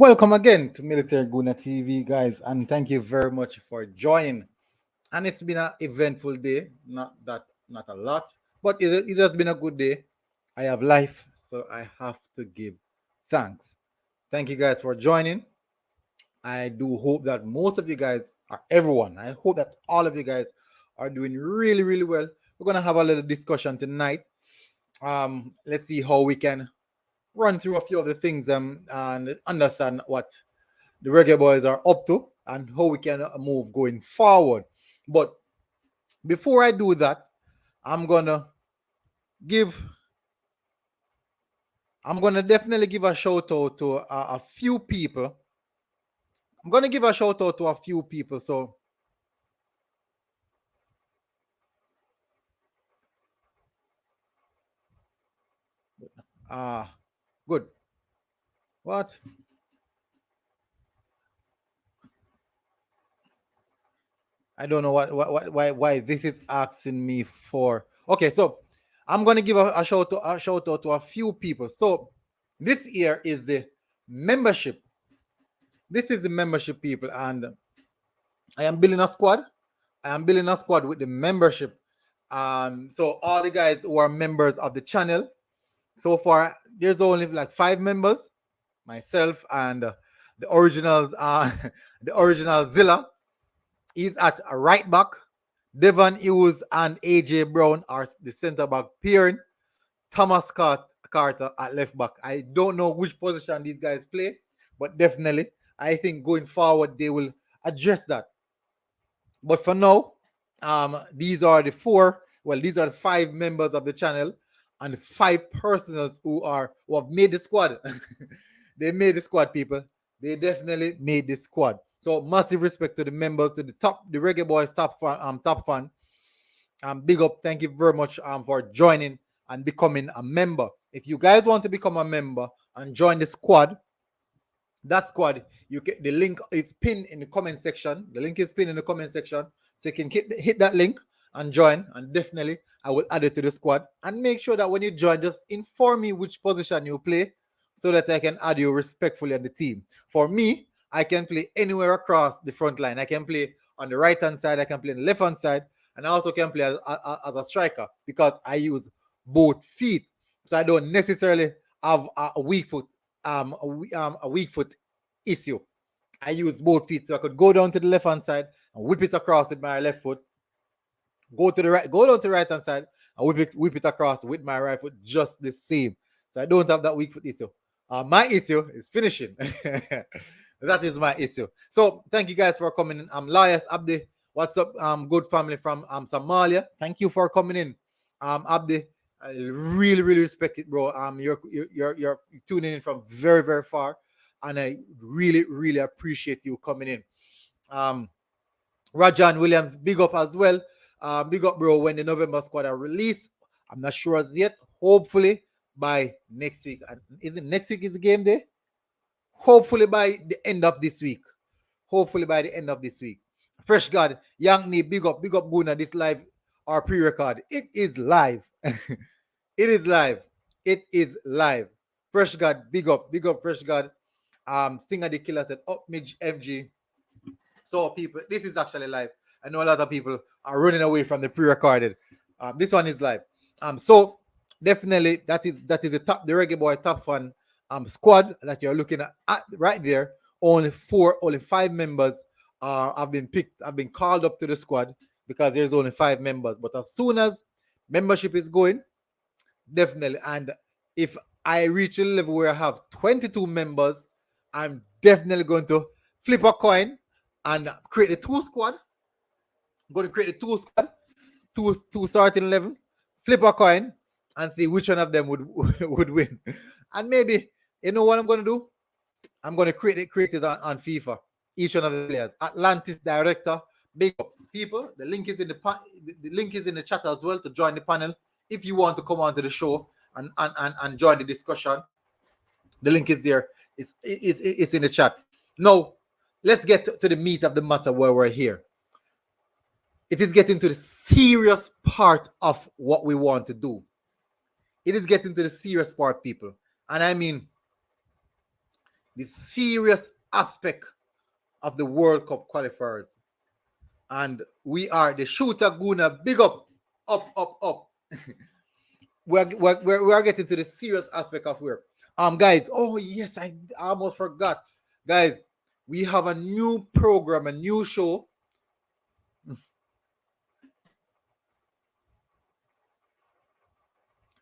Welcome again to Military Gooner TV, guys, and thank you very much for joining. And it's been an eventful day, not a lot, but it has been a good day. I have life, so I have to give thanks. Thank you guys for joining. I do hope that most of you guys, or everyone, I hope that all of you guys are doing really, really well. We're gonna have a little discussion tonight. Let's see how we can run through a few of the things and understand what the Reggae Boyz are up to and how we can move going forward. But before I do that, I'm gonna give I'm gonna definitely give a shout out to a few people. I'm gonna give a shout out to a few people. So good. What? I don't know why this is asking me for. Okay, so I'm gonna give a shout out to a few people. So this here is the membership. This is the membership, people, and I am building a squad. I am building a squad with the membership. So all the guys who are members of the channel, so far there's only like 5 members, myself and the original the original Zilla. He's at a right back. Devon Hughes and AJ Brown are the center back pairing. Thomas Carter at left back. I don't know which position these guys play, but definitely I think going forward they will address that. But for now, these are the 5 members of the channel and 5 personals who have made the squad. They made the squad, people. They definitely made the squad. So massive respect to the members, to the Reggae Boyz top fan. Big up, thank you very much for joining and becoming a member. If you guys want to become a member and join the squad, the link is pinned in the comment section. The link is pinned in the comment section, so you can hit that link and join. And definitely, I will add it to the squad. And make sure that when you join, just inform me which position you play, so that I can add you respectfully on the team. For me, I can play anywhere across the front line. I can play on the right hand side. I can play on the left hand side, and I also can play as a striker because I use both feet. So I don't necessarily have a weak foot a weak foot issue. I use both feet, so I could go down to the left hand side and whip it across with my left foot. Go down to the right hand side and whip it across with my right foot, just the same. So I don't have that weak foot issue. My issue is finishing. That is my issue. So thank you guys for coming in. I'm Lias Abdi. What's up, good family from Somalia? Thank you for coming in, Abdi. I really, really respect it, bro. You're tuning in from very, very far, and I really, really appreciate you coming in. Rajan Williams, big up as well. Big up, bro. When the November squad are released, I'm not sure as yet. Hopefully by next week. And is it next week is the game day? Hopefully by the end of this week. Fresh God, Young Me, big up Guna. This live or pre-record. It is live. It is live. Fresh God, big up Fresh God. Stinger the Killer said, up Midge FG. So people, this is actually live. I know a lot of people are running away from the pre-recorded. This one is live. So definitely that is the Reggae Boy top fan squad that you're looking at right there. Only 5 members have been called up to the squad because there's only 5 members. But as soon as membership is going, definitely. And if I reach a level where I have 22 members, I'm definitely going to flip a coin and create a 2 squad. I'm going to create a 2 squad, two starting 11, flip a coin, and see which one of them would win. And maybe, you know what I'm going to do? I'm going to create it on FIFA. Each one of the players. Atlantis director, big up people. The link is in the chat as well to join the panel. If you want to come on to the show and join the discussion, the link is there. It's in the chat. Now, let's get to the meat of the matter where we're here. It is getting to the serious part of what we want to do. It is getting to the serious part, people. And I mean, the serious aspect of the World Cup qualifiers. And we are the Shooter Gooner. Big up, up. we're getting to the serious aspect of where. Guys, oh yes, I almost forgot. Guys, we have a new program, a new show.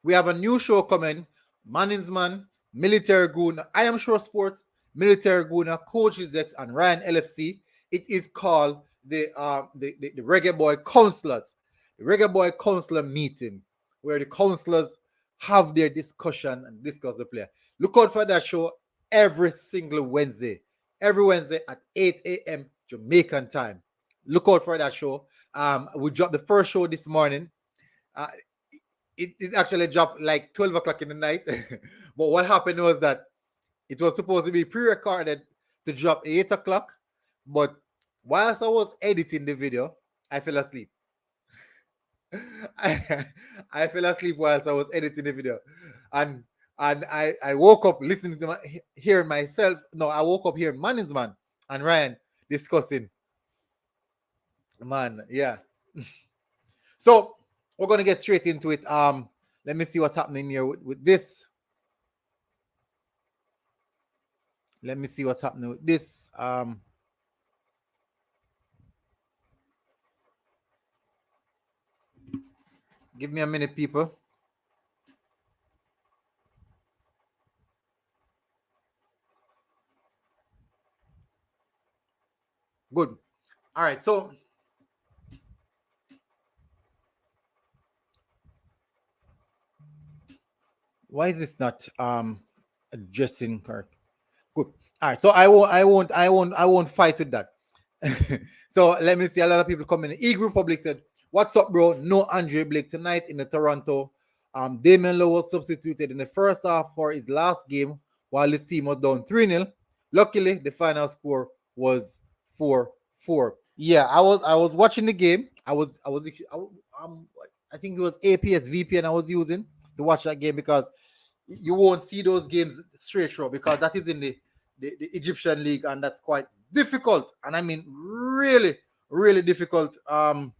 We have a new show coming. Manningsman, Military Gooner, I Am Sure Sports, Military Gooner, Coaches X, and Ryan LFC. It is called the Reggae Boy Counselors. The Reggae Boy Counselor meeting, where the counselors have their discussion and discuss the player. Look out for that show every single Wednesday. Every Wednesday at 8 a.m. Jamaican time. Look out for that show. We dropped the first show this morning. It actually dropped like 12 o'clock in the night. But what happened was that it was supposed to be pre-recorded to drop 8 o'clock. But whilst I was editing the video, I fell asleep. I fell asleep whilst I was editing the video. And I woke up listening to hearing myself. No, I woke up hearing Manningsman and Ryan discussing. Man, yeah. So we're gonna get straight into it. Let me see what's happening here with this. Let me see what's happening with this. Give me a minute, people. Good. All right, so why is this not addressing correct? Good. All right, so I won't fight with that. So let me see. A lot of people coming. E-Group Public said, "What's up, bro? No Andre Blake tonight in the Toronto. Damien Lowe was substituted in the first half for his last game while his team was down 3-0. Luckily, the final score was 4-4. Yeah, I was watching the game. I think it was APS VPN I was using to watch that game because you won't see those games straight through because that is in the Egyptian league and that's quite difficult. And I mean really, really difficult to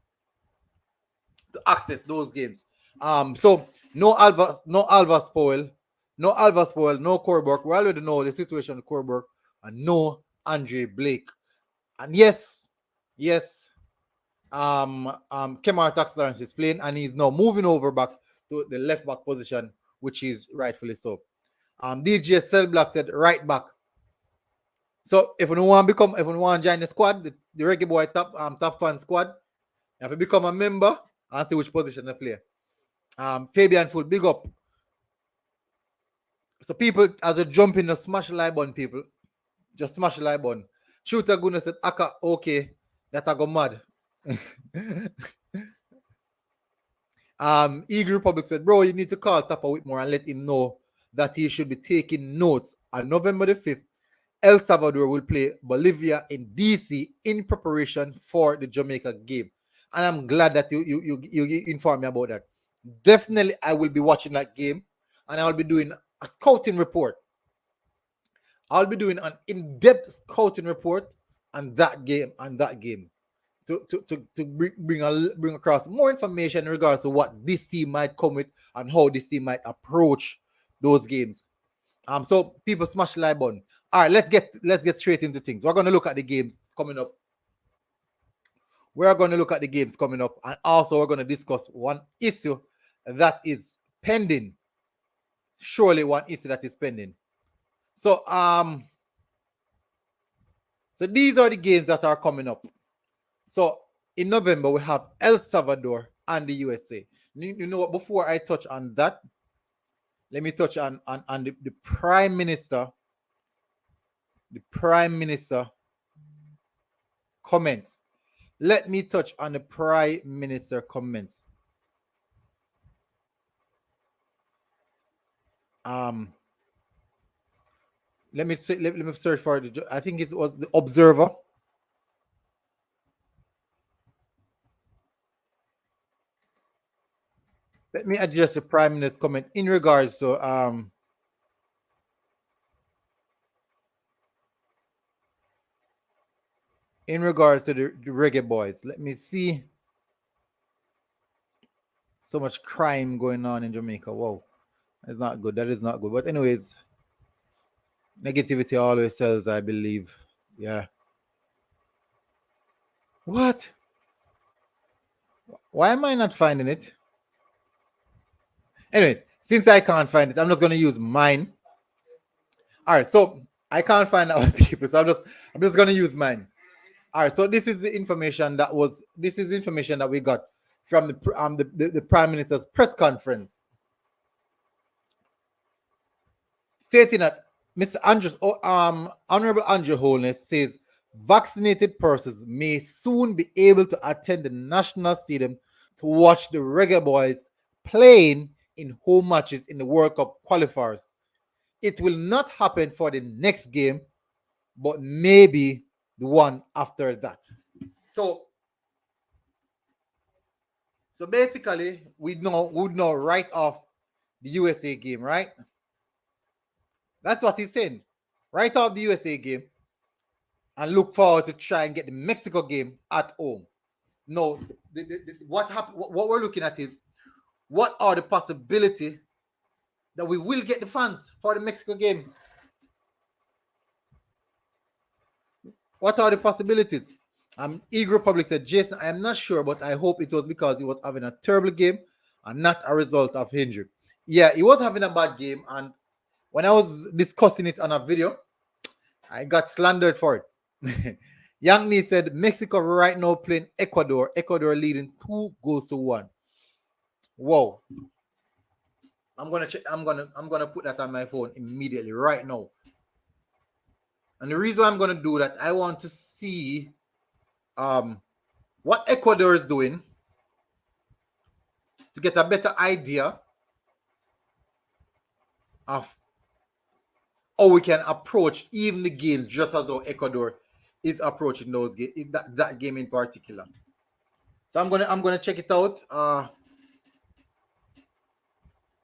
access those games. So no Alva Spoil, no Corberk. We already know the situation with Corberk, and no Andre Blake. And yes, Kemar Tax Lawrence is playing and he's now moving over back to the left back position, which is rightfully so. DJ Cell Black said right back. So if you want to join the squad, the Reggae Boy top fan squad, you have to become a member and see which position they play. Fabian Full, big up. So people, as a jump in the smash the like button, people, just smash the like button. Shooter Goodness said, Aka, okay, that I go mad. Eagle Republic said, bro, you need to call Tapa Whitmore and let him know that he should be taking notes. On November the 5th, El Salvador will play Bolivia in DC in preparation for the Jamaica game. And I'm glad that you informed me about that. Definitely, I will be watching that game and I'll be doing a scouting report. I'll be doing an in-depth scouting report on that game to bring across more information in regards to what this team might come with and how this team might approach those games. So people smash the like button. All right, let's get straight into things. We're going to look at the games coming up. We're going to look at the games coming up, and also we're going to discuss one issue that is pending. Surely one issue that is pending. So so these are the games that are coming up. So in November we have El Salvador and the USA. You know what? Before I touch on that, let me touch on the Prime Minister. The Prime Minister comments. Let me touch on the Prime Minister comments. Let me search for it. I think it was the Observer. Let me address the Prime Minister's comment in regards to in regards to the Reggae Boyz. Let me see. So much crime going on in Jamaica. Whoa, that's not good. That is not good. But anyways, negativity always sells, I believe. Yeah. What? Why am I not finding it? Anyways, since I can't find it, I'm just gonna use mine. All right, so I can't find other people, so I'm just gonna use mine. All right, so this is information that we got from the Prime Minister's press conference, stating that Honorable Andrew Holness says vaccinated persons may soon be able to attend the National Stadium to watch the Reggae Boyz playing in home matches in the World Cup qualifiers. It will not happen for the next game, but maybe the one after that. So basically, we would know right off the USA game, right? That's what he's saying. Right off the USA game, and look forward to try and get the Mexico game at home. No, what we're looking at is what are the possibility that we will get the fans for the Mexico game. What are the possibilities? Eagle Republic said, Jason, I am not sure, but I hope it was because he was having a terrible game and not a result of injury. Yeah, he was having a bad game, and when I was discussing it on a video, I got slandered for it. Yang Nee said Mexico right now playing Ecuador. Ecuador leading 2-1. Whoa. I'm gonna check. I'm gonna put that on my phone immediately right now. And the reason I'm gonna do that, I want to see what Ecuador is doing to get a better idea of how we can approach even the games just as how Ecuador is approaching those games, that game in particular. So I'm gonna check it out.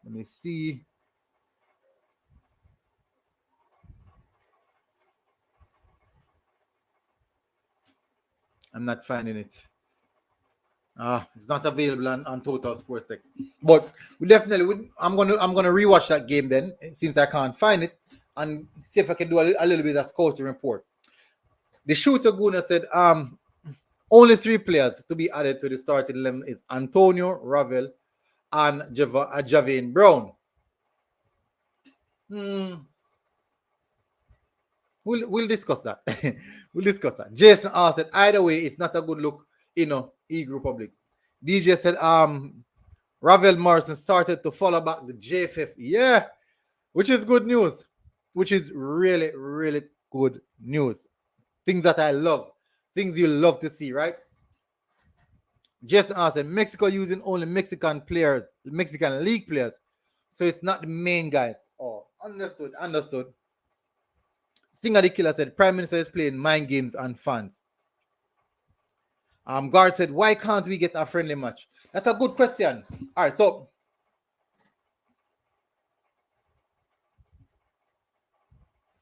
Let me see. I'm not finding it. It's not available on Total Sports Tech. But we definitely would. I'm gonna rewatch that game then, since I can't find it, and see if I can do a little bit of scouting report. The shooter Guna said, only 3 players to be added to the starting 11 is Antonio, Ravel, and Javane Brown. We'll discuss that. We'll discuss that. Jason asked, either way, it's not a good look, Eagle Republic. DJ said, Ravel Morrison started to follow back the JFF. Yeah, which is good news. Which is really, really good news. Things that I love. Things you love to see, right? Jason asked, Mexico using only Mexican players, Mexican league players. So it's not the main guys. Oh, understood. Stinger the Killer said, Prime Minister is playing mind games and fans. Guard said, why can't we get a friendly match? That's a good question. All right, so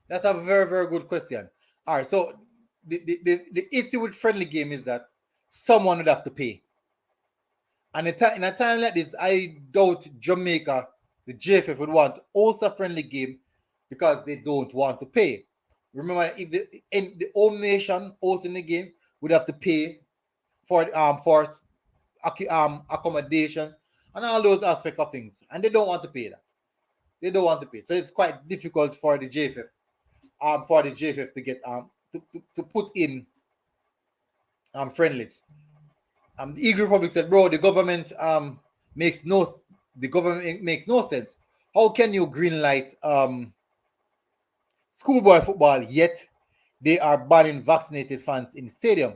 that's a very, very good question. All right, so the issue with friendly game is that someone would have to pay. And in a time like this, I doubt Jamaica, the JFF, would want to host a friendly game because they don't want to pay. Remember, if the home nation hosting the game would have to pay for accommodations and all those aspects of things, and they don't want to pay that. They don't want to pay, so it's quite difficult for the JFF, to get to put in friendlies. The Eagle Republic said, bro, the government makes no sense. How can you greenlight schoolboy football, yet they are banning vaccinated fans in the stadium?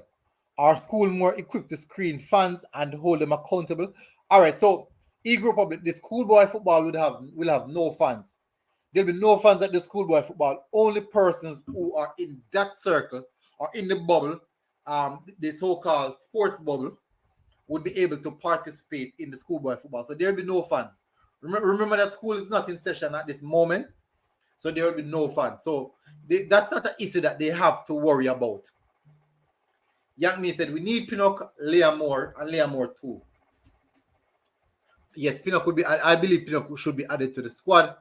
Are school more equipped to screen fans and hold them accountable? All right, so Eagle Republic, the schoolboy football will have no fans. There'll be no fans at the schoolboy football. Only persons who are in that circle or in the bubble, the so-called sports bubble, would be able to participate in the schoolboy football. So there'll be no fans. Remember that school is not in session at this moment, so there will be no fans. So that's not an issue that they have to worry about. Young Me said we need Pinnock, Liam Moore, and Liam Moore too. Yes, Pinnock would be. I believe Pinnock should be added to the squad.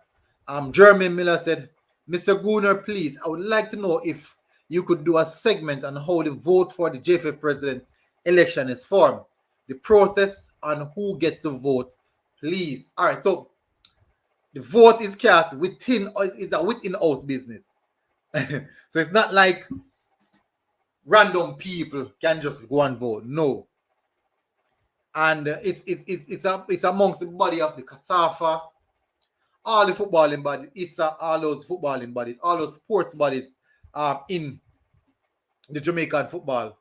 Jeremy Miller said, Mr. Gooner, please, I would like to know if you could do a segment on how the vote for the JFF president election is formed, the process on who gets to vote, please. All right, so the vote is cast within, it's a within-house business. So it's not like random people can just go and vote. No. And it's amongst the body of the CASAFA, all the footballing bodies, ISA, all those footballing bodies, all those sports bodies in the Jamaican football.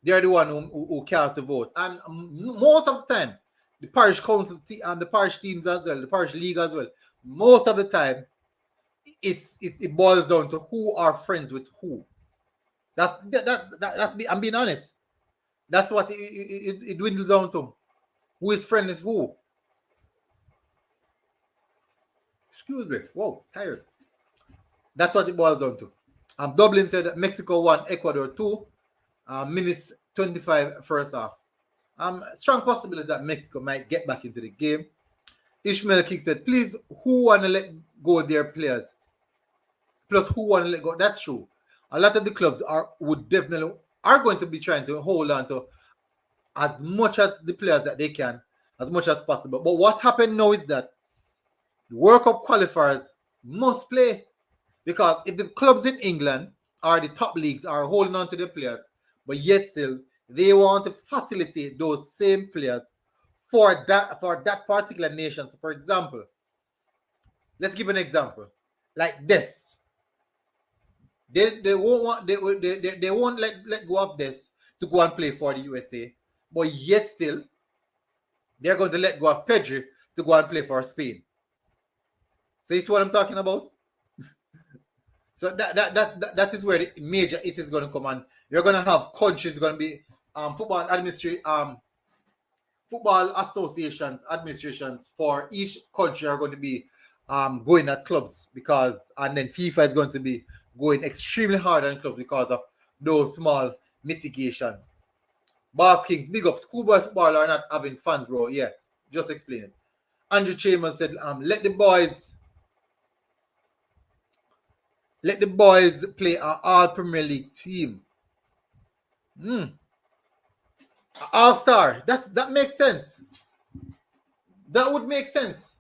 They're the one who cast the vote. And most of the time, the parish council and the parish teams as well, the parish league as well, most of the time, it boils down to who are friends with who. That's I'm being honest. That's what it dwindles down to. Who is friend is who. Excuse me. Whoa, tired. That's what it boils down to. Dublin said that Mexico won, Ecuador 2. Minutes 25 first half. Strong possibility that Mexico might get back into the game. Ishmael Kick said, please, who want to let go their players? Plus, who want to let go? That's true. A lot of the clubs are going to be trying to hold on to as much as the players that they can, as much as possible. But what happened now is that the World Cup qualifiers must play, because if the clubs in England or the top leagues are holding on to their players, but yet still they want to facilitate those same players for that particular nation. So for example, let's give an example like this. They won't let go of this to go and play for the USA, but yet still they're going to let go of Pedri to go and play for Spain. So you see what I'm talking about? So that is where the major issue is going to come on. You're going to have countries going to be football associations, administrations for each country are going to be going at clubs, and then FIFA is going to be going extremely hard on clubs because of those small mitigations. Boss Kings, big up. Schoolboy football are not having fans, bro. Yeah, just explain it. Andrew Chambers said, let the boys play an all Premier League team. All-star. That makes sense. That would make sense.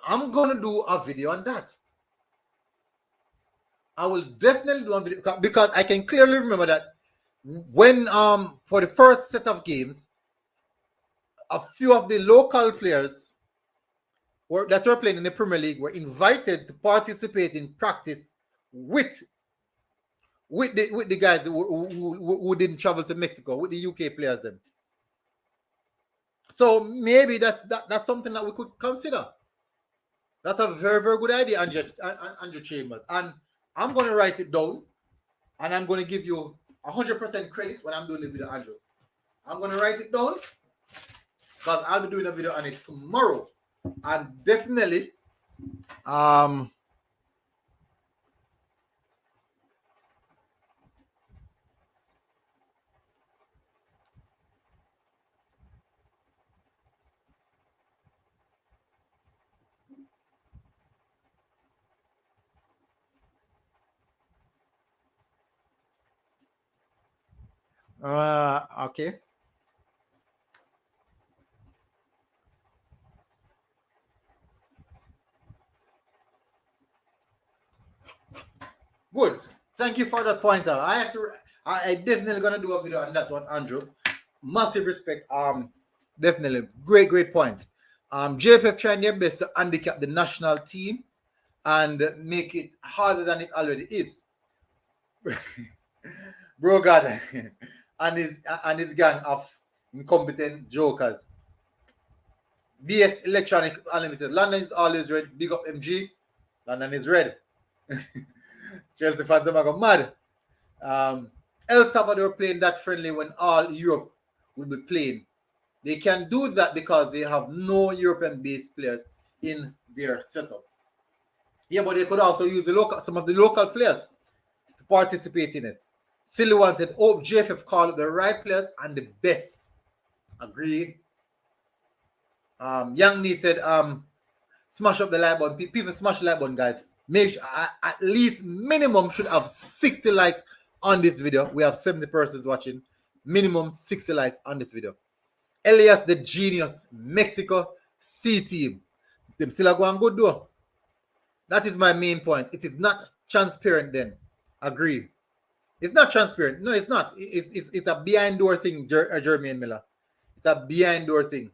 I'm gonna do a video on that. I will definitely do a video because I can clearly remember that when for the first set of games, a few of the local players that were playing in the Premier League were invited to participate in practice with the guys who didn't travel to Mexico, with the UK players then. So maybe that's something that we could consider. That's a very, very good idea, Andrew Chambers. And I'm going to write it down, and I'm going to give you 100% credit when I'm doing the video, Andrew. I'm going to write it down because I'll be doing a video on it tomorrow. And definitely, okay. Good. Thank you for that pointer. I definitely gonna do a video on that one, Andrew. Massive respect. Definitely. Great point. JFF trying their best to handicap the national team and make it harder than it already is. Bro God and his gang of incompetent jokers. BS Electronic Unlimited. London is always red. Big up MG. London is red. Chelsea fans are going mad. El Salvador playing that friendly when all Europe will be playing. They can do that because they have no European-based players in their setup. Yeah, but they could also use some of the local players to participate in it. Silly One said, hope JFF call up the right players and the best. Agree. Young Nee said, smash up the like button. People smash the like button, guys. Make sure at least minimum should have 60 likes on this video. We have 70 persons watching. Minimum 60 likes on this video. Elias the Genius, Mexico C team. Them still are going good though. That is my main point. It is not transparent then. Agree. It's not transparent. No, it's not. It's a behind door thing, Jermaine Miller. It's a behind door thing.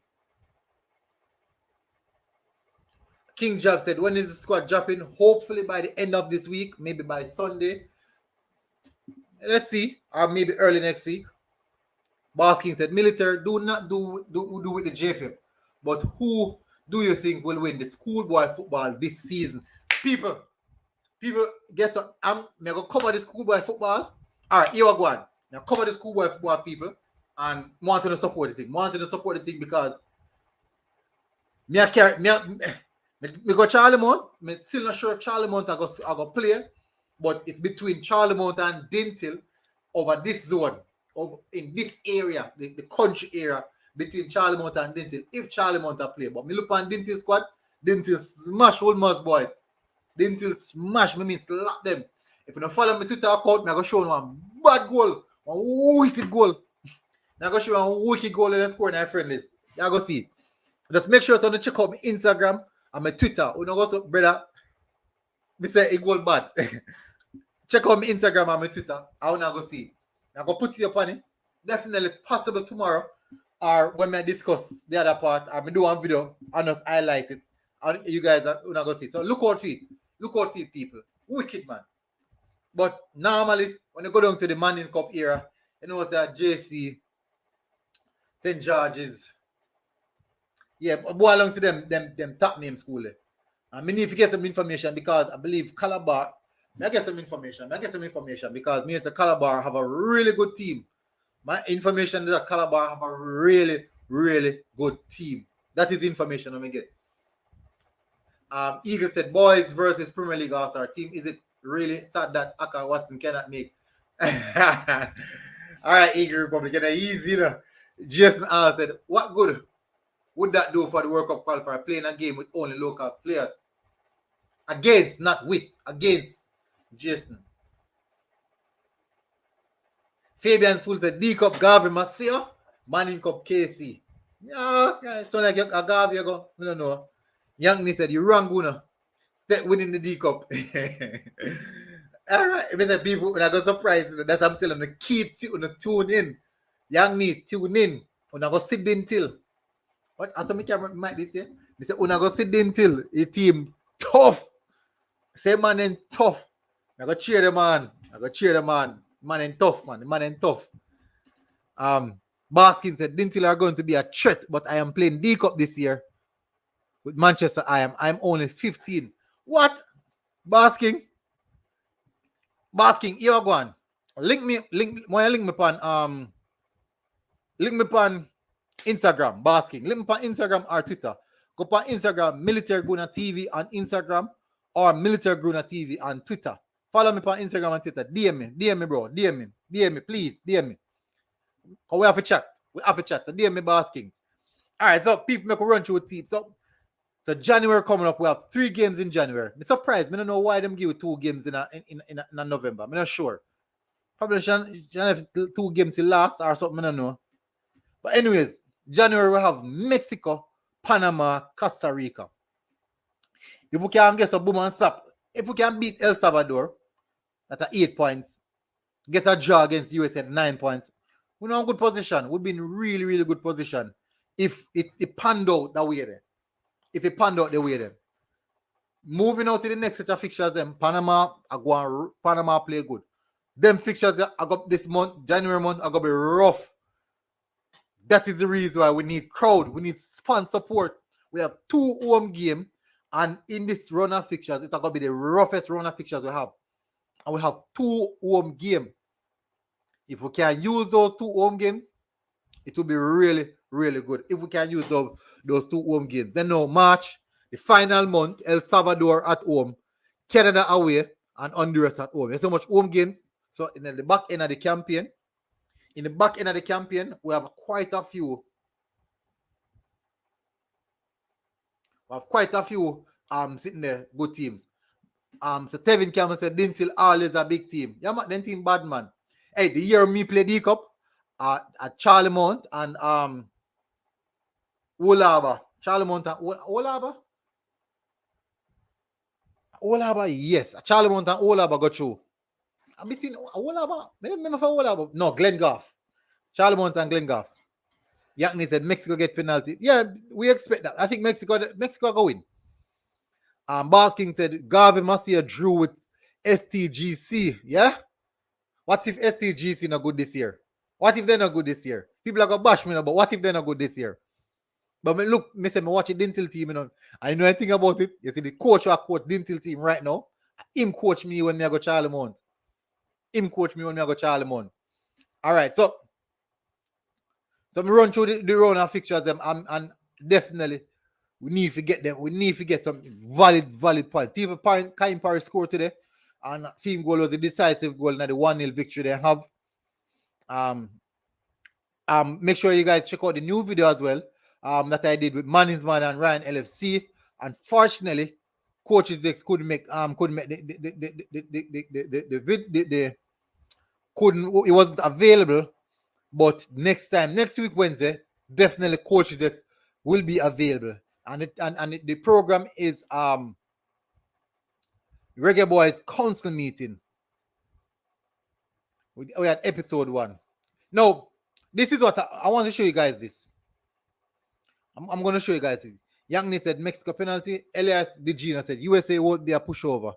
King Job said, when is the squad dropping? Hopefully by the end of this week, maybe by Sunday. Let's see. Or maybe early next week. Boss King said, military, do not do with the JFF. But who do you think will win the schoolboy football this season? People, guess what? I'm going to cover the schoolboy football. All right, here we go on. Now cover the schoolboy football, people. And want to support the thing. Want to support the thing because me go Charlie Mount. I'm still not sure if Charlie Mount I go play, but it's between Charlie Mount and Dintil over this zone, in this area, the country area between Charlie Mount and Dintil. If Charlie Mount play, but me look on Dintil squad, Dintil smash Old Mouse boys. Dintil smash me slap them. If you don't follow my Twitter account, I go show you one bad goal, one wicked goal. I go show you one wicked goal in the score in our friend list. You go see. Just make sure to check out my Instagram and my Twitter. You know also, brother, me say it goal bad. Check out my Instagram and my Twitter. I want to go see. I go put it up on it. Definitely possible tomorrow or when I discuss the other part. I do one video and just highlight it. And you guys are going to go see. So look out for it. Look out for it, people. Wicked, man. But normally, when you go down to the Manning Cup era, you know it's that JC, St. George's. Yeah, but go along to them top name school. I mean, if you get some information because I believe Calabar, I get some information because me as a Calabar have a really good team. My information is that Calabar have a really, really good team. That is information I'm going to get. Eagle said, boys versus Premier League All-Star team. Is it really sad that Aka Watson cannot make? All right, Eagle Republic, get easy, you know. Jason Allen said, what good would that do for the World Cup qualifier playing a game with only local players? Against, not with, against Jason. Fabian Fool said, D Cup Garvey Marcia, Manning Cup KC. Yeah, so like a Garvey, you go, I don't know. Young Me said, you're wrong, Guna. Step winning the D Cup. All right, if it's people, when I got surprised, that's what I'm telling them, keep tune in. Young Me, tune in. When I go sit in till. What? I saw me camera mic this year. They say, when I go sit in till, a team tough. Say, man, and tough. I go cheer the man. Man and tough, man. Man and tough. Baskin said, Dintil are going to be a threat, but I am playing D Cup this year. With Manchester, I'm only 15. What? Basking, here I go on. Link me upon Instagram, Basking. Link me upon Instagram or Twitter. Go upon Instagram, militarygoonertv on Instagram or militarygoonertv on Twitter. Follow me upon Instagram and Twitter. DM me, bro. DM me, please. DM me. We have a chat. So DM me, Basking. All right, so people make a run through a team. So January coming up, we have 3 games in January. I'm surprised. I don't know why them give 2 games in November. I'm not sure. Probably should have 2 games to last or something. I don't know. But anyways, January we have Mexico, Panama, Costa Rica. If we can get a boom and stop, if we can beat El Salvador at 8 points, get a draw against USA at 9 points, we're in a good position. We'll be in really, really good position if it panned out that way there. If it panned out the way then. Moving out to the next set of fixtures, then Panama play good. Them fixtures I got this month, January month, are going to be rough. That is the reason why we need crowd. We need fan support. We have 2 home games, and in this run of fixtures, it's going to be the roughest run of fixtures we have. And we have 2 home games. If we can use those 2 home games, it will be really, really good. If we can use those 2 home games. Then now, March, the final month, El Salvador at home, Canada away, and Honduras at home. There's so much home games. So in the back end of the campaign, we have quite a few. Sitting there, good teams. So Tevin Cameron said Dintil always a big team. Yeah, man, then team bad man. Hey, the year me play D Cup at Charlie Mount and Olaba. Charlie Mount and Olaba, yes. Charlie Mount and Olaba got through. I'm between Olaba. I remember for Olaba. No, Glengoff. Charlie Mount and Glengoff. Yakni said Mexico get penalty. Yeah, we expect that. I think Mexico go win. Boss King said Garvin Masia drew with STGC. Yeah? What if STGC not good this year? What if they're not good this year? People are gonna bash me now, but what if they're not good this year? But look, me say me watch a Dintil team, you know. I know anything about it. You see the coach or coach Dintil team right now. Him coach me when I go Charlie Mount. All right, so me run through the round of fixtures and definitely we need to get them. We need to get some valid points. People Kaim Paris scored today, and team goal was a decisive goal in the 1-0 victory they have. Make sure you guys check out the new video as well. That I did with Manny's Man and Ryan LFC. Unfortunately, Coaches X couldn't make it wasn't available. But next week Wednesday, definitely Coaches X will be available. And the program is Reggae Boyz council meeting. We had episode 1. Now, this is what I want to show you guys this. I'm going to show you guys this. Youngney said Mexico penalty. Elias Digina said USA won't be a pushover.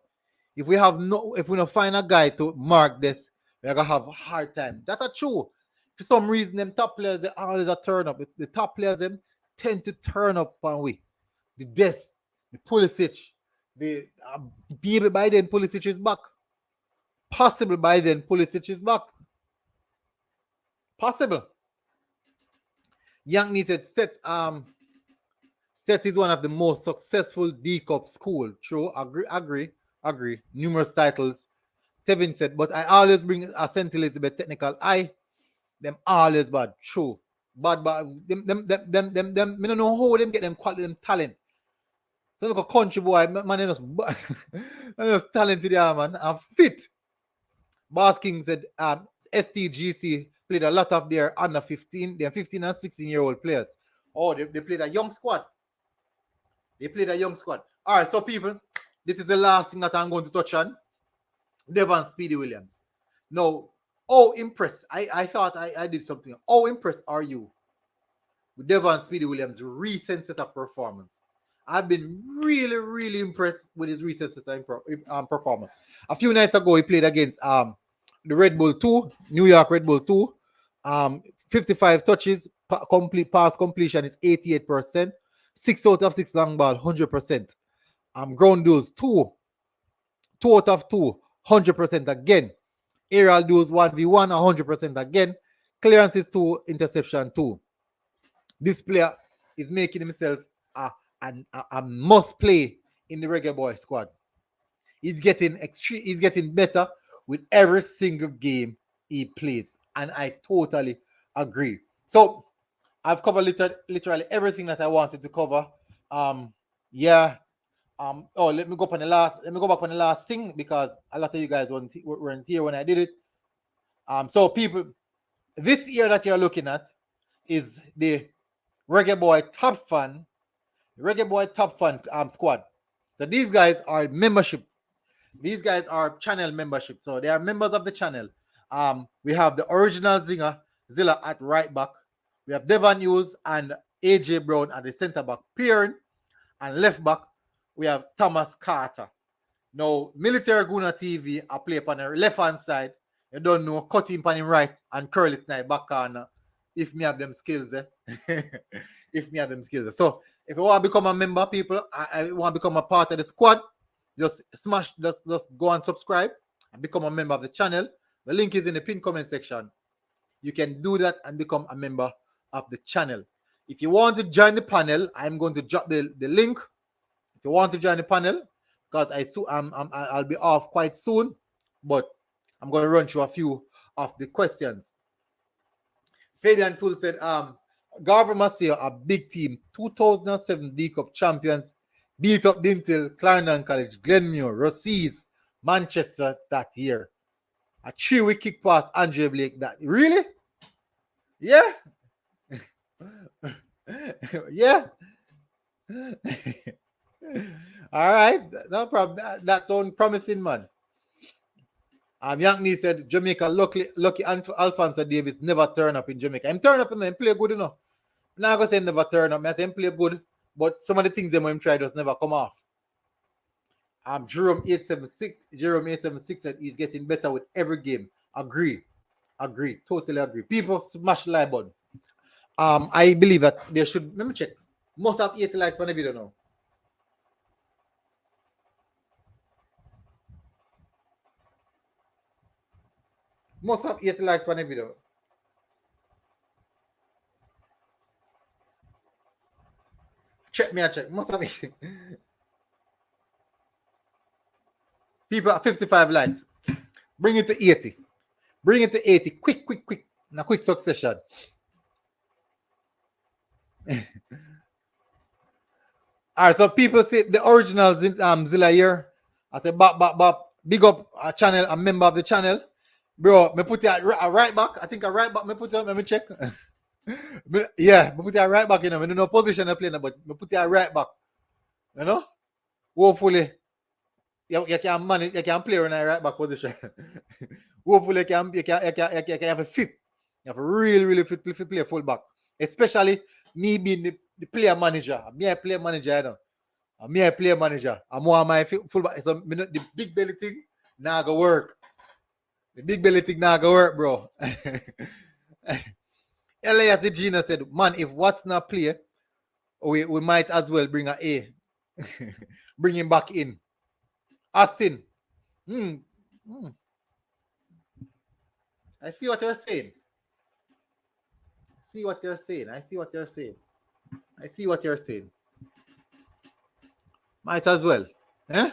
If we don't find a guy to mark this, we're going to have a hard time. That's true. For some reason, them top players, they always turn up. The top players, them tend to turn up on we. The Death, the Pulisic, the maybe by then Pulisic is back. Possible by then Pulisic is back. Possible. Young said Stet is one of the most successful D-Cup school. True, agree. Numerous titles. Tevin said, but I always bring a St. Elizabeth technical eye. Them always bad. True. Bad. Them, I don't know how them get them quality, them talent. So look a country boy, man, is talented, yeah, man. And fit. Boss King said, STGC played a lot of their under 15, their 15 and 16-year-old players. Oh, they played a young squad. All right, so people, this is the last thing that I'm going to touch on. Devon Speedy Williams. Now, impressed. I thought I did something. How impressed are you with Devon Speedy Williams' recent set of performance? I've been really, really impressed with his recent set of performance. A few nights ago, he played against the Red Bull 2, New York Red Bull 2. 55 touches, complete pass completion is 88%. 6 out of 6 long ball, 100%. Ground duels 2 out of 2, 100% again. Aerial duels 1v1, 100% again. Clearances 2, interception 2. This player is making himself a must play in the Reggae Boyz squad. He's getting better with every single game he plays, and I totally agree. So I've covered literally everything that I wanted to cover. Let me go back on the last thing, because a lot of you guys weren't here when I did it. So people, this year that you're looking at is the Reggae Boy Top Fan squad. So these guys are membership. These guys are channel membership. So they are members of the channel. We have the original Zilla at right back. We have Devon Hughes and AJ Brown at the center back pairing, and left back we have Thomas Carter. Now, militarygoonertv I play upon the left hand side. You don't know, cut him on him right and curl it now back corner. If me have them skills, So if you want to become a member, people, I want to become a part of the squad, just go and subscribe and become a member of the channel. The link is in the pinned comment section. You can do that and become a member of the channel. If you want to join the panel, I'm going to drop the link. If you want to join the panel, because I'll be off quite soon, but I'm going to run through a few of the questions. Fabian Fool said, Garver Maceo, a big team, 2007 D Cup champions, beat up Dintle, Clarendon College, Glenmuir, Rossies, Manchester that year. A 3-week kick pass, Andre Blake. That really? Yeah. Yeah. All right. No problem. That sounds promising, man. Yankney said Jamaica lucky Alphonso Davis never turn up in Jamaica. Him turn up and then play good enough. I'm not gonna say him never turn up. I say him play good, but some of the things them him try just never come off. Jerome 876 said he's getting better with every game. Agree, totally agree. People smash the like button. I believe that they should. Let me check. Must have 80 likes on the video now. Must have 80 likes on the video. Check me, I check. Must have 80. People at 55 likes. Bring it to 80. Bring it to 80. Quick. In a quick succession. All right, so people say the original Zilla here. I say, bop. Big up a channel, a member of the channel. Bro, me put it a right back. I think a right back, me put it, let me check. Yeah, me put it a right back, you know. Me no position I play now, but me put it a right back. You know? Hopefully, you can manage, you can play in a right back position. Hopefully, you can have a fit. You have a really fit play full back. Especially me being the player manager. Me a player manager, you know. Me a player manager. I'm more my full back. So the big belly thing now go work. The big belly thing now go work, bro. Elias the Gina said, man, if Watts not play, we might as well bring A. Bring him back in. Austin. I see what you're saying. I see what you're saying. Might as well. Eh?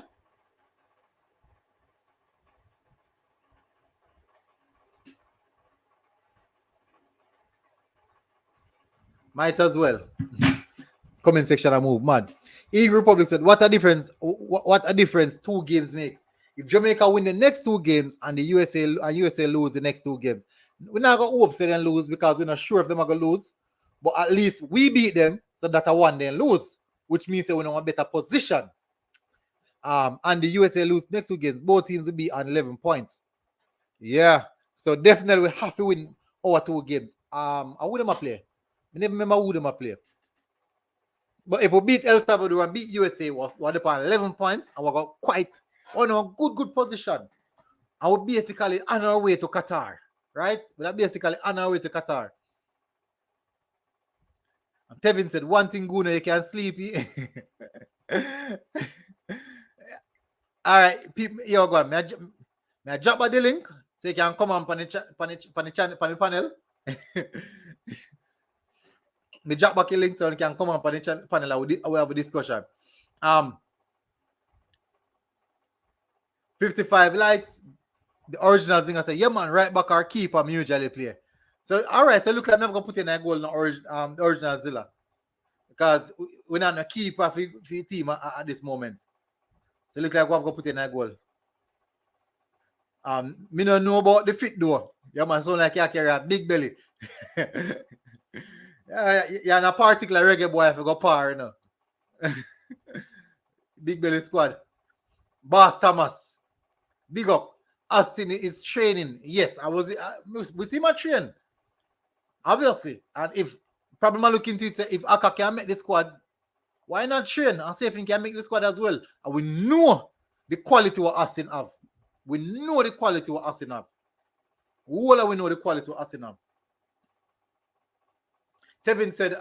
Might as well. Comment section and move, man. Eagle Republic said, what a difference 2 games make. If Jamaica win the next 2 games and the USA lose the next 2 games, we're not going to hope they lose because we're not sure if they're going to lose. But at least we beat them so that I won then lose, which means that we're in a better position. And the USA lose next 2 games, both teams will be on 11 points. Yeah. So definitely we have to win our 2 games. I wouldn't play. I never remember who them play. But if we beat El Salvador and beat USA, we're upon 11 points and we got quite on a good position. And we're basically on our way to Qatar, right? We're basically on our way to Qatar. And Tevin said, one thing, Gooner, you can sleep. All right, people, yo, go on. May I drop by the link so you can come on the panel. Me drop back the link so you can come on the panel and we have a discussion. 55 likes. The original thing I say, yeah, man, right back our keeper usually play. So, all right, so look like I'm never going to put in a goal in the original Zilla. Because we're not a keeper for the team at this moment. So, look like we're going to put in a goal. Me don't know about the fit though. Yeah, man, sound like you carry a big belly. You're in a particular reggae boy if you go par, you know. Big belly squad. Boss Thomas. Big up. Austin is training. Yes, we see my train. Obviously. And if problem I look into it, if Aka can make the squad, why not train and see if he can make the squad as well? And we know the quality what Austin have. We know the quality what Austin have. All we know the quality what Austin have. Tevin said,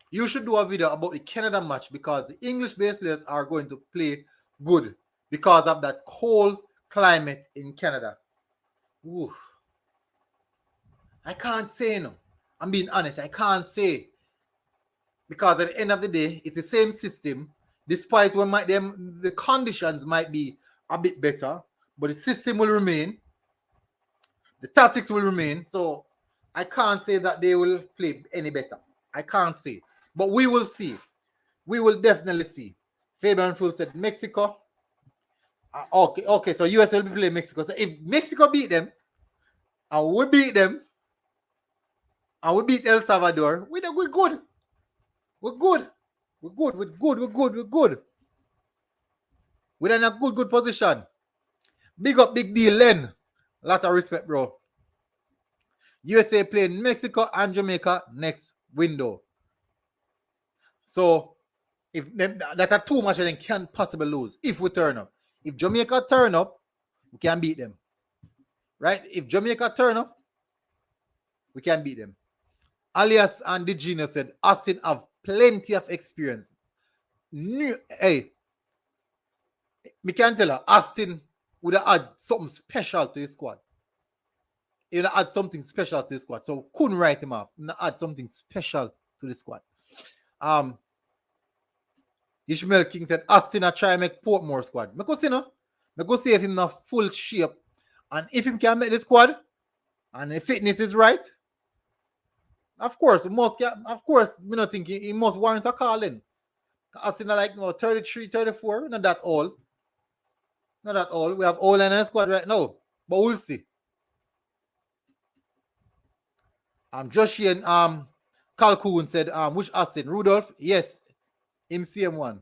you should do a video about the Canada match because the English-based players are going to play good because of that cold climate in Canada. Ooh. I can't say no. I'm being honest. I can't say. Because at the end of the day, it's the same system. Despite when the conditions might be a bit better, but the system will remain, the tactics will remain. So I can't say that they will play any better. I can't say, but we will see. We will definitely see. Fabian Full said Mexico. Okay. So US will be playing Mexico. So if Mexico beat them, and we beat them, and we beat El Salvador, we're good. We're good. We're good. We're in a good position. Big up, big deal, Len. A lot of respect, bro. USA playing Mexico and Jamaica next window. So if that are too much, then can't possibly lose if we turn up. If Jamaica turn up, we can beat them. Right? If Jamaica turn up, we can beat them. Alias and the Genius said Austin have plenty of experience. Hey, me can tell her Austin would have had something special to his squad. He would have had something special to his squad. So couldn't write him off. He add something special to the squad. Ishmael King said Austin a try make Portmore squad. Me go see no. Me go see if him not full shape. And if him can make the squad and the fitness is right, of course, me not thinking he must warrant a call in. Austin are like 33, 34, not that old. Not that old. We have old in our squad right now. But we'll see. Josh and Calhoun said, which Austin? Rudolph? Yes. Him same one.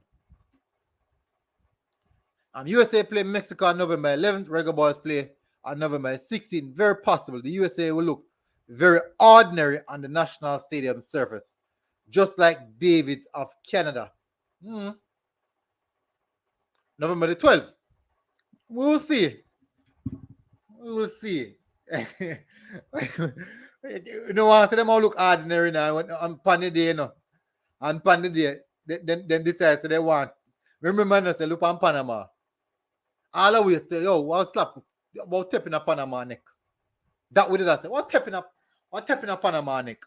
USA play Mexico on November 11th. Reggae Boyz play on November 16th. Very possible. The USA will look very ordinary on the national stadium surface. Just like Davids of Canada. November the 12th. We will see. We will see. You know what? Them all look ordinary now. On Panny Day, you know. On Panny Day, then decide so they want. Remember, I say, look on Panama. All the way say, yo, what slap? About tapping a Panama neck. That way I say, what tapping up Panama neck?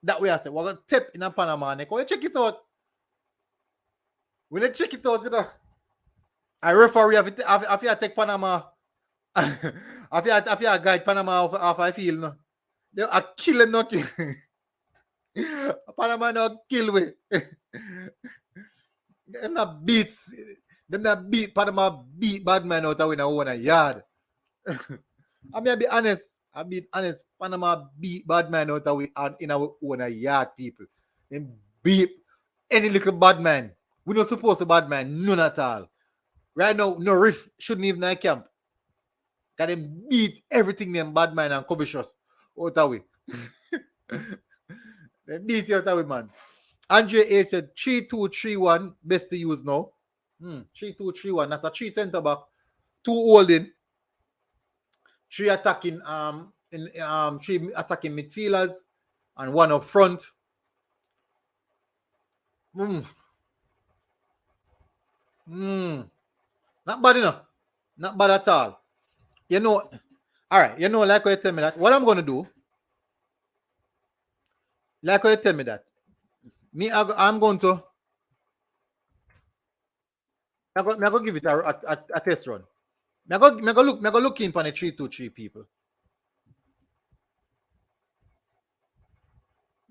That way I say, what tap in a Panama neck? When you check it out, you know, I referee if you take Panama, if you guide Panama off I feel no. They are killing no kill. Panama no kill we. Them not beat Panama beat bad man out of in a yard. I mean, I'll be honest. Panama beat bad man out of in our own yard, people. They beat any little bad man. We're not supposed to bad man, none at all. Right now, no riff shouldn't even in camp. Can them beat everything them bad man and covetous out of way. They beat you out of way, man. Andre H said 3-2-3-1, best to use now. 3-2-3-1. That's a 3 center back, 2 holding, 3 attacking 3 attacking midfielders, and 1 up front. Not bad enough. Not bad at all. You know, all right, you know, like you tell me that, what I'm going to do, like you tell me that, I'm going to give it a test run. I go look in for the 3-2-3 people.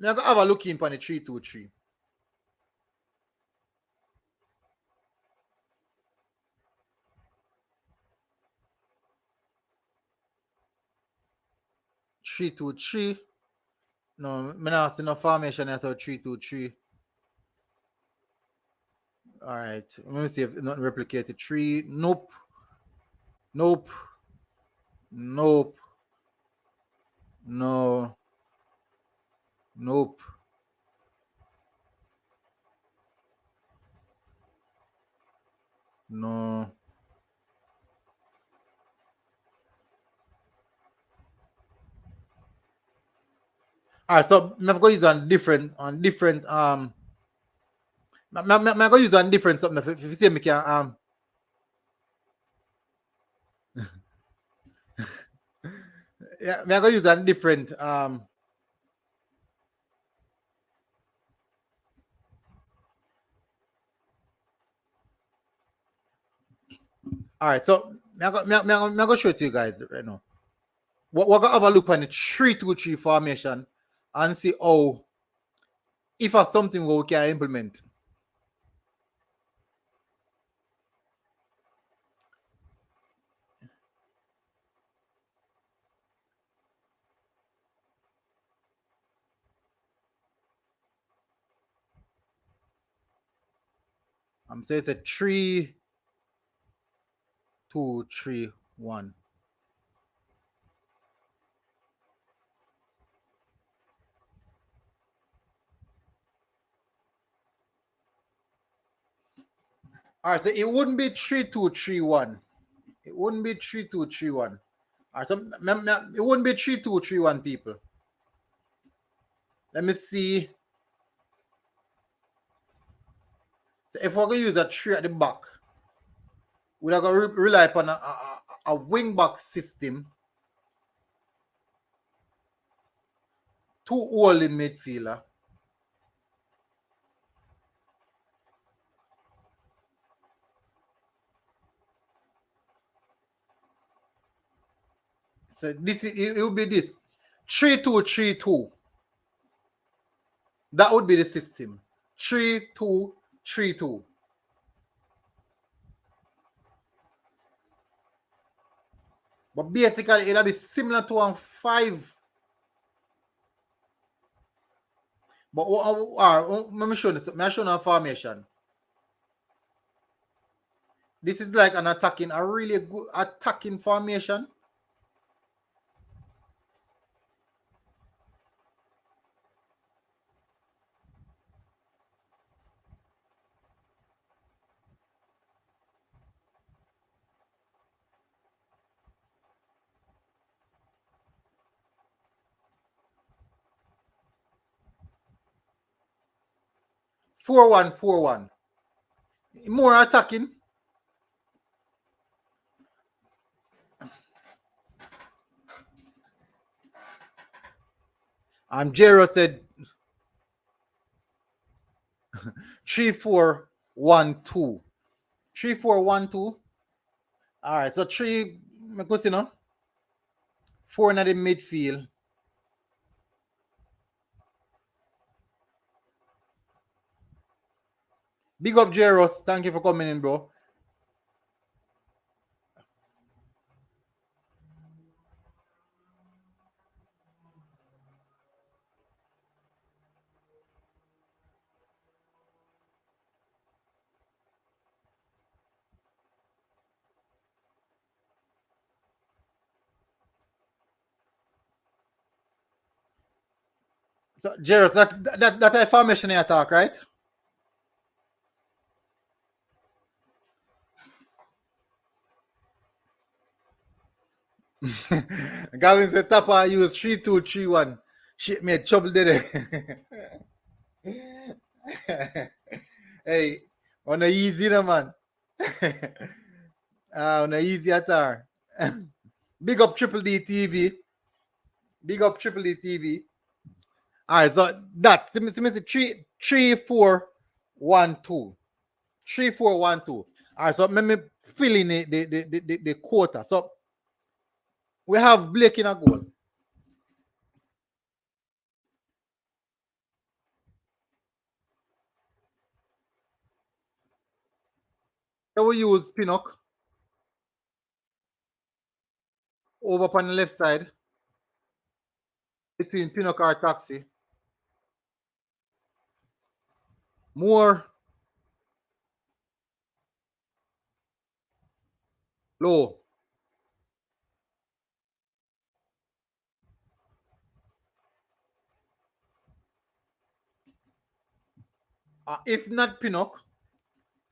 I go have a look in for the 3-2-3. No, I not see no formation as a 3-2-3. All right. Let me see if not replicated 3. Nope. No. Nope. No. All right, so I'm going to use on different I'm going to use on different something if you see me can yeah, I'm going to use on different All right, so I'm going to show it to you guys right now. We're going to have a look on the 3-2-3 formation and see how, if it's something we can implement. I'm saying it's a 3-2-3-1. All right, so it wouldn't be 3-2-3-1. It wouldn't be 3-2-3-1. All right, so it wouldn't be 3-2-3-1, people. Let me see. So if we're going to use a 3 at the back, we're going to rely upon a wing back system. 2 holding midfielder. So this it will be this 3-2-3-2. That would be the system. 3-2-3-2. But basically it'll be similar to 1-5. But let me show this. Let me show you a formation. This is like an attacking, a really good attacking formation. Four one. More attacking. And Jero said 3-4-1-2. 3-4-1-2. All right, so 3, because you know, 4 in the midfield. Big up Jeros. Thank you for coming in, bro. So Jeros, that a formation attack, right? Gavin said Tapa used 3-2-3-1. Shit made trouble, did it? Hey, on a easy no man. On a easy attack. Big up Triple D TV. Big up Triple D TV. All right, so that 3-4-1-2. 3-4-1-2. All right, so let me fill in the quarter. So we have Blake in a goal. So we use Pinnock over on the left side between Pinnock or Taxi. More low. If not Pinnock,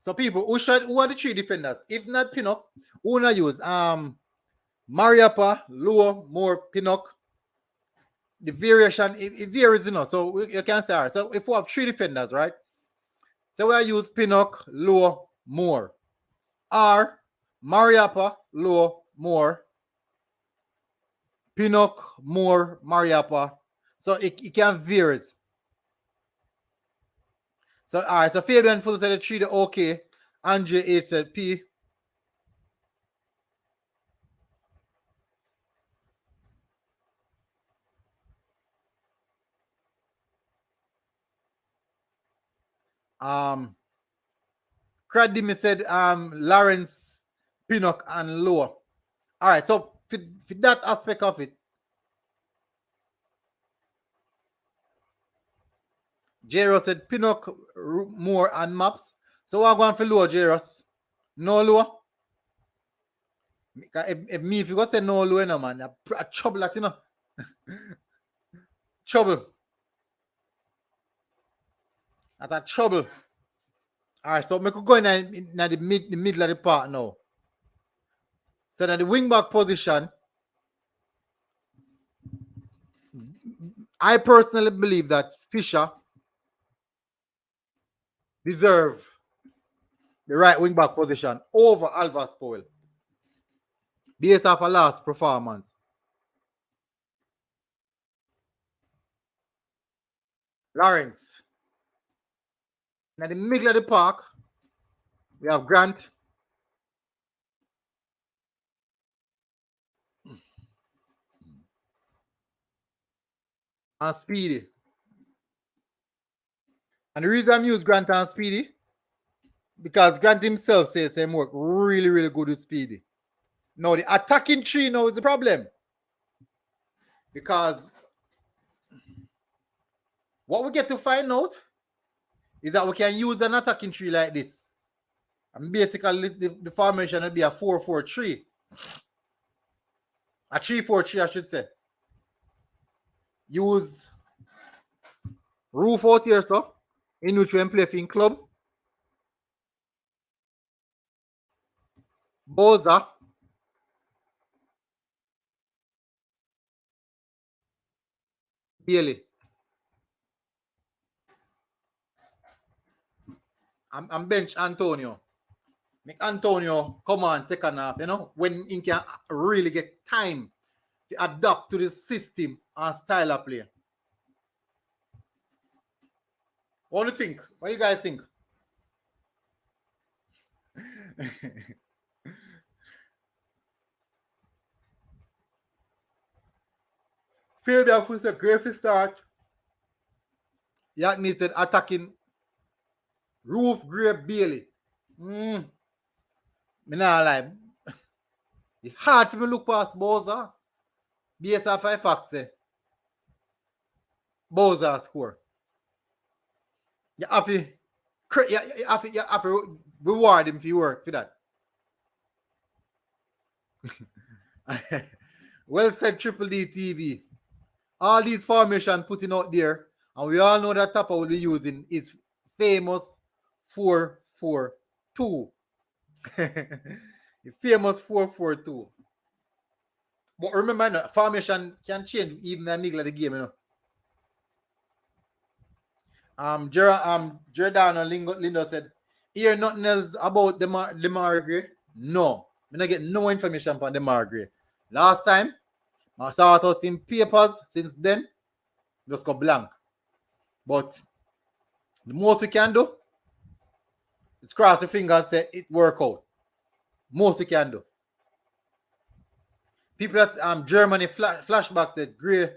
so people who are the 3 defenders? If not Pinnock, who wanna use Mariapa, low, more Pinnock. The variation it varies, you know. So you can say, all right. So if we have 3 defenders, right? So we use Pinnock, low, more. Or Mariapa, low, more. Pinnock, more, Mariapa. So it can vary. So all right, so Fabian Full said the 3 the okay. Andre 8 said P. Craddy said Lawrence, Pinnock, and Lower. All right, so for that aspect of it, Jairus said Pinnock, Moore, and Maps. So we're going for Lower, Jairus. No Lower. If me, if you go say no Lower, no man, a trouble, like, you know. Trouble. That's a trouble. All right, so we could go in the middle of the park now. So in the wing back position, I personally believe that Fisher deserve the right wing back position over Alvas Powell based off a last performance. Lawrence. In the middle of the park, we have Grant. And Speedy. And the reason I'm using Grant and Speedy, because Grant himself says him work really, really good with Speedy. Now, the attacking tree now is the problem. Because what we get to find out is that we can use an attacking tree like this. And basically, the formation will be a 4-4-3. A 3-4-3, I should say. Use Roof out here, so, in which we play in club. Boza. Bailey. I'm bench Antonio. Make Antonio come on second half, you know, when he can really get time to adapt to the system and style of play. What do you think? What do you guys think? Fabian was a great start. Yak needed attacking Roof, Grape, Bailey. Me not lie. It's hard for me to look past Boza. Based off my facts, Boza score. You have to reward him for your work for that. Well said, Triple D TV. All these formations putting out there, and we all know that Tapper will be using is famous 4-4-2. The famous 4-4-2. But remember, formation can change even in the middle of the game, you know. Jordan Lindo said, hear nothing else about DeMar Gray? No. I don't get no information from DeMar Gray. Last time, I saw it out in papers. Since then, just go blank. But the most we can do is cross your fingers and say it work out. Most we can do. People at Germany flashback said Gray,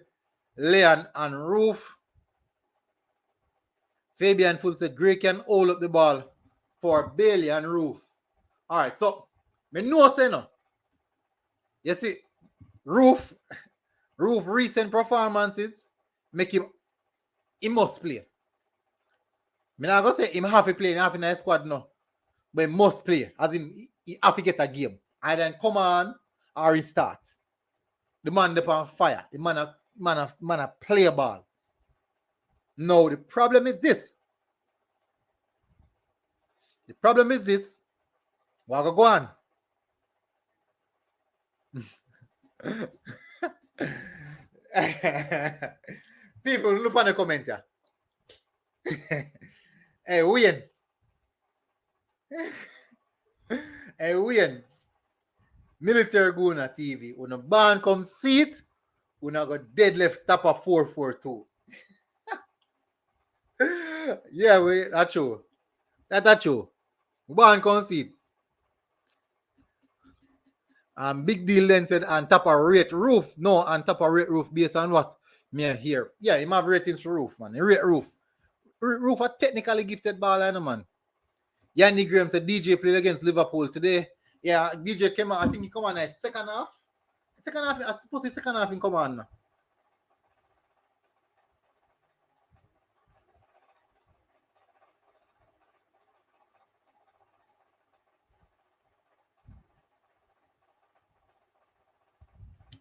Leon, and Roof. Fabian Full said Gray can hold up the ball for Bailey and Roof. All right, so me know say no. You see, Roof recent performances make him he must play. Me not gonna say him have to play half in the squad no, but he must play. As in he have to get a game. And then come on or he start. The man up on fire. The man a play ball. No, the problem is this. The problem is this. What go on? People, look on the comment here. Hey, Wayne. Hey, Wayne. militarygoonertv. When a band come see it, we not go deadlift top of 4-4-2. Yeah, that's true. That's true. Band come see it. Big deal then said and top of rate Roof. No, and top of rate Roof based on what me hear. Yeah, he have ratings for Roof, man. He rate Roof. Roof a technically gifted baller, no man. Yanni Graham said DJ played against Liverpool today. Yeah, DJ came on. I think he come on a second half. Second half, I suppose the second half in come on.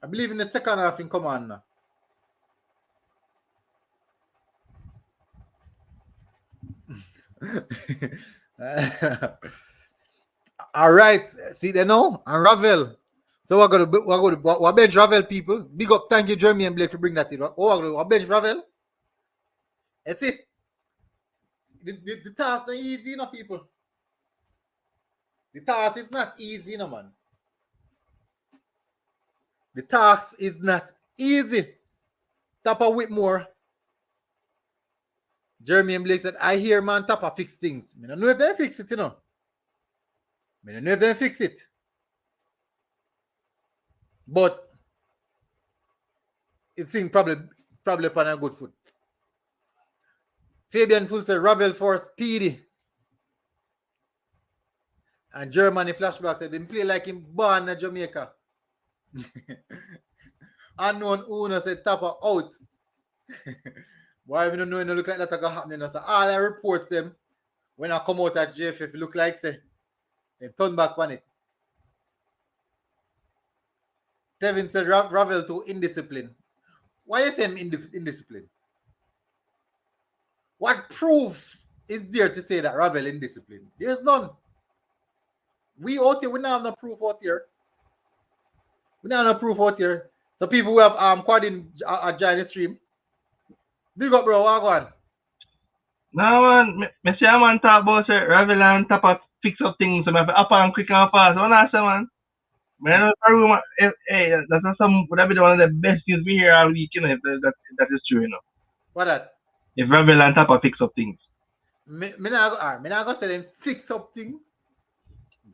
I believe in the second half in come on. All right, see they know and Ravel. So we're gonna bench Ravel people. Big up, thank you, Jeremy and Blake for bring that in. Oh, we're bench Ravel. That's it. The task is easy, you know, people. The task is not easy, you know, man. The task is not easy. Tapper Whitmore. Jeremy and Blake said, I hear man Tapper fix things. I don't know if they fix it, you know. I don't know if they fix it. But it seems probably upon a good foot. Fabian Full said Ravel for speedy. And Germany flashback said didn't play like him born in Jamaica. Unknown Uno said Tapper out. Why we don't know, look like that happening. So all I reports them when I come out at JFF look like say they turn back on it. Tevin said Ravel too indisciplined. Why you say him indisciplined? What proof is there to say that Ravel indisciplined? There's none. We out here, we don't have no proof out here. We don't have no proof out here. So people who have quadring join the stream. Big up, bro. What on? No, man. Me see a man talk about say Ravel and Tapper fix up things. So I have to up and quick and fast. What I say, man? Hey, that's not some. Would that be one of the best news we hear all week? You know, if that is true, you know. What that? If Ravel and Tapper fix up things. Me not go say them fix up things,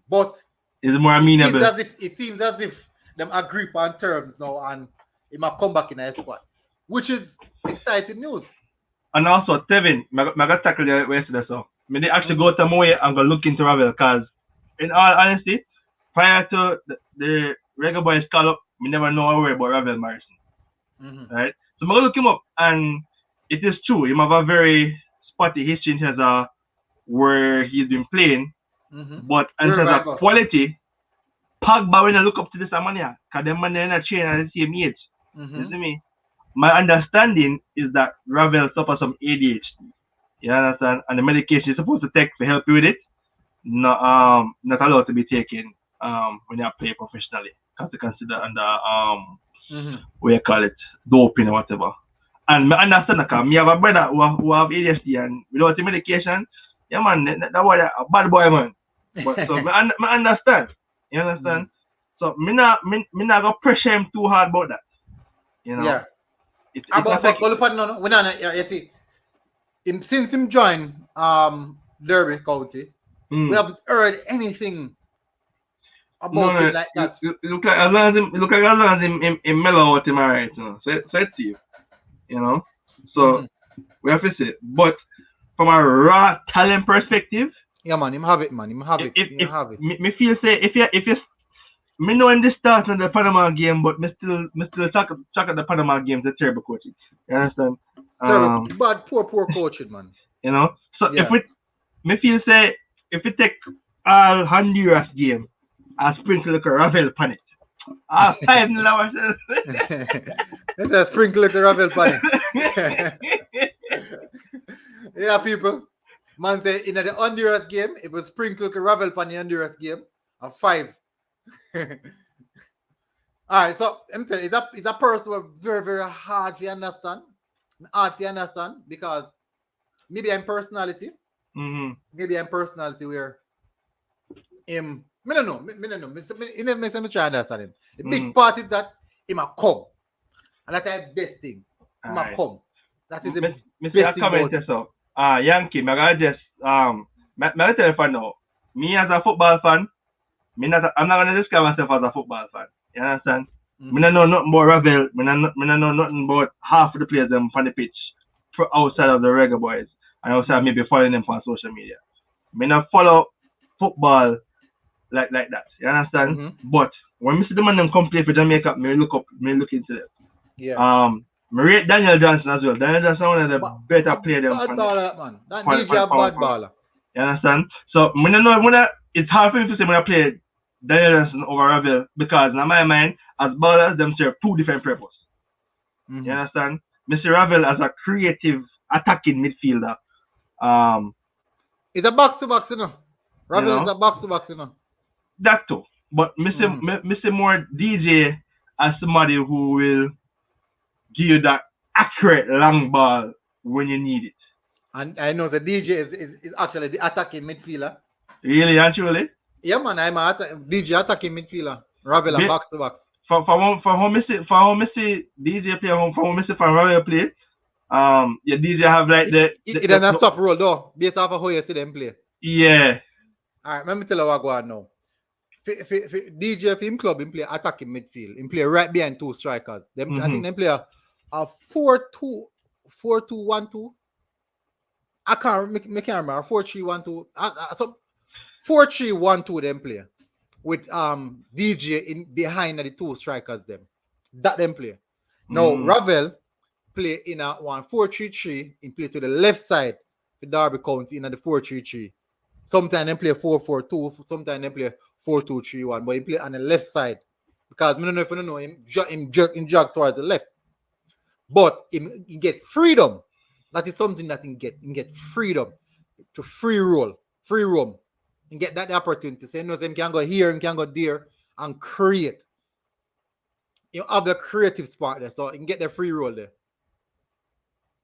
but it's more amenable. It seems as if them agree on terms now and he might come back in a squad, which is exciting news. And also, Tevin, I got tackle the yesterday, so I they actually go to Moe and go look into Ravel because, in all honesty, prior to the Reggae Boyz call up, me never know a word about Ravel Morrison. Right? So I'm going to look him up, and it is true. He have a very spotty history in terms of where he's been playing, but in terms of quality, Pogba, when I look up to this man here, because them man are not training at the same age. You see me? My understanding is that Ravel suffers from ADHD. You understand? And the medication you're supposed to take to help you with it, not allowed to be taken when you play professionally. Because you consider under what you call it, doping or whatever. And I understand that because I have a brother who have ADHD and without the medication, yeah man, that boy a bad boy man. But so I understand. You understand? So me not gonna pressure him too hard about that. You know? Yeah. You see, since him joined Derby County, we haven't heard anything about him like that. Look like as long as him mellow out him alright, you know. So it's you. You know? So we have to say. But from a raw talent perspective, yeah man, him have it, man. Him have it. Me feel say if you me know in the start of the Panama game, but me still talk at the Panama game, the terrible coaching. You understand? Terrible, bad, poor coaching, man. You know? So if me feel say if we take all Honduras game and sprinkle like a Ravel pan it. 5-0 ourselves. Let's a sprinkle like a Ravel pan it. Yeah, people. Man said in the Honduras game, it was sprinkle like a Ravel pan the Honduras game of 5. All right, so I'm telling you, it's a person who very, very hard to understand. Hard to understand because maybe I'm personality. Maybe I'm personality where him. Me don't know. It never makes me try to understand him. The big part is that he might come, and that's the best thing. He might come. That is the best thing. So, Yankee, I'm gonna just me tell you now. Me as a football fan. I'm not gonna describe myself as a football fan. You understand? Me don't know nothing about Ravel. Me don't know nothing about half of the players them on the pitch outside of the Reggae Boyz. and also maybe following them on social media. Me not follow football like that. You understand? But when me see the man them come play for Jamaica, me look into them. Yeah. Me rate Daniel Johnson as well. Daniel Johnson one of the better players than bad baller, man. That fan- DJ a fan- bad fan- baller. You understand? So it's hard for me to say when I play Daniel Johnson over Ravel because in my mind, as ballers, them serve two different purposes. You understand? Mr. Ravel as a creative attacking midfielder. It's a box to box, you know. Ravel You know? is a box to box, you know. That too. But Mr. more DJ as somebody who will give you that accurate long ball when you need it. And I know the DJ is actually the attacking midfielder. Really, actually? Yeah, man, I'm a DJ attacking midfielder. Ravel a box to box. For how me see DJ play, for how me see for Ravel play, your DJ have like it doesn't stop roll though, based off of how you see them play. Yeah. Alright, let me tell you what go on now. DJ for him club, him play attacking midfield. Him play right behind two strikers. Them I think they play a 4-2-1-2. I can't remember 4-3-1-2. So 4-3-1-2 them play with DJ in behind the two strikers them. That them play. Now Ravel play in a 1-4-3-3. He play to the left side for Derby County in the 4-3-3. Sometimes they play 4-4-2. Sometimes they play 4-2-3-1. But he play on the left side because I don't know if you know him jog towards the left. But he get freedom. That is something that he get freedom to free roam. And get that opportunity. So you know, him can go here, him can go there and create. You have the creative spark there, so he can get the free roll there.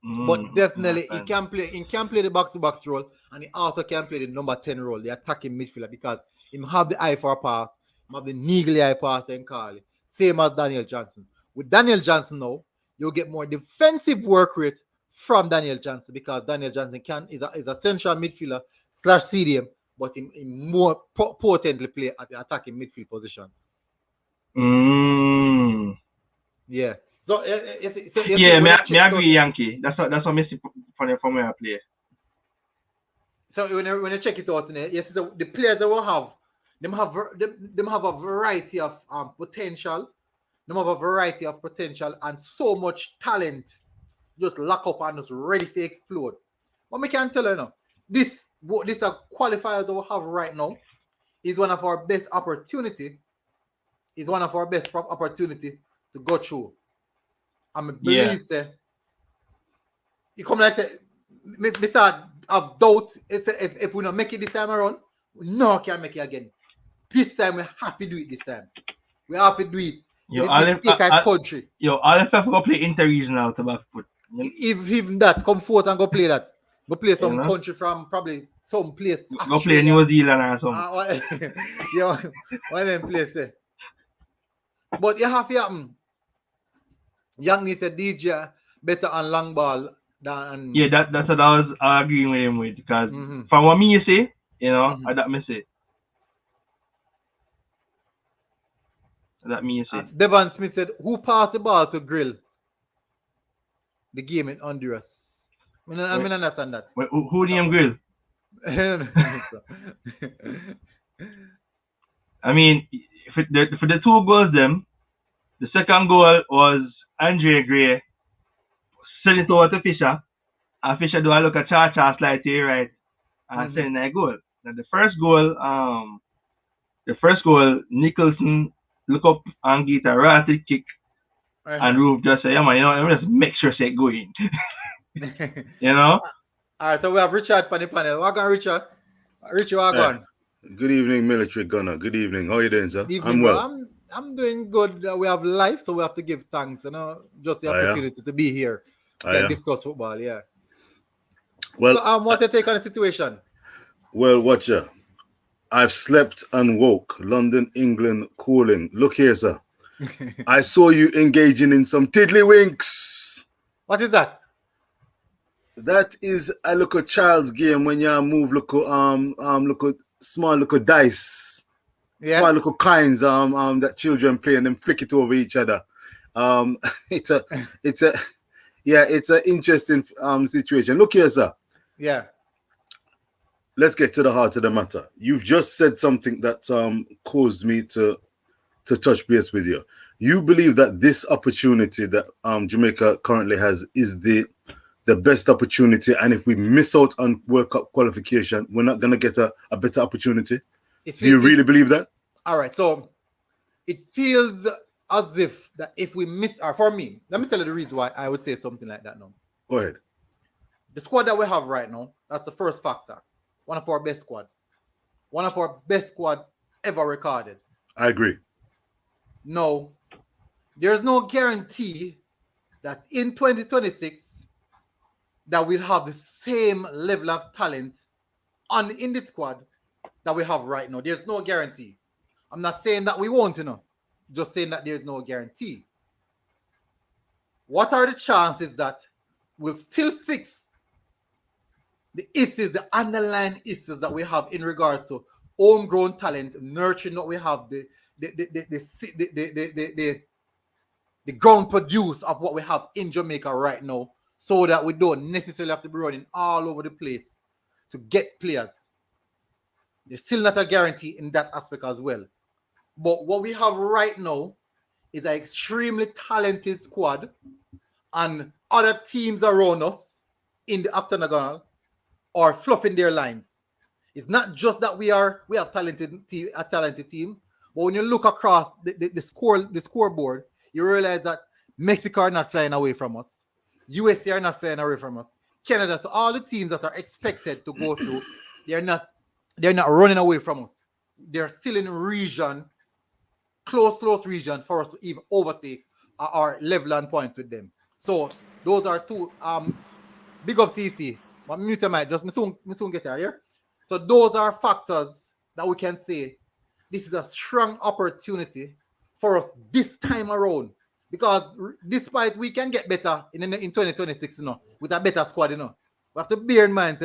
But definitely he can play the box-to-box role, and he also can play the number 10 role, the attacking midfielder, because he have the eye for a pass, he have the niggly eye pass and call it. Same as Daniel Johnson. With Daniel Johnson now, you'll get more defensive work rate from Daniel Johnson because Daniel Johnson is a central midfielder / CDM, but he more potently play at the attacking midfield position. Yeah. So me agree, Yankee. That's what Messi from where I play. So when you check it out, yes, so the players that we have, them have a variety of potential. Them have a variety of potential and so much talent just lock up and just ready to explode. But we can tell you now, this qualifiers that we have right now is one of our best opportunity. Is one of our best opportunity to go through. I believe say you come like say me start have doubt if we don't make it this time around, we no can make it again. This time we have to do it this time. We have to do it. All if I go play interregional to back foot. If even that, come forth and go play that. Go play some country from probably some place. Go play New Zealand or something. Yeah, one of them places. But you have to happen. Young needs a DJ better on long ball than. Yeah, that's what I was agreeing with him with because from what me you say, that me say. That me you say. Devon Smith said, "Who passed the ball to Grill the game in Honduras?" I mean, understand that. Who named Grill? I mean, for the two goals, the second goal was Andre Gray send it over to Fisher, and Fisher do a look at cha slide to your right and send a goal. Now the first goal, Nicholson look up and get a ratty kick, and Roof just say, "Yeah man, just make sure say go in." All right, so we have Richard on the panel. Welcome, Richard. Richard, welcome. Good evening, military gunner. Good evening. How are you doing, sir? I'm well. I'm doing good. We have life, so we have to give thanks. Just the opportunity to be here and discuss football. Yeah. Well, so, what's your take on the situation? Well, watcher, I've slept and woke. London, England, cooling. Look here, sir. I saw you engaging in some tiddlywinks. What is that? That is a little child's game when you move look small dice. Yeah. Small little coins that children play and then flick it over each other. It's an interesting situation. Look here, sir. Yeah. Let's get to the heart of the matter. You've just said something that caused me to touch base with you. You believe that this opportunity that Jamaica currently has is the best opportunity, and if we miss out on World Cup qualification, we're not going to get a better opportunity? Do you really believe that? All right, so it feels as if that if we miss, or for me, let me tell you the reason why I would say something like that now. Go ahead. The squad that we have right now, that's the first factor. One of our best squad. One of our best squad ever recorded. I agree. No, there's no guarantee that in 2026 that we'll have the same level of talent in the squad that we have right now. There's no guarantee. I'm not saying that we won't, just saying that there's no guarantee. What are the chances that we'll still fix the issues, the underlying issues that we have in regards to homegrown talent, nurturing what we have, the ground produce of what we have in Jamaica right now, so that we don't necessarily have to be running all over the place to get players? There's still not a guarantee in that aspect as well. But what we have right now is an extremely talented squad, and other teams around us in the octagonal are fluffing their lines. It's not just that we have a talented team, but when you look across the scoreboard, you realize that Mexico are not flying away from us. USA are not flying away from us. Canada, so all the teams that are expected to go through, they're not running away from us. They're still in region, close region for us to even overtake our level and points with them. So those are two. Big up CC. But mute mic, just me soon get here. So those are factors that we can say this is a strong opportunity for us this time around. Because despite we can get better in 2026, with a better squad, we have to bear in mind,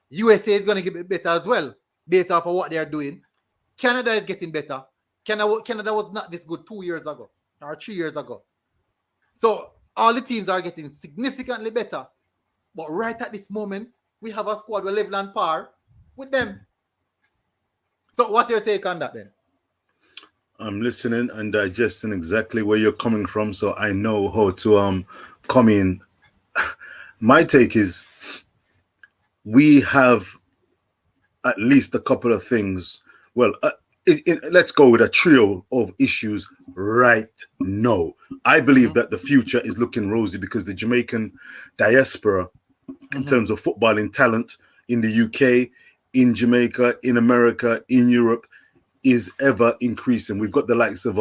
USA is going to get better as well, based off of what they are doing. Canada is getting better. Canada was not this good 2 years ago or 3 years ago. So all the teams are getting significantly better. But right at this moment, we have a squad with level and par with them. So what's your take on that then? I'm listening and digesting exactly where you're coming from, so I know how to come in. My take is we have at least a couple of things. Well, let's go with a trio of issues right now. I believe that the future is looking rosy because the Jamaican diaspora, in terms of footballing talent in the UK, in Jamaica, in America, in Europe, is ever increasing. We've got the likes of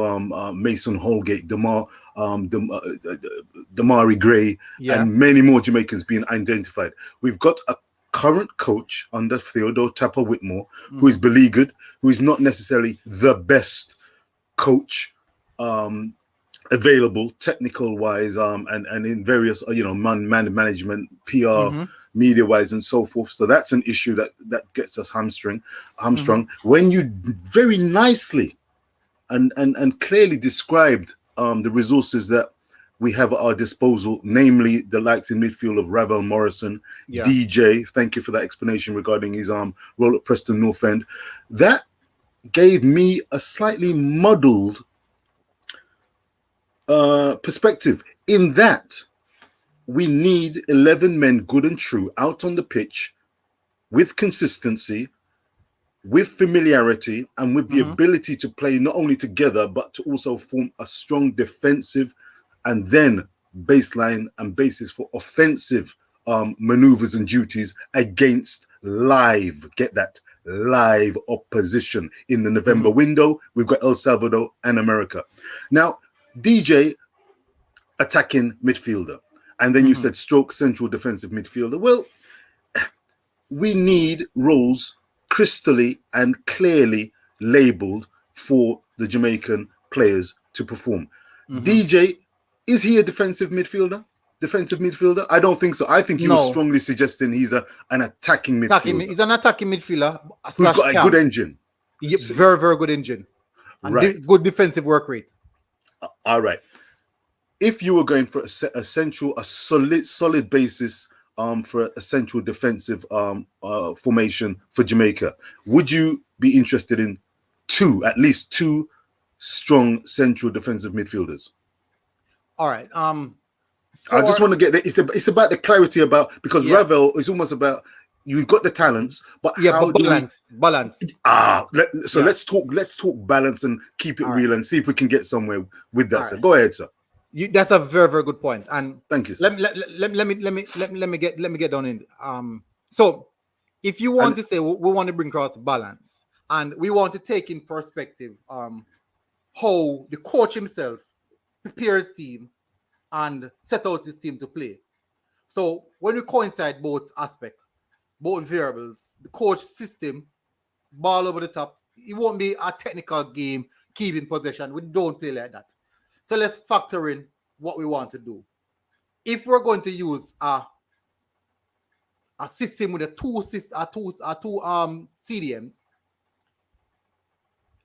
Mason Holgate, Damari Gray, and many more Jamaicans being identified. We've got a current coach under Theodore Tapper Whitmore, who is beleaguered, who is not necessarily the best coach available, technical wise, and in various man management, PR, media wise, and so forth. So that's an issue that gets us hamstrung. When you very nicely and clearly described the resources that we have at our disposal, namely the likes in midfield of Ravel Morrison, DJ. Thank you for that explanation regarding his role at Preston North End. That gave me a slightly muddled perspective, in that we need 11 men good and true out on the pitch with consistency, with familiarity, and with the ability to play not only together but to also form a strong defensive and then baseline and basis for offensive maneuvers and duties against live opposition. In the November window, we've got El Salvador and America. Now, DJ, attacking midfielder, and then you said stroke central defensive midfielder. Well, we need roles crystally and clearly labeled for the Jamaican players to perform. DJ, is he a defensive midfielder? I don't think so. I think you were strongly suggesting he's an attacking midfielder. He's an attacking midfielder who's got a good engine. Very, very good engine. And good defensive work rate. All right. If you were going for a solid basis for a central defensive formation for Jamaica. Would you be interested in at least two strong central defensive midfielders? All right. I just want to get it's about the clarity about, because Ravel is almost about, you've got the talents, but how balance. Let's talk balance and keep it real and see if we can get somewhere with that. So go ahead, sir. That's a very, very good point. And thank you, sir. Let me get down in. So if you want to say we want to bring across balance, and we want to take in perspective how the coach himself prepares team and set out his team to play. So when we coincide both aspects, both variables, the coach system, ball over the top, it won't be a technical game, keeping possession. We don't play like that. So let's factor in what we want to do. If we're going to use a system with two CDMs,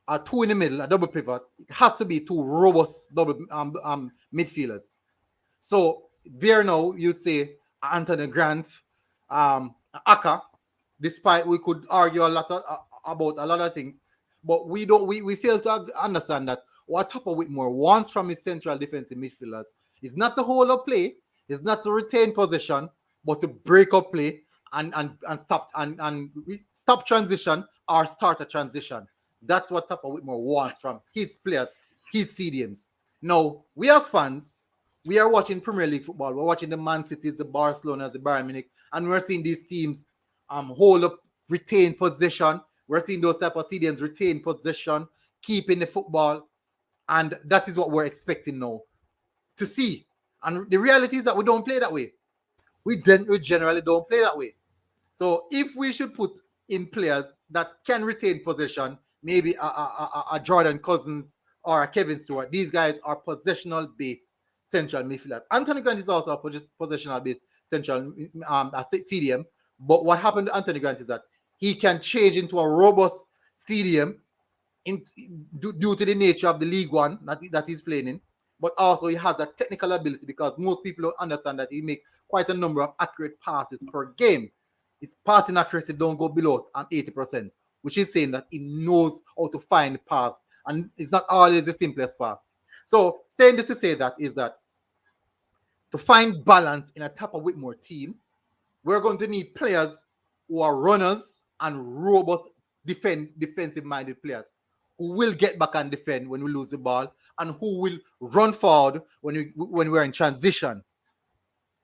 a two in the middle, a double pivot, it has to be two robust double midfielders. So there now you'd say Anthony Grant, Aka, despite we could argue a lot about a lot of things, but we fail to understand that what Tupper Whitmore wants from his central defensive midfielders is not to hold up play, is not to retain possession, but to break up play and stop transition or start a transition. That's what Tupper Whitmore wants from his players, his CDMs. Now, we as fans, we are watching Premier League football. We're watching the Man Cities, the Barcelonas, the Bayern Munich, and we're seeing these teams hold up, retain possession. We're seeing those type of CDMs retain possession, keeping the football, and that is what we're expecting now to see. And the reality is that we don't play that way. We generally don't play that way. So if we should put in players that can retain possession, maybe a Jordan Cousins or a Kevin Stewart, these guys are possessional-based central midfielders. Anthony Grant is also a possessional-based central CDM. But what happened to Anthony Grant is that he can change into a robust CDM due to the nature of the League One that he's playing in. But also he has a technical ability, because most people don't understand that he makes quite a number of accurate passes per game. His passing accuracy don't go below 80%, which is saying that he knows how to find the pass, and it's not always the simplest pass. So saying this to say that is that to find balance in a Tupper Whitmore team, we're going to need players who are runners and robust defensive-minded players who will get back and defend when we lose the ball, and who will run forward when we're in transition.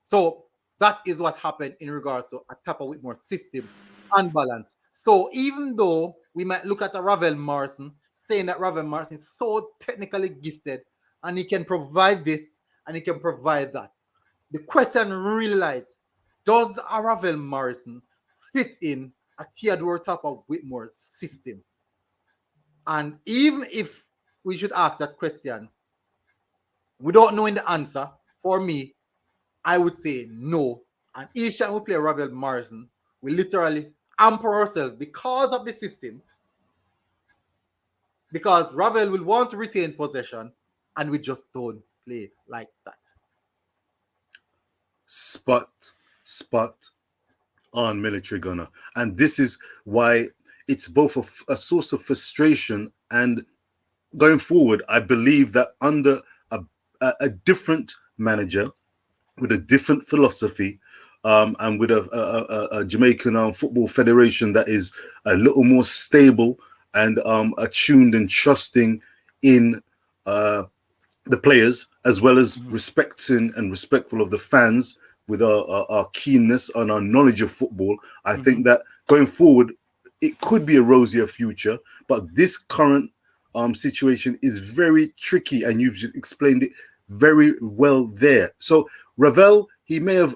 So that is what happened in regards to a Tupper Whitmore system and balance. So even though we might look at a Ravel Morrison, saying that Ravel Morrison is so technically gifted and he can provide this and he can provide that, the question really lies, does a Ravel Morrison fit in a Theodore Tupper Whitmore's system? And even if we should ask that question, without knowing the answer, for me, I would say no. And each time we play Ravel Morrison, we literally hamper ourselves because of the system. Because Ravel will want to retain possession, and we just don't play like that. Spot on, Military Gunner. And this is why it's both a source of frustration, and going forward, I believe that under a different manager with a different philosophy, and with a Jamaican Football Federation that is a little more stable and attuned and trusting in the players, as well as respecting and respectful of the fans, with our keenness and our knowledge of football, I think that going forward, it could be a rosier future. But this current situation is very tricky, and you've just explained it very well there. So Ravel, he may have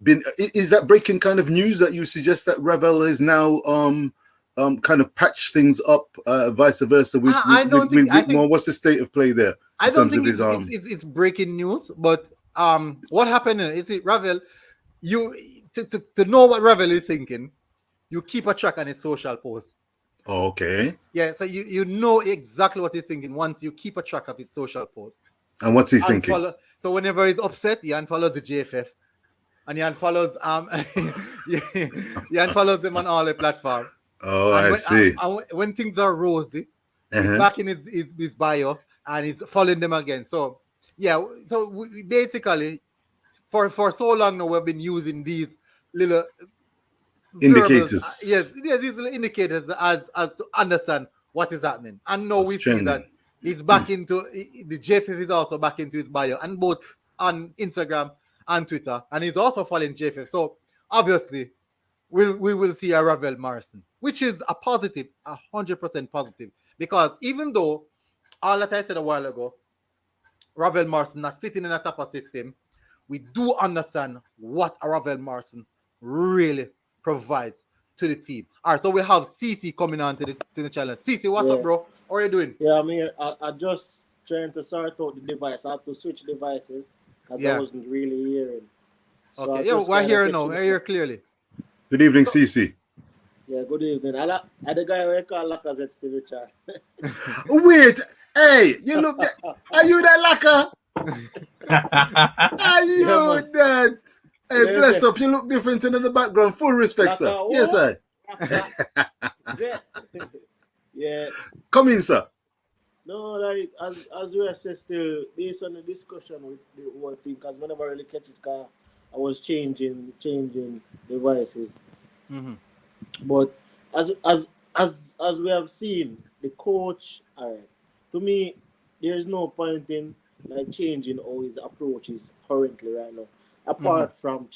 been. Is that breaking kind of news that you suggest that Ravel is now kind of patched things up, vice versa with Whitmore? What's the state of play there? I don't think it's breaking news, but what happened is it Ravel? You to know what Ravel is thinking, you keep a track on his social posts. Okay. Yeah, so you know exactly what he's thinking once you keep a track of his social posts. And what's he thinking? So whenever he's upset, he unfollows the JFF. and he unfollows he unfollows them on all the platforms. Oh, And I when, see. when things are rosy, he's Uh-huh. back in his bio and he's following them again. So yeah, so we basically for so long now we've been using these little variables, Indicators. yes, these little indicators as to understand what is happening. And now What's we see that trending. he's back into the JFF is also back into his bio and both on Instagram and Twitter, and he's also following JFF. So obviously we will see a Ravel Morrison, which is a positive, 100% positive, because even though all that I said a while ago, Ravel Morrison not fitting in a type of system, we do understand what a Ravel Morrison really provides to the team. All right, so we have CC coming on to the challenge. CC, what's up, bro? How are you doing? Yeah, I'm here. I just trying to sort out the device. I had to switch devices because I wasn't really hearing. So okay, yeah, we're here now. We're here clearly. Good evening, CC. Yeah, good evening. I the guy we call Lacazette Steve Richard. Wait, hey, you look that. Are you that Laka? Are you that? Hey, bless up. You look different in the background. Full respect, sir. Laka, Yes, sir. Yeah. Come in, sir. No, like as we are saying, still based on the discussion with the whole thing, because I never really catch it, because I was changing devices. Mm-hmm. But as we have seen, the coach, to me, there is no point in like changing how his approach is currently right now. Apart from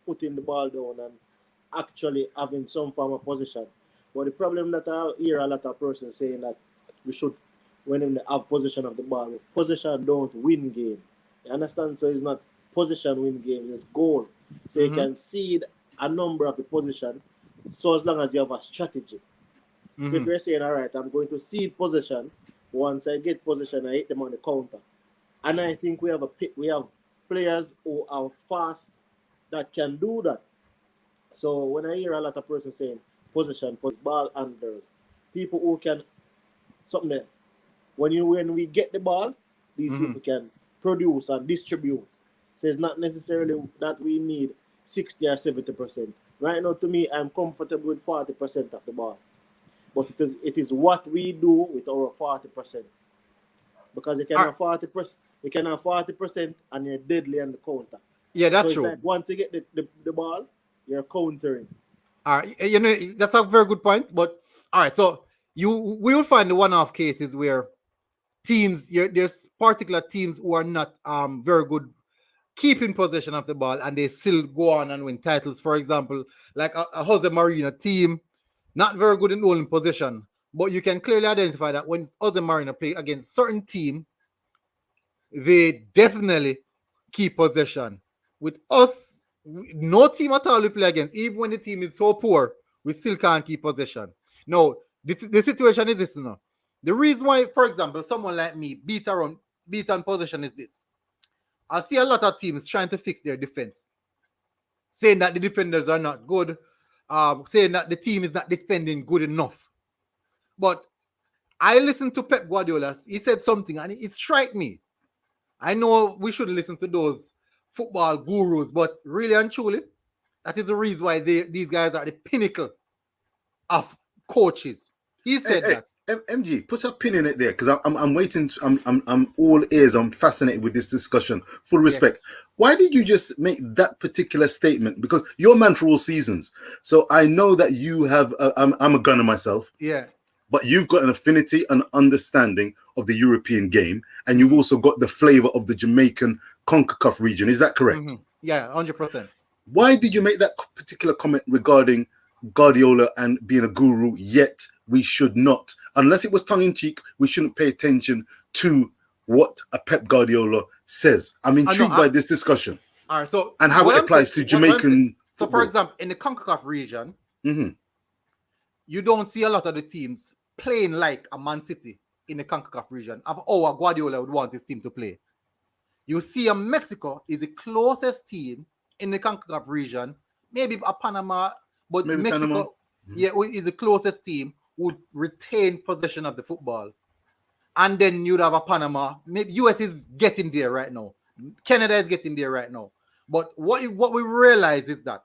putting the ball down and actually having some form of position. But the problem that I hear a lot of persons saying that we should, when they have possession of the ball, possession don't win game. You understand? So it's not possession win game, it's goal. So you can seed a number of the position, so as long as you have a strategy. So if you're saying, all right, I'm going to seed possession, once I get possession, I hit them on the counter. And I think we have players who are fast that can do that. So when I hear a lot of persons saying possession, ball handlers, people who can something there. When we get the ball, these people can produce and distribute. So it's not necessarily that we need 60 or 70%. Right now, to me, I'm comfortable with 40% of the ball. But it is what we do with our 40%. Because you can have 40%, and you're deadly on the counter. Yeah, that's so true. Like once you get the ball, you're countering. All right, you know, that's a very good point. But all right, so we will find the one-off cases where teams, there's particular teams who are not very good keeping possession of the ball, and they still go on and win titles. For example, like a Jose Mourinho team, not very good in holding possession, but you can clearly identify that when Jose Mourinho play against certain team, they definitely keep possession. With us, no team at all we play against, even when the team is so poor, we still can't keep possession. No, the situation is this now. The reason why, for example, someone like me beat on possession is this. I see a lot of teams trying to fix their defense, saying that the defenders are not good, saying that the team is not defending good enough. But I listened to Pep Guardiola. He said something and it struck me. I know we shouldn't listen to those football gurus, but really and truly, that is the reason why these guys are the pinnacle of coaches. He said that. MG, put a pin in it there, because I'm waiting. I'm all ears. I'm fascinated with this discussion. Full respect. Yeah. Why did you just make that particular statement? Because you're a man for all seasons, so I know that you have. I'm a gunner myself. Yeah. But you've got an affinity and understanding of the European game, and you've also got the flavor of the Jamaican CONCACAF region. Is that correct? Yeah, 100%. Why did you make that particular comment regarding Guardiola and being a guru, yet we should not, unless it was tongue-in-cheek, we shouldn't pay attention to what a Pep Guardiola says? I'm intrigued by this discussion. All right, so and how it applies to Jamaican So, for example, in the CONCACAF region, you don't see a lot of the teams playing like a Man City in the CONCACAF region of how a Guardiola would want his team to play. You see a Mexico is the closest team in the CONCACAF region, maybe a Panama, but maybe Mexico is the closest team would retain possession of the football. And then you'd have a Panama. Maybe US is getting there right now. Canada is getting there right now. But what we realize is that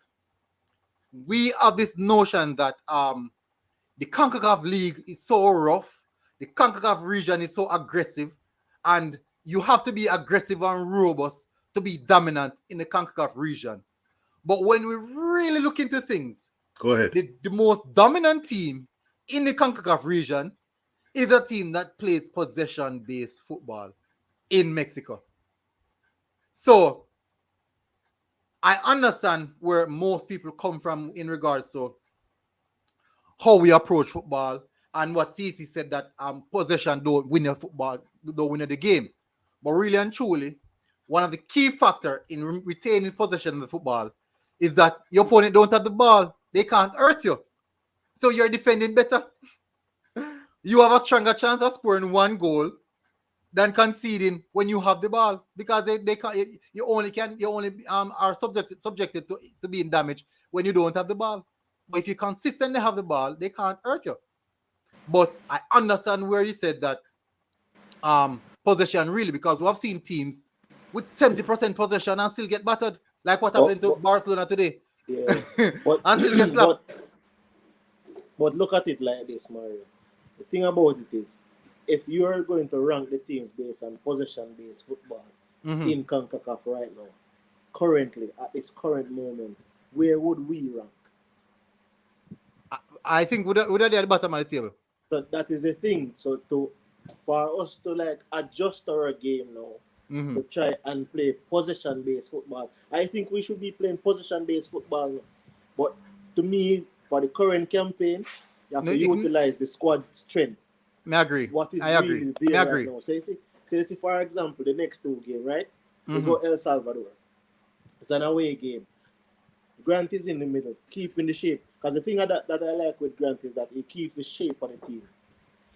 we have this notion that the CONCACAF League is so rough, the CONCACAF region is so aggressive, and you have to be aggressive and robust to be dominant in the CONCACAF region. But when we really look into things, Go ahead. the most dominant team in the CONCACAF region is a team that plays possession-based football in Mexico. So I understand where most people come from in regards to how we approach football and what CC said that possession don't win the football, don't win the game. But really and truly, one of the key factors in retaining possession in the football is that your opponent don't have the ball. They can't hurt you. So you're defending better. You have a stronger chance of scoring one goal than conceding when you have the ball, because they can't, you only are subjected to being damaged when you don't have the ball. But if you consistently have the ball, they can't hurt you. But I understand where you said that possession really, because we have seen teams with 70% possession and still get battered, like what happened to Barcelona today. Yeah. And still get slapped. But look at it like this, Mario. The thing about it is, if you are going to rank the teams based on possession-based football in CONCACAF right now, currently, at this current moment, where would we rank? I think we're at the bottom of the table. So that is the thing. So for us to like adjust our game now, to try and play possession-based football, I think we should be playing possession-based football now. But to me, for the current campaign, you have to utilize the squad strength. I agree. What is I agree. really there I agree. right now. So see, for example, the next two games, right? We go El Salvador. It's an away game. Grant is in the middle, keeping the shape. Because the thing that I like with Grant is that he keeps the shape of the team.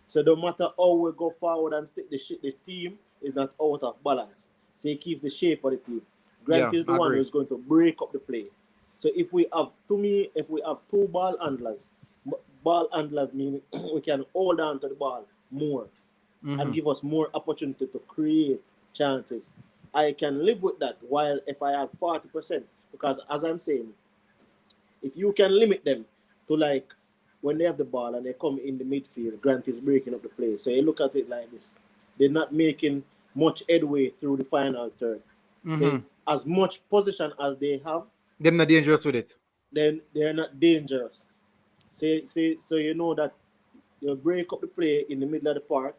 So no matter how we go forward and stick the team is not out of balance. So he keeps the shape of the team. Grant is the one who's going to break up the play. So if we have two ball handlers mean we can hold on to the ball more and give us more opportunity to create chances. I can live with that, while if I have 40%, because as I'm saying, if you can limit them to like when they have the ball and they come in the midfield, Grant is breaking up the play. So you look at it like this. They're not making much headway through the final third. So as much position as they have, they're not dangerous with it. Then they're not dangerous. So you know that you break up the play in the middle of the park.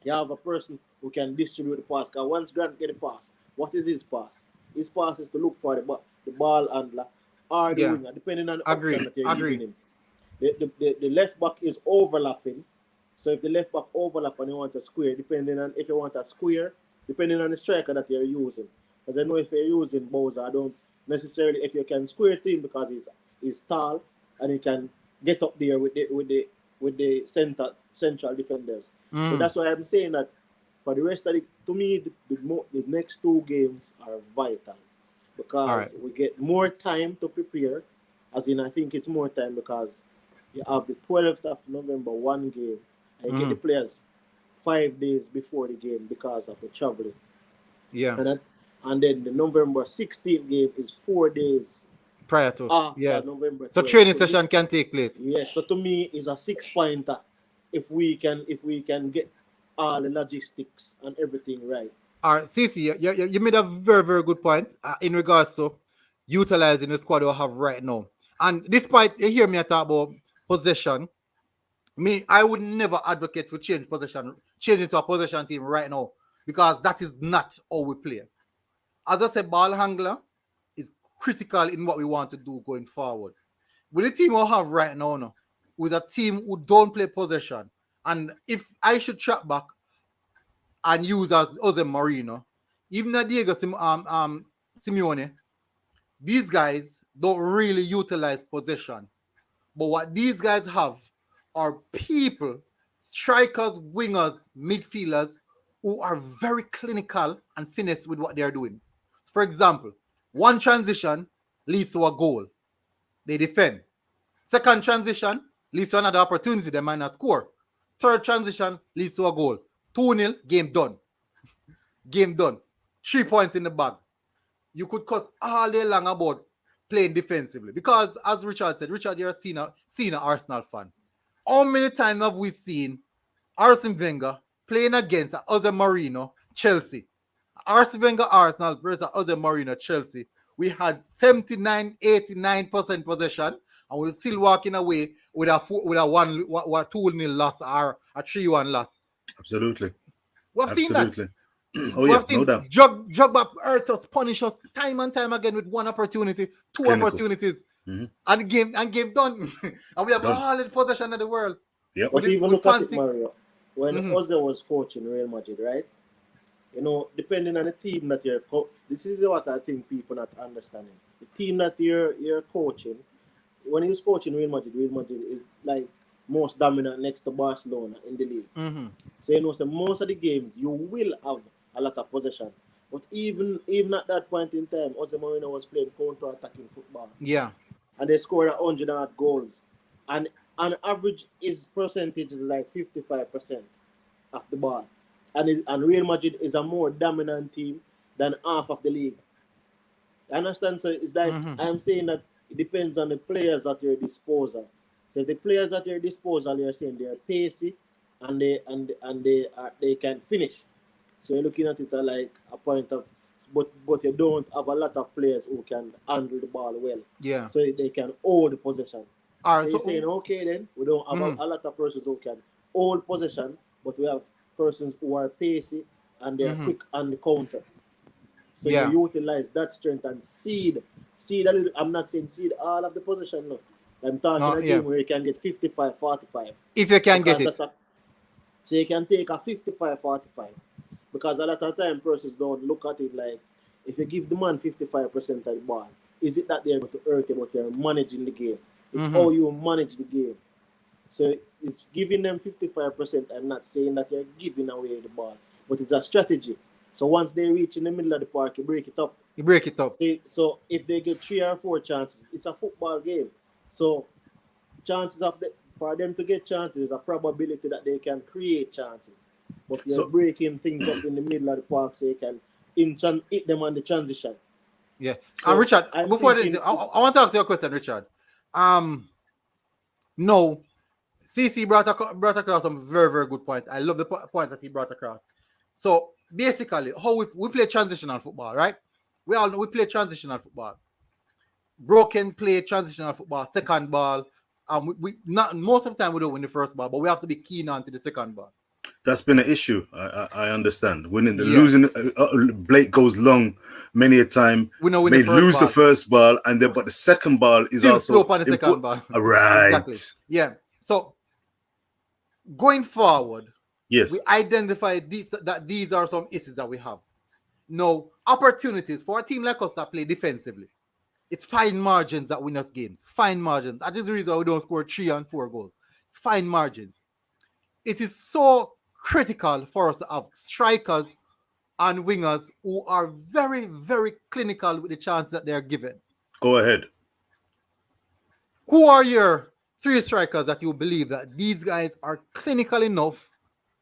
You have a person who can distribute the pass. Because once Grant get the pass, what is his pass? His pass is to look for the ball handler or the winger, depending on the option that you're giving him. The left back is overlapping. So if the left back overlap and you want a square, depending on if you want a square, depending on the striker that you're using. Because I know if you're using Bowser, I don't necessarily, if you can square to him because he's tall and he can get up there with the central defenders. So that's why I'm saying that for the rest of to me, the next two games are vital because we get more time to prepare. As in, I think it's more time because you have the 12th of November one game and you get the players 5 days before the game because of the traveling. Yeah. And then the November 16th game is 4 days prior to November 12th. So training session can take place. Yes. So to me, it's a 6-pointer if we can get all the logistics and everything right. All right, Cici, you made a very, very good point in regards to utilizing the squad we have right now. And despite you hear me talk about possession, I would never advocate for change into a possession team right now because that is not how we play. As I said, ball handler is critical in what we want to do going forward. With the team we have right now, with a team who don't play possession, and if I should track back and use as Jose Marino, even Diego Simeone, these guys don't really utilize possession. But what these guys have are people, strikers, wingers, midfielders, who are very clinical and finesse with what they're doing. For example, one transition leads to a goal. They defend. Second transition leads to another opportunity. They might not score. Third transition leads to a goal. 2-0, game done. Game done. 3 points in the bag. you could cuss all day long about playing defensively. Because as Richard said, Richard, you're a senior Arsenal fan. How many times have we seen Arsene Wenger playing against Jose Mourinho, Chelsea? Arsene Wenger, Arsenal versus Jose Mourinho, Chelsea. We had 79, 89% possession, and we're still walking away with a 2-0 loss or a 3-1 loss. Absolutely. We've seen that. Oh, yeah, no doubt. Jugba hurt us, punish us time and time again with one opportunity, two Clinical. Opportunities, and game done. And we have all the possession of the world. Yep. But even look at it, Mario. When Jose was coaching Real Madrid, right? You know, depending on the team that you're this is what I think people not understanding. The team that you're coaching, when he was coaching Real Madrid is like most dominant next to Barcelona in the league. So you know, so most of the games you will have a lot of possession. But even at that point in time, Jose Mourinho was playing counter-attacking football. Yeah. And they scored 100 goals. And on average, his percentage is like 55% of the ball. And Real Madrid is a more dominant team than half of the league. You understand? So it's like I'm saying that it depends on the players at your disposal. So the players at your disposal, you're saying they're pacey and they can finish. So you're looking at it like a point of, but you don't have a lot of players who can handle the ball well. Yeah. So they can hold the possession. All right, So you're saying, okay, then we don't have a lot of persons who can hold possession, but we have persons who are pacey and they're quick on the counter. So you utilize that strength and seed a little. I'm not saying seed all of the possession, no. I'm talking a game where you can get 55-45. If you can get it. So you can take a 55-45. Because a lot of time persons don't look at it like, if you give the man 55% of the ball, is it that they're going to hurt you, but you're managing the game? It's how you manage the game. So it's giving them 55%. I'm not saying that you're giving away the ball, but it's a strategy. So once they reach in the middle of the park, you break it up. So if they get 3 or 4 chances, it's a football game. So chances for them to get chances is a probability that they can create chances. But you're breaking things up in the middle of the park so you can hit them on the transition. Yeah. So Richard, I want to ask you a question, Richard. No, CC brought across some very, very good points. I love the points that he brought across. So basically, how we play transitional football, right? We all know we play transitional football. Broken play transitional football, second ball. We not most of the time we don't win the first ball, but we have to be keen on to the second ball. That's been an issue. I understand. Winning losing, Blake goes long many a time. We know may lose the first ball, and then but the second ball is still also slope on the second ball. Right. Exactly. Yeah. So going forward, yes, we identify these are some issues that we have. No opportunities for a team like us that play defensively. It's fine margins that win us games. Fine margins. That is the reason why we don't score 3 and 4 goals. It's fine margins. It is so critical for us to have strikers and wingers who are very, very clinical with the chance that they're given. Go ahead. Who are your 3 strikers that you believe that these guys are clinical enough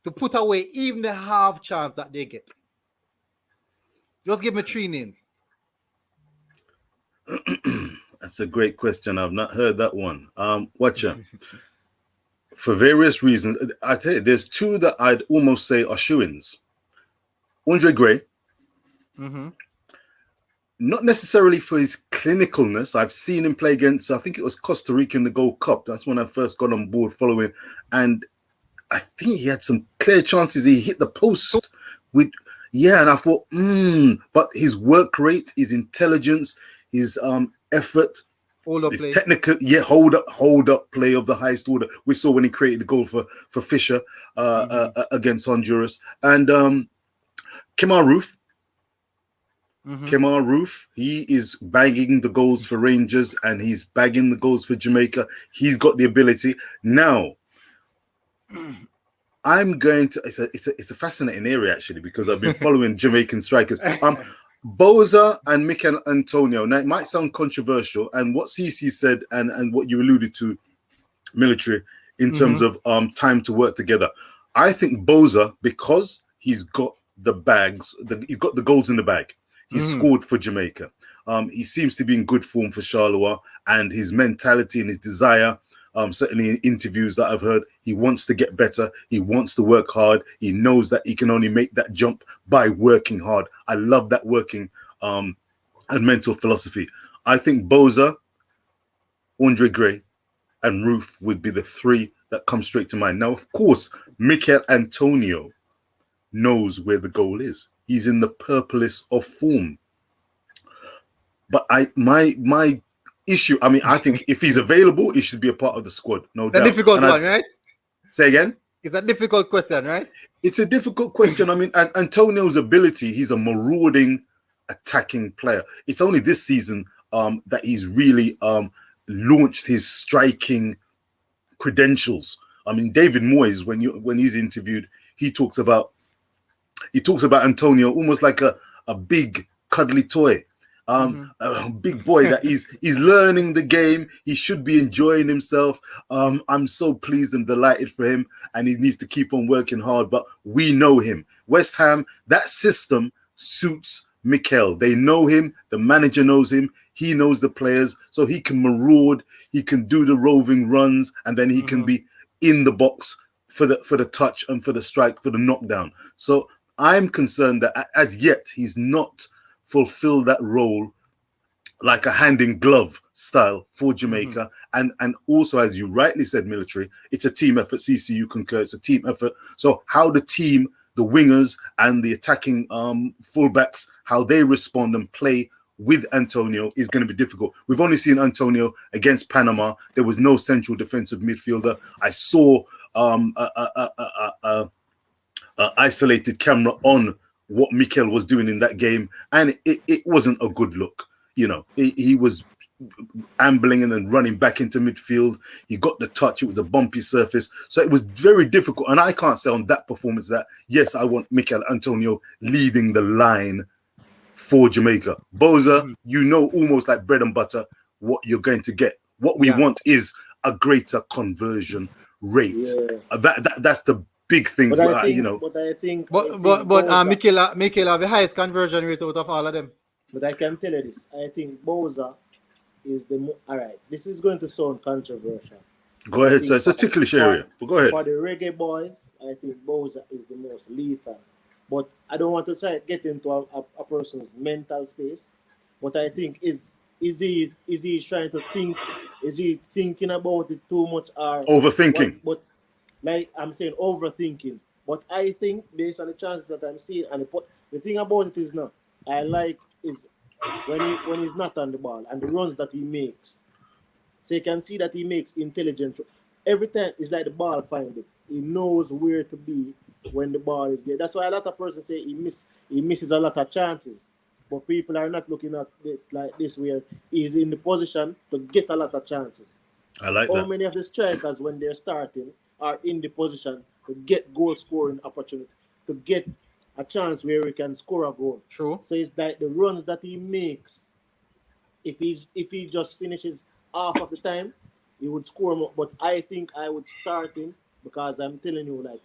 to put away even the half chance that they get? Just give me 3 names. That's a great question. I've not heard that one. Watcher. For various reasons, I tell you, there's 2 that I'd almost say are shoo-ins. Andre Gray, not necessarily for his clinicalness. I've seen him play against, I think it was Costa Rica in the Gold Cup. That's when I first got on board following. And I think he had some clear chances. He hit the post with, and I thought, but his work rate, his intelligence, his effort, his technical, hold up play of the highest order. We saw when he created the goal for Fisher against Honduras. And Kemar Roof. Kemar Roof, he is bagging the goals for Rangers and he's bagging the goals for Jamaica. He's got the ability. Now, I'm going to. It's a fascinating area actually because I've been following Jamaican strikers. Boza and Mikel Antonio. Now it might sound controversial, and what CC said and what you alluded to, military, in terms of time to work together. I think Boza, because he's got the bags, he's got the goals in the bag. He's scored for Jamaica. He seems to be in good form for Charleroi, and his mentality and his desire, certainly in interviews that I've heard, he wants to get better. He wants to work hard. He knows that he can only make that jump by working hard. I love that working and mental philosophy. I think Boza, Andre Gray, and Ruth would be the three that come straight to mind. Now, of course, Mikel Antonio knows where the goal is. He's in the purplest of form. But my issue, I mean, I think if he's available, he should be a part of the squad, no doubt. It's a difficult one, right? Say again? It's a difficult question, right? It's a difficult question. I mean, Antonio's ability, he's a marauding, attacking player. It's only this season that he's really launched his striking credentials. I mean, David Moyes, when he's interviewed, he talks about Antonio almost like a big cuddly toy, a big boy that he's learning the game. He should be enjoying himself. I'm so pleased and delighted for him, and he needs to keep on working hard. But we know him, West Ham. That system suits Mikel. They know him. The manager knows him. He knows the players, so he can maraud. He can do the roving runs, and then he can be in the box for the touch and for the strike, for the knockdown. So I'm concerned that as yet he's not fulfilled that role like a hand in glove style for Jamaica. And also, as you rightly said, military, it's a team effort. CC, you concur, it's a team effort. So how the team, the wingers and the attacking fullbacks, how they respond and play with Antonio is going to be difficult. We've only seen Antonio against Panama. There was no central defensive midfielder. I saw isolated camera on what Mikel was doing in that game, and it wasn't a good look. You know, he was ambling and then running back into midfield. He got the touch. It was a bumpy surface, so it was very difficult. And I can't say on that performance that yes, I want Mikel Antonio leading the line for Jamaica. Boza, you know, almost like bread and butter what you're going to get. What we want is a greater conversion rate. That's the big thing. But For, I think, you know. But I think. Mikel have the highest conversion rate out of all of them. But I can tell you this. I think Boza is all right. This is going to sound controversial. Go ahead, sir. It's a ticklish area. But go ahead. For the Reggae Boyz, I think Boza is the most lethal. But I don't want to try to get into a person's mental space. But I think is he trying to think? Is he thinking about it too much or Overthinking? But like I'm saying, overthinking. But I think based on the chances that I'm seeing, and the thing about it is now, I like is when he's not on the ball and the runs that he makes. So you can see that he makes intelligent. Every time it's like the ball finds it. He knows where to be when the ball is there. That's why a lot of persons say he misses a lot of chances. But people are not looking at it like this, where he's in the position to get a lot of chances. I like that. How many of the strikers, when they're starting, are in the position to get goal scoring opportunity, to get a chance where he can score a goal? True. So it's like the runs that he makes. If he just finishes half of the time, he would score more. But I think I would start him because I'm telling you, like,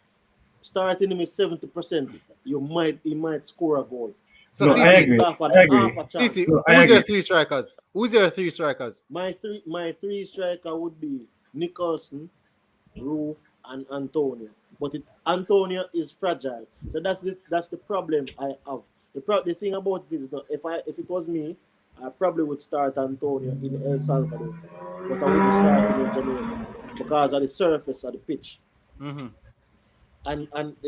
starting him is 70%. He might score a goal. So no, I agree. Who's your three strikers? My three striker would be Nicholson, Roof, and Antonio. But Antonio is fragile. So that's the problem I have. The thing about it is that if it was me, I probably would start Antonio in El Salvador, but I wouldn't start him in Jamaica because of the surface of the pitch. And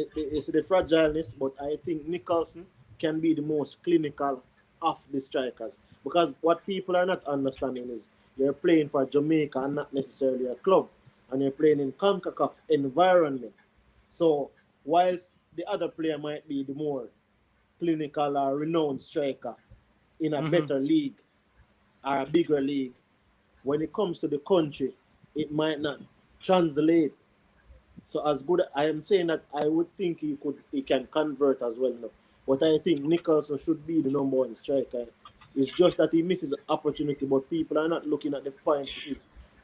it's the fragileness, but I think Nicholson can be the most clinical of the strikers, because what people are not understanding is you're playing for Jamaica and not necessarily a club, and you're playing in CONCACAF environment. So whilst the other player might be the more clinical or renowned striker in a better league or a bigger league, when it comes to the country, it might not translate. So as good, I am saying that I would think he can convert as well now. But I think Nicholson should be the number one striker. It's just that he misses an opportunity, but people are not looking at the point.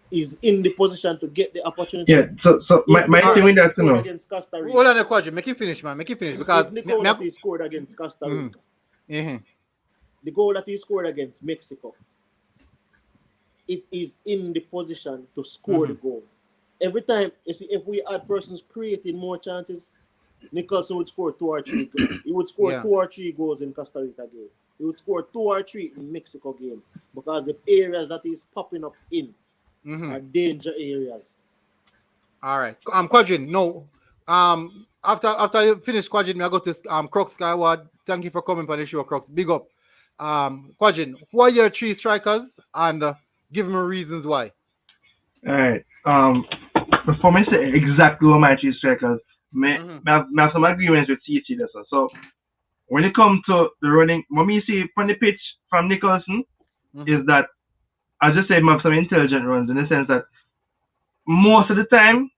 He's in the position to get the opportunity. Yeah, so my thing with that, scored against Costa Rica. Hold on a quadri, make him finish, man. Make him finish because he scored against Costa Rica. the goal that he scored against Mexico, it is in the position to score the goal. Every time, you see, if we had persons creating more chances, Nicholson would score 2 or 3. He would score 2 or 3 goals in Costa Rica game. He would score 2 or 3 in Mexico game because the areas that he's popping up in are danger areas. All right, Quadrin. No, after you finish Quadrin, I go to Crux Skyward. Thank you for coming for the show, Crux. Big up. Quadrin, who are your 3 strikers, and give me reasons why. All right. Before me say exactly what my 3 strikers, me have some agreements with CC there. So when it comes to the running, what me see from the pitch from Nicholson is that I just say I have some intelligent runs in the sense that most of the time,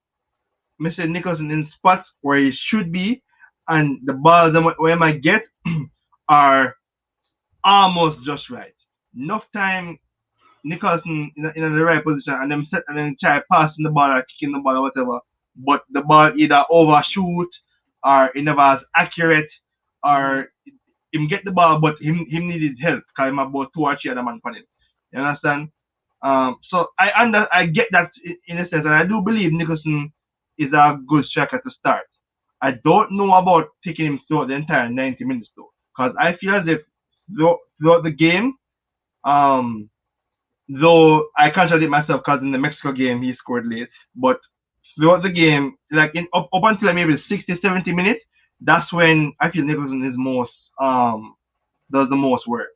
Mr. Nicholson in spots where he should be, and the balls where I might get are almost just right. Enough time Nicholson in the right position and them set and then try passing the ball or kicking the ball or whatever, but the ball either overshoot or it never as accurate or him get the ball but him needed help because him about 2 or 3 other man on him. You understand? So I get that in a sense, and I do believe Nicholson is a good striker to start. I don't know about picking him throughout the entire 90 minutes though, because I feel as if throughout the game, though I contradict myself because in the Mexico game he scored late, but throughout the game, like up until maybe 60, 70 minutes, that's when I feel Nicholson is most does the most work.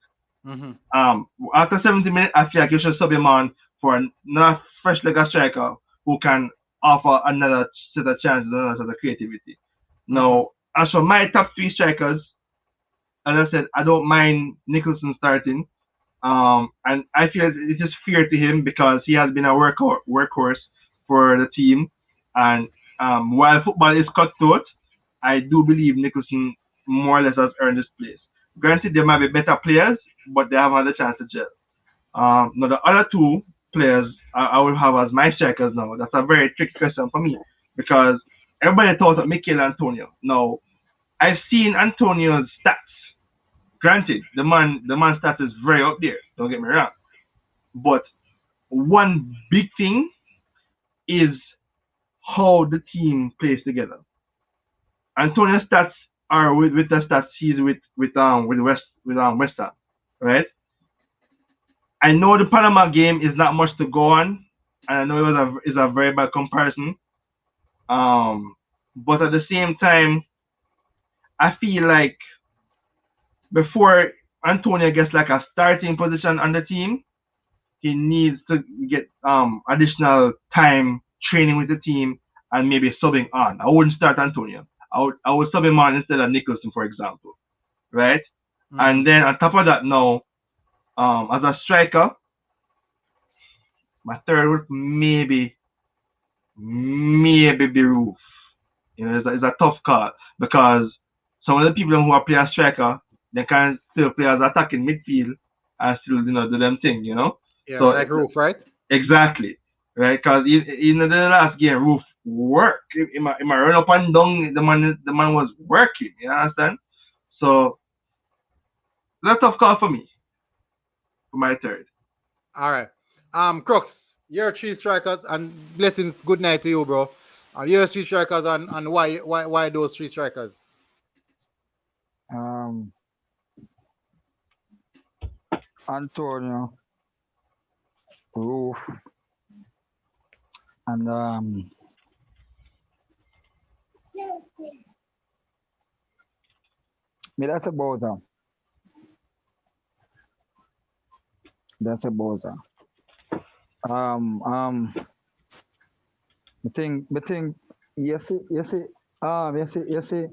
After 70 minutes, I feel like you should sub him on for another fresh leg of striker who can offer another set of chances, another set of creativity. Now, as for my top 3 strikers, as I said, I don't mind Nicholson starting. And I feel it is fair to him because he has been a workhorse for the team. And while football is cutthroat, I do believe Nicholson more or less has earned his place. Granted, there might be better players, but they haven't had a chance to gel. Now, the other 2 players I will have as my strikers now. That's a very tricky question for me because everybody thought of Mikel Antonio. Now, I've seen Antonio's stats. Granted, the man stats is very up there. Don't get me wrong. But one big thing is how the team plays together. Antonio's stats are with the stats he's with West Ham, right? I know the Panama game is not much to go on, and I know it's a very bad comparison. But at the same time, I feel like before Antonio gets like a starting position on the team, he needs to get additional time training with the team and maybe subbing on. I wouldn't start Antonio. I would sub him on instead of Nicholson, for example, right? And then on top of that, now as a striker, my third would maybe be Roof. You know, it's a tough call because some of the people who are playing striker, they can still play as attacking midfield and still, do them thing, Yeah, so, like Roof, right? Exactly, right? Because in the last game, Roof worked. In my run up and down, the man was working. You understand? So that's a tough call for me. For my third. All right. Crux, your 3 strikers, and blessings. Good night to you, bro. Your 3 strikers, and why those 3 strikers? Antonio, Roof, and that's a Boza. That's a Boza. I think you see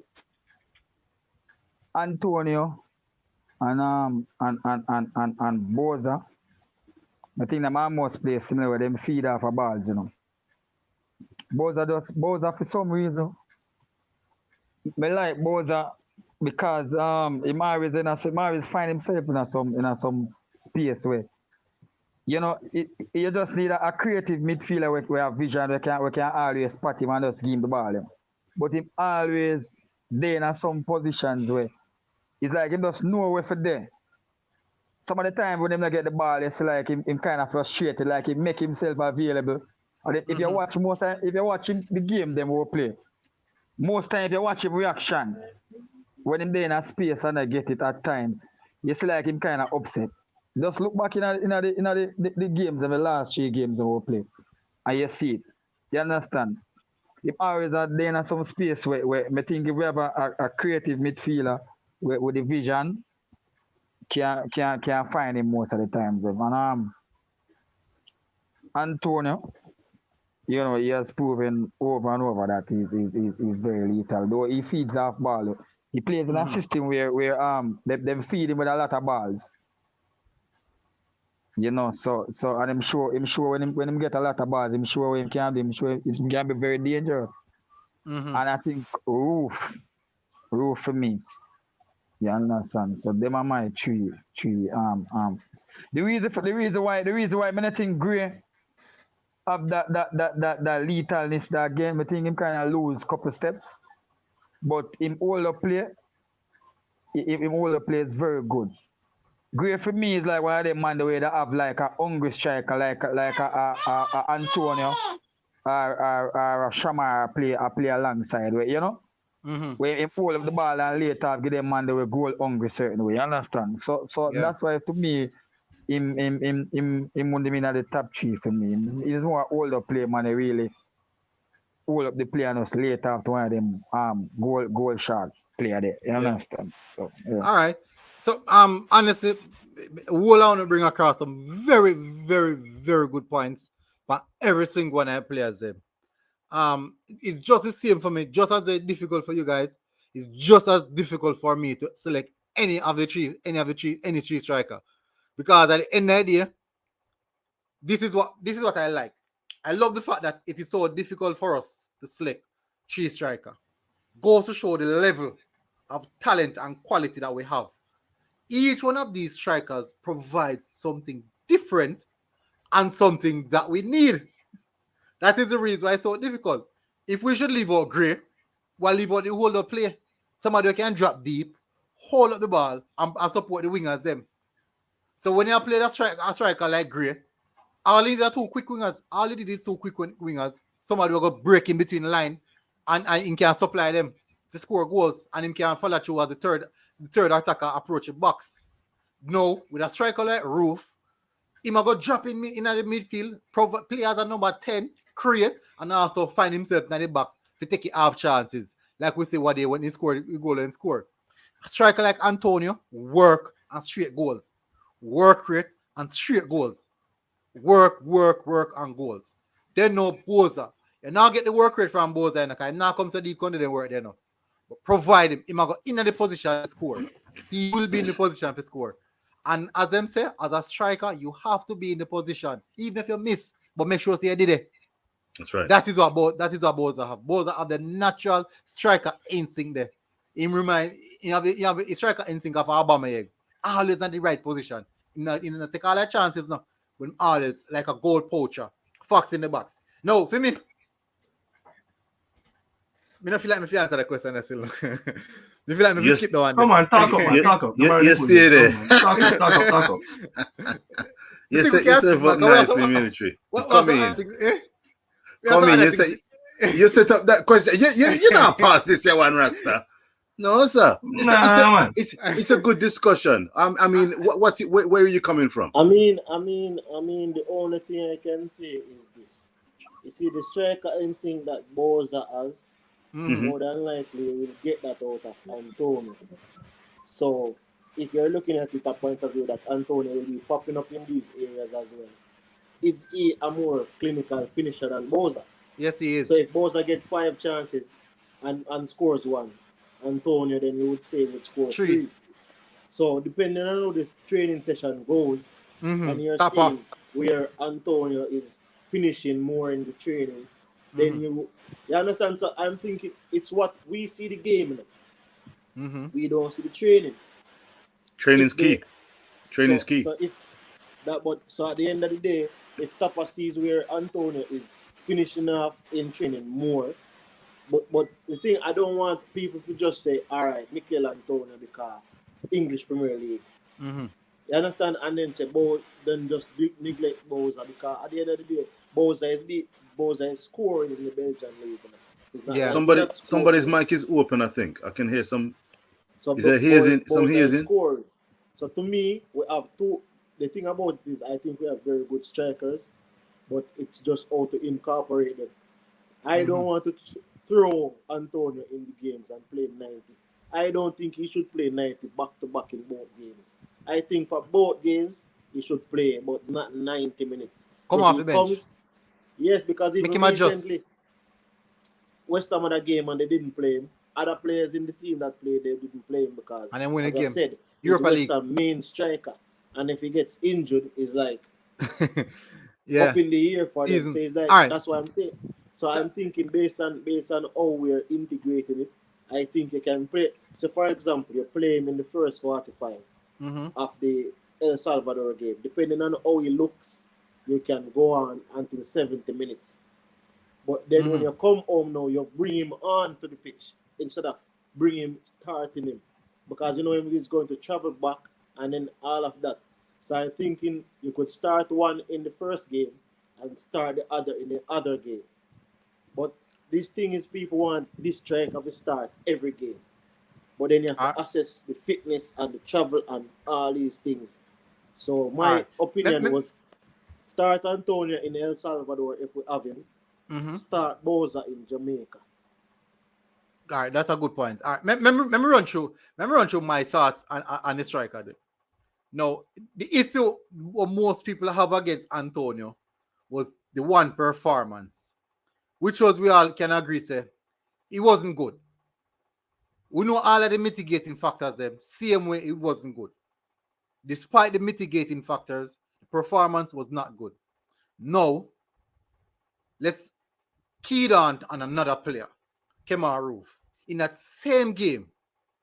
Antonio and Boza. I think the man must play similar with them feed off of balls, Boza for some reason. I like Boza because he always find himself in some space where you just need a creative midfielder where have vision we can always spot him and just give him the ball. But him always there in some positions where it's like he just know where for there. some of the time when him not get the ball, it's like him kind of frustrated, like he make himself available. And if you watch if you watch him, the game them will play, most time if you watch him reaction, when him there in a space and I get it at times, you see like him kind of upset. Just look back in the games, the last 3 games that we play, and you see it. You understand? If always are there in some space where I think if we have a creative midfielder with the vision, can find him most of the time. And Antonio, you know, he has proven over and over that he's very lethal. Though he feeds off ball, he plays in a system where they feed him with a lot of balls. You know, so and I'm sure when him get a lot of balls, I'm sure him can be very dangerous. And I think roof for me. You understand? So them are my three. The reason why I think Gray have that lethalness that game, I think him kind of lose couple steps. But him older play is very good. Gray for me is like one of them man the way that have like a hungry striker, like a Antonio or a Shamar play alongside, where you know, where he pull up the ball and later give them man the way goal hungry certain way. You understand? So that's why to me, him wouldn't be in the top 3 for me. He's more older player man. He really hold up the play and just later after one of them goal shot player there. You understand? So yeah. All right. So honestly, we'll want to bring across some very, very, very good points for every single one of the players there. It's just the same for me, just as difficult for you guys. It's just as difficult for me to select any three striker. Because at the end of the day, this is what I like. I love the fact that it is so difficult for us to select 3 striker. Goes to show the level of talent and quality that we have. Each one of these strikers provides something different and something that we need. That is the reason why it's so difficult. If we should leave out Gray, we'll leave out the hold up play. Somebody can drop deep, hold up the ball, and support the wingers them. So when you play a striker like Gray, all you need are 2 quick wingers. All you need is 2 quick wingers. Somebody will go break in between the line and he can supply them to score goals, and him can follow through as the third attacker approach the box. No, with a striker like Roof, he might go drop in the midfield, players at number 10, create, and also find himself in the box to take it half chances. Like we say what day when he scored a goal and scored. A striker like Antonio, work and straight goals. Work rate and straight goals. Work and goals. Then no Boza. You now get the work rate from Boza, because he now comes to deep country, then work there now. But provide him, he might go in the position to score. He will be in the position to score. And as them say, as a striker, you have to be in the position, even if you miss, but make sure you did it. That's right. That is what Boza have. Boza have the natural striker instinct there. He have the striker instinct of Aubameyang. Always in the right position. In the take all the chances now. When always like a goal poacher. Fox in the box. No, for me. I don't feel like me answer the question still. You feel like me skip the one. Come on, talk up. You stay there. Talk up. You say what nice me military. Come in. Come in. You set up that question. You not pass this year one Rasta. No, sir. It's a good discussion. I mean, what's it? Where are you coming from? I mean, the only thing I can say is this. You see, the striker instinct that Boza has, more than likely will get that out of Antonio. So, if you're looking at it at a point of view that Antonio will be popping up in these areas as well, is he a more clinical finisher than Boza? Yes, he is. So, if Boza gets 5 chances and scores 1, Antonio, then you would say would score 3. So depending on how the training session goes, and you're seeing where Antonio is finishing more in the training, then you understand. So I'm thinking it's what we see the game now. We don't see the training. Training's key. Training's key. So at the end of the day, if Tapa sees where Antonio is finishing off in training more. But the thing, I don't want people to just say, all right, Mikel Antonio because English Premier League. You understand? And then say then just neglect Bowser because at the end of the day, Bowser is scoring in the Belgian league. You know. It's not Yeah. like he not Somebody's scoring. mic is open. I think I can hear some. So Is there hazing? Some Bowser is hazing? scoring. So to me, we have two. The thing about this, I think we have very good strikers, but it's just how to incorporate them. I don't want to throw Antonio in the games and play 90. I don't think he should play 90 back to back in both games. I think for both games, he should play, but not 90 minutes. Come So off he the bench. comes, yes, because Make even him adjust. recently, West Ham had a game and they didn't play him. Other players in the team that played, they didn't play him because, And then win a as I game. said, he's Europa West League. Ham main striker. And if he gets injured, it's like Yeah. up in the air for them. Season. So it's like, All right. that's what I'm saying. So I'm thinking based on how we're integrating it, I think you can play. So for example, you play him in the first 45 of the El Salvador game. Depending on how he looks, you can go on until 70 minutes. But then when you come home now, you bring him on to the pitch instead of starting him. Because you know he's going to travel back and then all of that. So I'm thinking you could start one in the first game and start the other in the other game. But this thing is people want this striker to start every game. But then you have to assess the fitness and the travel and all these things. So my opinion was start Antonio in El Salvador if we have him. Start Bowser in Jamaica. All right, that's a good point. All right, let me run through my thoughts on the striker. Now, the issue what most people have against Antonio was the one performance, which was we all can agree say it wasn't good. We know all of the mitigating factors them same way it wasn't good. Despite the mitigating factors, the performance was not good. Now, let's key on another player, Kemar Roof. In that same game,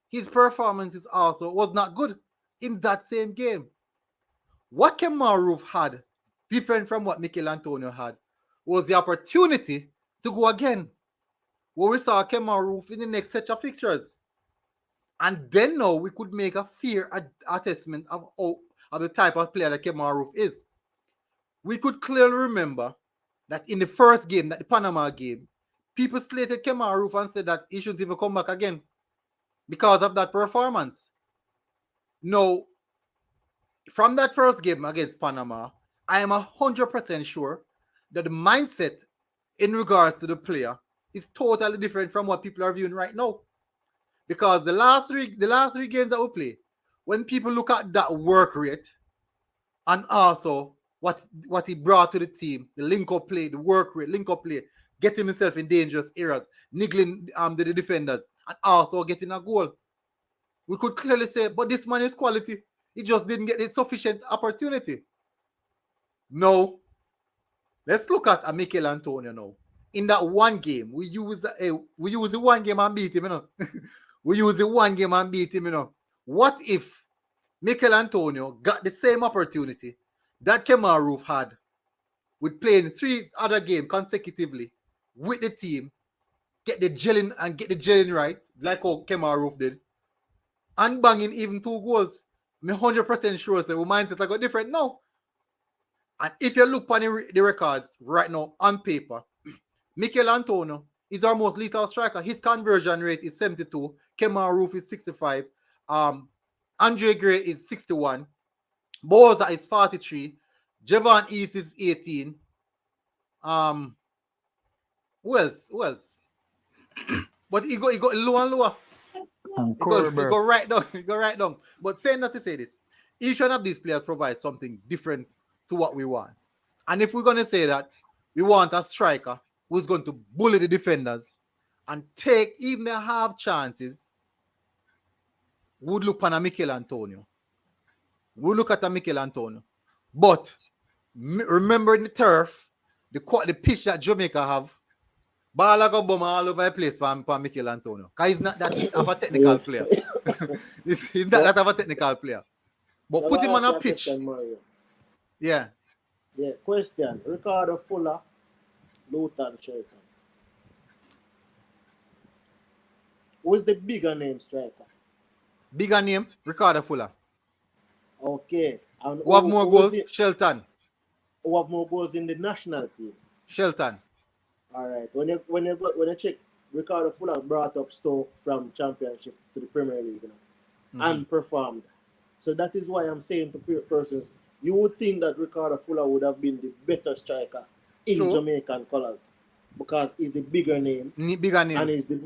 his performance was not good in that same game. What Kemar Roof had, different from what Mikel Antonio had, was the opportunity to go again. Where we saw Kemar Roof in the next set of fixtures. And then now we could make a fair assessment of the type of player that Kemar Roof is. We could clearly remember that in the first game, that the Panama game, people slated Kemar Roof and said that he shouldn't even come back again because of that performance. Now, from that first game against Panama, I am 100% sure that the mindset in regards to the player is totally different from what people are viewing right now. Because the last three games that we play, when people look at that work rate and also what he brought to the team, the link-up play, the work rate, link-up play, getting himself in dangerous areas, niggling the defenders, and also getting a goal. We could clearly say, but this man is quality. He just didn't get a sufficient opportunity. No. Let's look at Mikel Antonio now. In that one game, we use the one game and beat him, you know. We use the one game and beat him, you know. What if Mikel Antonio got the same opportunity that Kemar Roof had with playing 3 other games consecutively with the team, get the gelling right, like how Kemar Roof did, and banging even 2 goals? I'm 100% sure that our mindset got different now. And if you look on the records right now on paper, Mikel Antonio is our most lethal striker. His conversion rate is 72. Kemar Roof is 65. Andre Gray is 61. Bowser is 43. Javon East is 18. Who else? But he go lower and lower. He go right down. He go right down. But saying that to say this, each one of these players provides something different to what we want. And if we're going to say that we want a striker who's going to bully the defenders and take even the half chances, we'd look at a Mikel Antonio. We'll look at a Mikel Antonio. But remembering the turf, the pitch that Jamaica have, ball go bomb all over the place for Mikel Antonio. Because he's not that of a technical player. He's not that of a technical player. But put him on a pitch. Yeah. Yeah, question. Ricardo Fuller, Luton striker. Who's the bigger name striker? Bigger name, Ricardo Fuller. Okay. Okay. And Who have more who is goals? it? Shelton. Who have more goals in the national team? Shelton. All right. When you check, Ricardo Fuller brought up Stoke from Championship to the Premier League, and performed. So that is why I'm saying to persons, you would think that Ricardo Fuller would have been the better striker in True. Jamaican colours because he's the bigger name Bigger name. and he's the.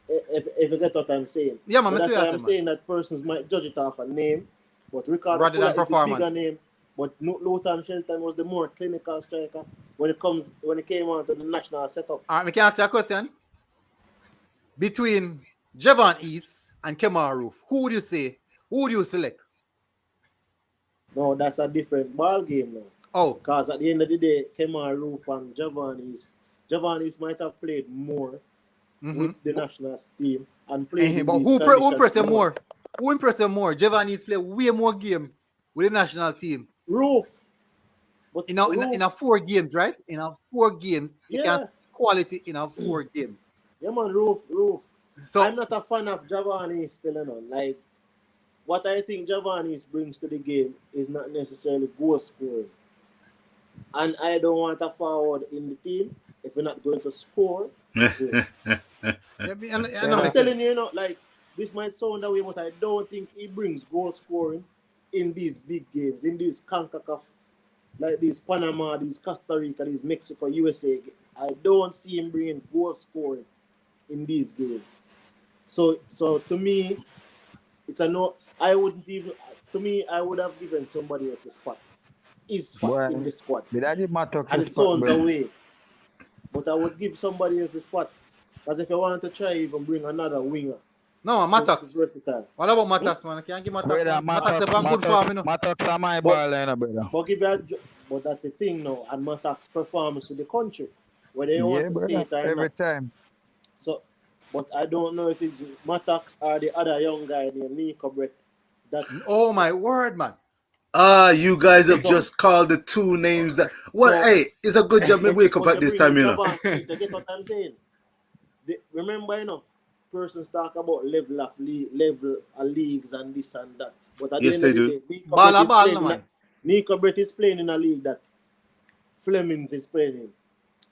If you get what I'm saying. Yeah, man, So I that's see why that, I'm man. saying that persons might judge it off a name, but Ricardo Rather Fuller than is the performance. bigger name. But Luton Shelton was the more clinical striker when it came on to the national setup. All right, I can ask you a question. Between Javon East and Kemar Roof, who would you say? Who would you select? No, that's a different ball game now. Oh, Because at the end of the day, Kemar Roof and Javon East might have played more with the national team and played in but these who conditions impressed him more? Who impressed him more? Javon East play way more game with the national team. Roof. But In a 4 games, right? In a 4 games, he Yeah. can quality in a 4 games. Yeah, man, Roof. So I'm not a fan of Javon East still, Like, what I think Javon East brings to the game is not necessarily goal scoring. And I don't want a forward in the team if we're not going to score. I I'm telling you, like, this might sound that way, but I don't think he brings goal scoring in these big games, in these CONCACAF, like these Panama, these Costa Rica, these Mexico, USA. I don't see him bringing goal scoring in these games. So to me, it's a no. I wouldn't even. To me, I would have given somebody else a spot. His spot in the squad. Did I give Mattox And a it spot, sounds bro? away. But I would give somebody else a spot. Because if I want to try even bring another winger. no, Mattox. Versatile. What about Mattox, man? I can't give Mattox. Brother, Mattox is a good farm, you know. Mattox are my baller, brother. But that's the thing now. And Matak's performance with the country. Whether you want to see it or every not. time. So, but I don't know if it's Matax or the other young guy named Nico Brett. That's Oh my word, man. You guys have just called the 2 names that. Hey, it's a good job me wake up at this time, you know. You get what I'm saying? Remember, persons talk about level of leagues and this and that. But at Yes, the end they of do. the day, Ball, man. Nico Brett is playing in a league that Flemings is playing in.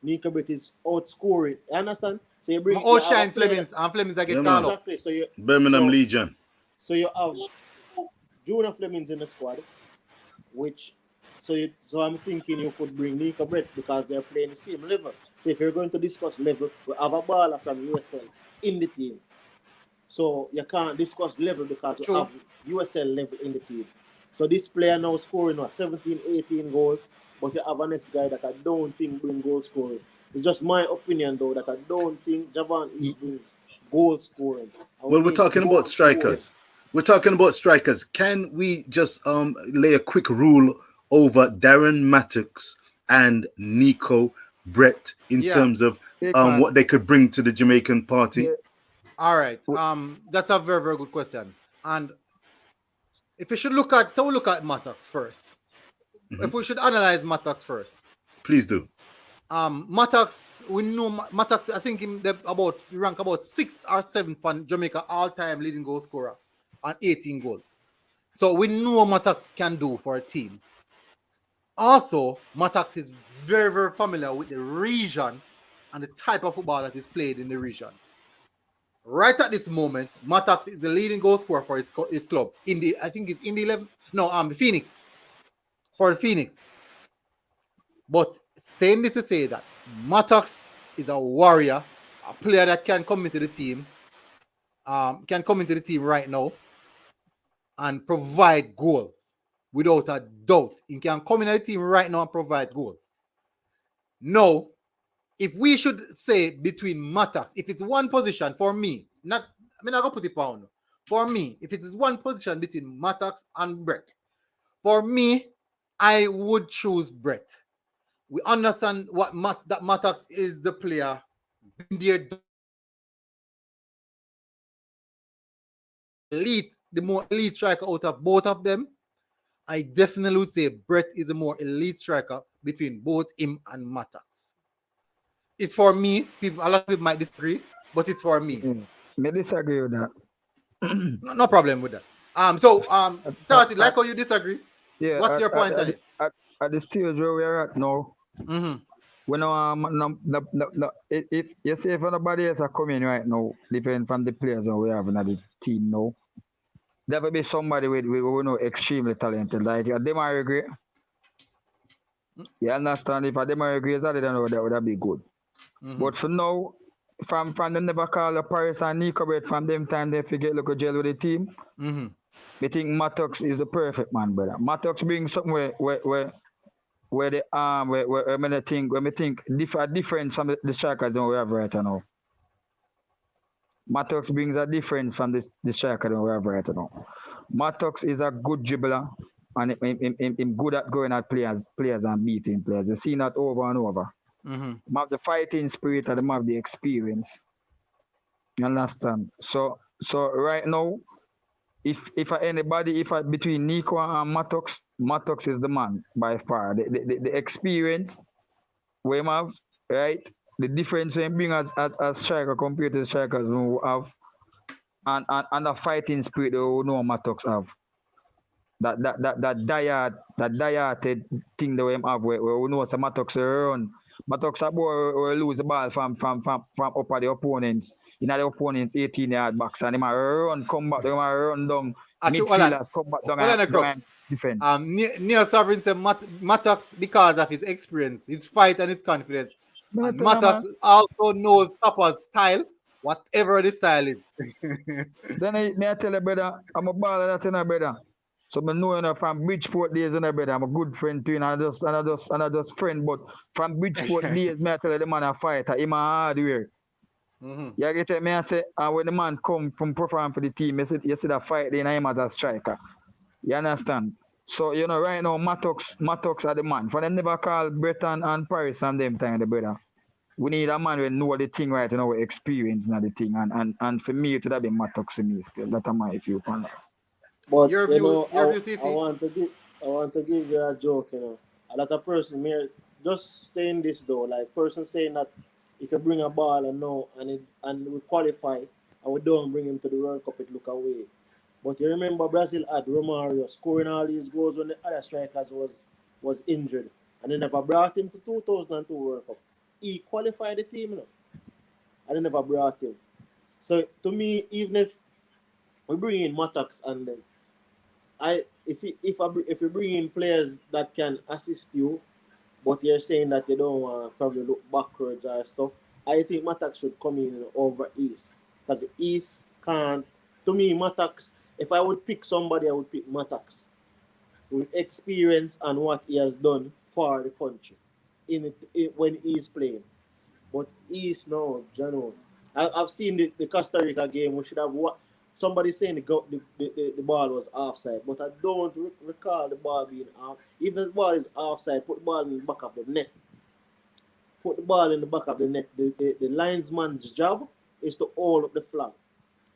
Nico Brett is outscoring. You understand? So you bring Outshine Flemings, and Flemings that get called up. exactly. So Birmingham Legion. So you have Junior Flemings in the squad, so I'm thinking you could bring Nico Brett because they're playing the same level. So if you're going to discuss level, we have a baller from USL in the team. So you can't discuss level because you have USL level in the team. So this player now scoring 17, 18 goals, but you have a next guy that I don't think bring goal scoring. It's just my opinion though that I don't think Javon brings goal scoring. Well, we're talking about strikers. We're talking about strikers. Can we just lay a quick rule over Darren Mattox and Nico Brett in terms of what they could bring to the Jamaican party? Yeah. All right. That's a very, very good question. And if we should look at Mattox first. If we should analyze Mattox first. Please do. Mattox, we know Mattox, I think he rank about 6th or 7th on Jamaica all-time leading goal scorer on 18 goals. So we know what Mattox can do for a team. Also, Mattox is very, very familiar with the region and the type of football that is played in the region. Right at this moment, Mattox is the leading goal scorer for his club. The Phoenix. For the Phoenix. But saying this to say that Mattox is a warrior, a player that can come into the team, right now and provide goals without a doubt. He can come into the team right now and provide goals. Now, if we should say between Mattox, if it's one position for me, I'm not gonna put it pound. For me, if it is one position between Mattox and Brett, for me, I would choose Brett. We understand that Mattox is the player. The more elite striker out of both of them. I definitely would say Brett is a more elite striker between both him and Mattox. It's for me. A lot of people might disagree, but it's for me. I disagree with that. No problem with that. Started like how you disagree. Yeah, What's your point on it? at the stage where we are at now, Mm-hmm. we know if you say if anybody else are coming right now, different from the players that we have in the team now, there will be somebody we know extremely talented. Like them are great. You understand? If them are great, I don't know that would be good. Mm-hmm. But for now, from them never call Paris and Nico, but from them time they forget look at gel with the team. Mm-hmm. I think Mattox is the perfect man, brother. Mattox brings something where the where I think different from the strikers that we have right now. Mattox brings a difference from the striker that we have right now. Mattox is a good dribbler and him good at going at players and beating players. We've seen that over and over. Mm-hmm. Him have the fighting spirit and him have the experience. You understand? So right now, if anybody between Nico and Mattox is the man by far. The experience we have, right? The difference we bring as striker compared to the strikers who have and the fighting spirit that we know Mattox have. That diet thing that we have where we know some Mattox run. Mattox a boy will lose the ball from upper the opponents. In the opponents 18-yard box and they might run, come back, they might run down. Midfielders come back down and defense. Neil Sovereign said Mattox because of his experience, his fight and his confidence. And Mattox also knows Topper's style, whatever the style is. Then I tell you, brother, I'm a baller that in a brother. So I know enough from Bridgeport days in a brother. I'm a good friend to him and I just friend, but from Bridgeport days, I tell you the man a fighter, him a hardware. Mm-hmm. You get it? I say, and when the man come from perform for the team, you see that fight then him as a striker. You understand? So, you know, right now, Mattox are the man. For them never call Breton and Paris and them time, the brother. We need a man who know the thing right now, experience in the thing. And for me, it would have been Mattox to me still. That's my view on that. But Your you view, know, CC? I want to give you a joke, you know. A lot of person here just saying this though, like person saying that if you bring a ball and we qualify and we don't bring him to the World Cup, it look away. But you remember Brazil had Romario scoring all these goals when the other strikers was injured, and they never brought him to 2002 World Cup. He qualified the team, you know, and they never brought him. So to me, even if we bring in Mattox and then if you bring in players that can assist you, but you're saying that you don't want to probably look backwards or stuff, I think Mattox should come in over East. Because East can't. To me, Mattox, if I would pick somebody, I would pick Mattox. With experience and what he has done for the country when he's playing. But East, no, you know. I've seen the Costa Rica game. We should have somebody saying the ball was offside, but I don't recall the ball being off. Even if the ball is offside, put the ball in the back of the net. Put the ball in the back of the net. The linesman's job is to hold up the flag.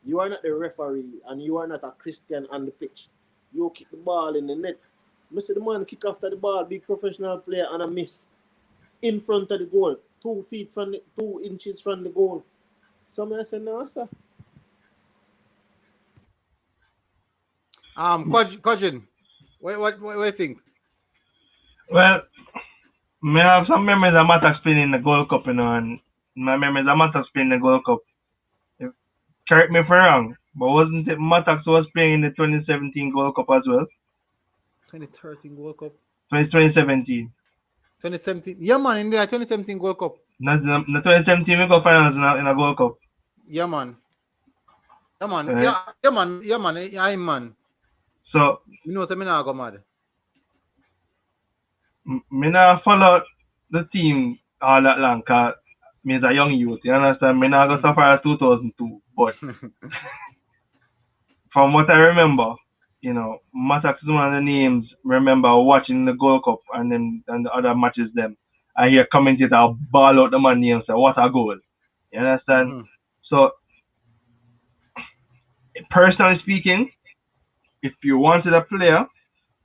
You are not the referee and you are not a Christian on the pitch. You kick the ball in the net. Mr. The man kick after the ball, big professional player, and a miss in front of the goal, 2 inches from the goal. Somebody said, no, sir. Kojin, what do you think? Well, I have some memories of Mattox playing in the Gold Cup, you know, and my memories of Mattox playing in the Gold Cup. Correct me if I'm wrong, but wasn't it Mattox was playing in the 2017 Gold Cup as well? 2013 World Cup. 2017. 2017. Yeah, man, in the 2017 World Cup. Not the 2017 we got finals in a Gold Cup. Yeah, man. Yeah, man. Right. Yeah, man. Yeah, man. Yeah, man. So, You know, I'm not go mad. me not follow the team all that long because me is a young youth. You understand? Me not go so far as 2002. But from what I remember, you know, Mattox is one of the names. Remember watching the Gold Cup and the other matches them. I hear commentator ball out the man name say, what a goal. You understand? Mm-hmm. So, personally speaking, if you wanted a player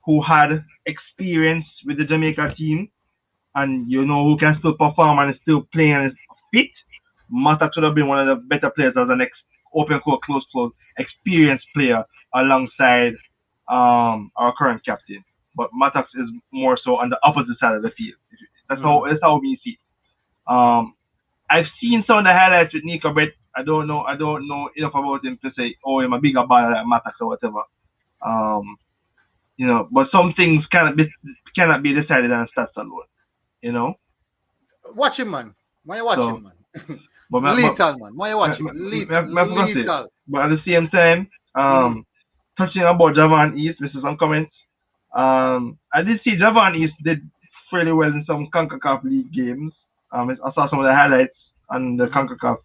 who had experience with the Jamaica team and you know who can still perform and is still playing and is fit, Mattox should have been one of the better players as an open court, close experienced player alongside our current captain. but Matax is more so on the opposite side of the field. That's how we see it. I've seen some of the highlights with Nico, but I don't know enough about him to say, oh, I'm a bigger baller like Matax or whatever. You know, but some things cannot be decided on stats alone. You know. Watch him, man. Why you watch him, man? But lethal, man. Why you watch him? Lethal. But at the same time, touching about Javan East, this is some comments. I did see Javan East did fairly well in some CONCACAF League games. I saw some of the highlights on the CONCACAF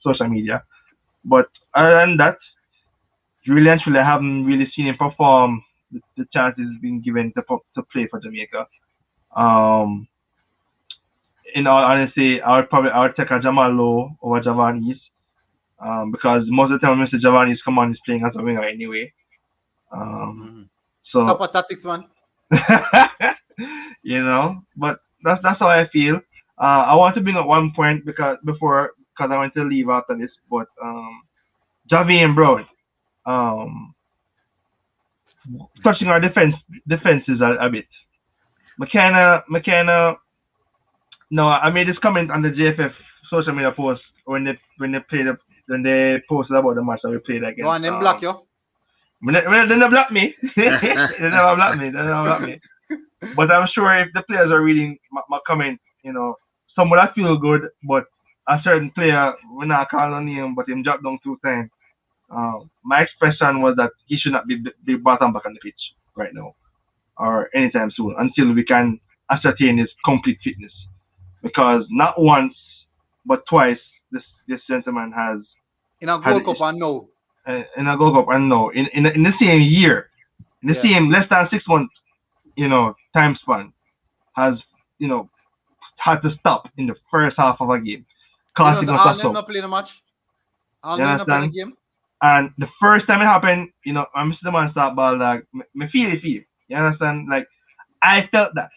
social media. But other than that, really and truly, I haven't really seen him perform the chances being given to play for Jamaica. In all honesty, I would take a Jamal Lowe over Javan East. Because most of the time Mr. Javan East come on is playing as a winger anyway. So top of tactics, man. You know, but that's how I feel. I want to bring up one point because I want to leave after this, but Javian Brown, touching our defenses a bit. McKenna. No, I made this comment on the JFF social media post when they posted about the match that we played against. Go on, them block you. They never block me. They never block me. But I'm sure if the players are reading my comment, you know, some would have feel good, but a certain player, we're not calling on him, but him dropped down 2 times. My expression was that he should not be brought on back on the pitch right now or anytime soon until we can ascertain his complete fitness. Because not once, but twice, this gentleman has in a Gold Cup and no. In a Gold Cup and no. In the same year, in the same less than 6 months, you know, time span, has, you know, had to stop in the first half of a game. Costing us a stop. Not playing a match. I'll not play a game. And the first time it happened, you know, I missed the man start ball, like, me feel it. You understand? Like, I felt that.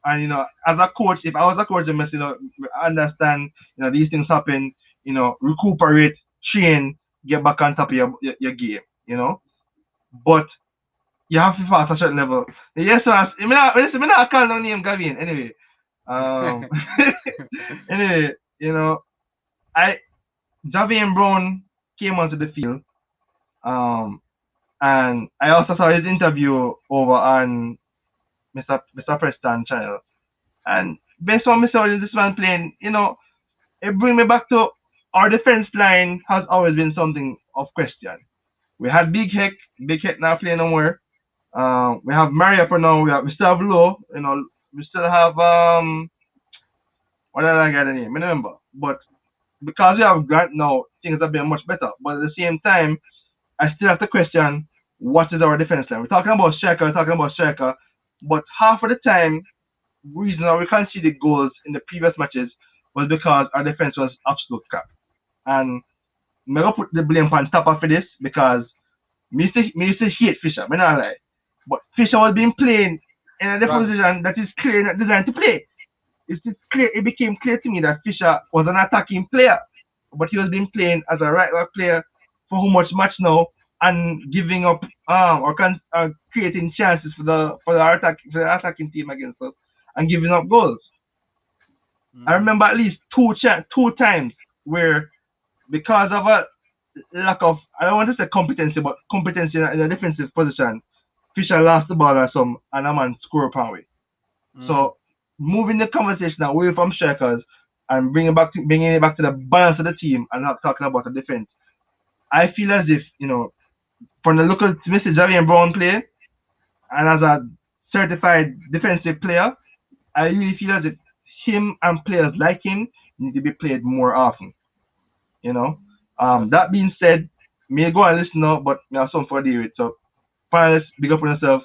And, you know, as a coach, if I was a coach, you know, understand, you know, these things happen, you know, recuperate, train, get back on top of your game, you know. But you have to pass a certain level. Yes, sir. I'm not calling no name Gavin. Anyway. Anyway, you know, Javian Brown came onto the field. And I also saw his interview over on Mr. Preston channel. And based on this man playing, you know, it brings me back to our defense line has always been something of question. We had Big Heck not playing no more. We have Maria for now. We still have Low, you know, we still have what did I get the name? I remember. But because we have Grant now, things have been much better. But at the same time, I still have to question what is our defense line. We're talking about striker, but half of the time, reason why we conceded goals in the previous matches was because our defense was absolute crap. And I'm going to put the blame on top of this because me used to hate Fisher, I'm not lie. But Fisher was being playing in a position that is clearly not designed to play. It became clear to me that Fisher was an attacking player, but he was being playing as a right-back player for how much match now and giving up or creating chances for the attacking team against us and giving up goals. I remember at least two times where, because of a lack of, I don't want to say competency, but competency in a defensive position, Fisher lost the ball or some, and a man score upon way. So moving the conversation away from strikers and bringing it back to the balance of the team and not talking about the defense, I feel as if, you know, from the look of Mr. Javian Brown play, and as a certified defensive player, I really feel as if him and players like him need to be played more often. You know? That being said, may go and listen now, but I have something for you. So, finalists, big up on yourself.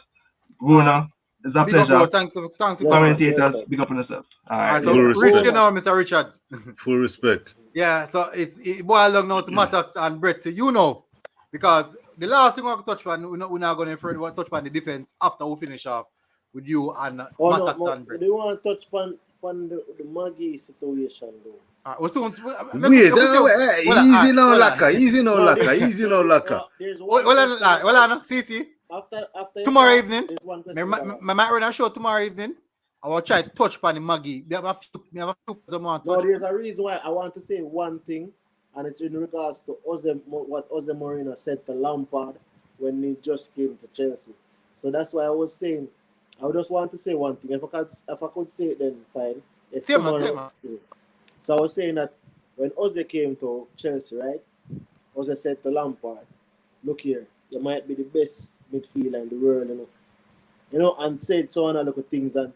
Runa, it's a pleasure. Up, thanks for commentators, big up on yourself. All right. So Rich, you know, Mr. Richard. Full respect. Yeah, so it boils down now to Matax and Brett, you know, because the last thing I want to touch on, we're not going to further touch on the defense after we finish off with you and Matax and Brett. They want to touch on the Maggie situation, though. Wait, easy now, Laka. Well, CC. after Tomorrow your talk, evening, there's one me question. might run a show tomorrow evening. I will try to touch upon the Maggie. They have a few someone No, touch. there's a reason why I want to say one thing, and it's in regards to what Jose Mourinho said to Lampard when he just came to Chelsea. So that's why I was saying, I would just want to say one thing. If I could say it, then fine. If Same man, tomorrow, so I was saying that when Jose came to Chelsea, right? Jose said to Lampard, "Look here, you might be the best midfielder in the world, and said so on a lot of things and."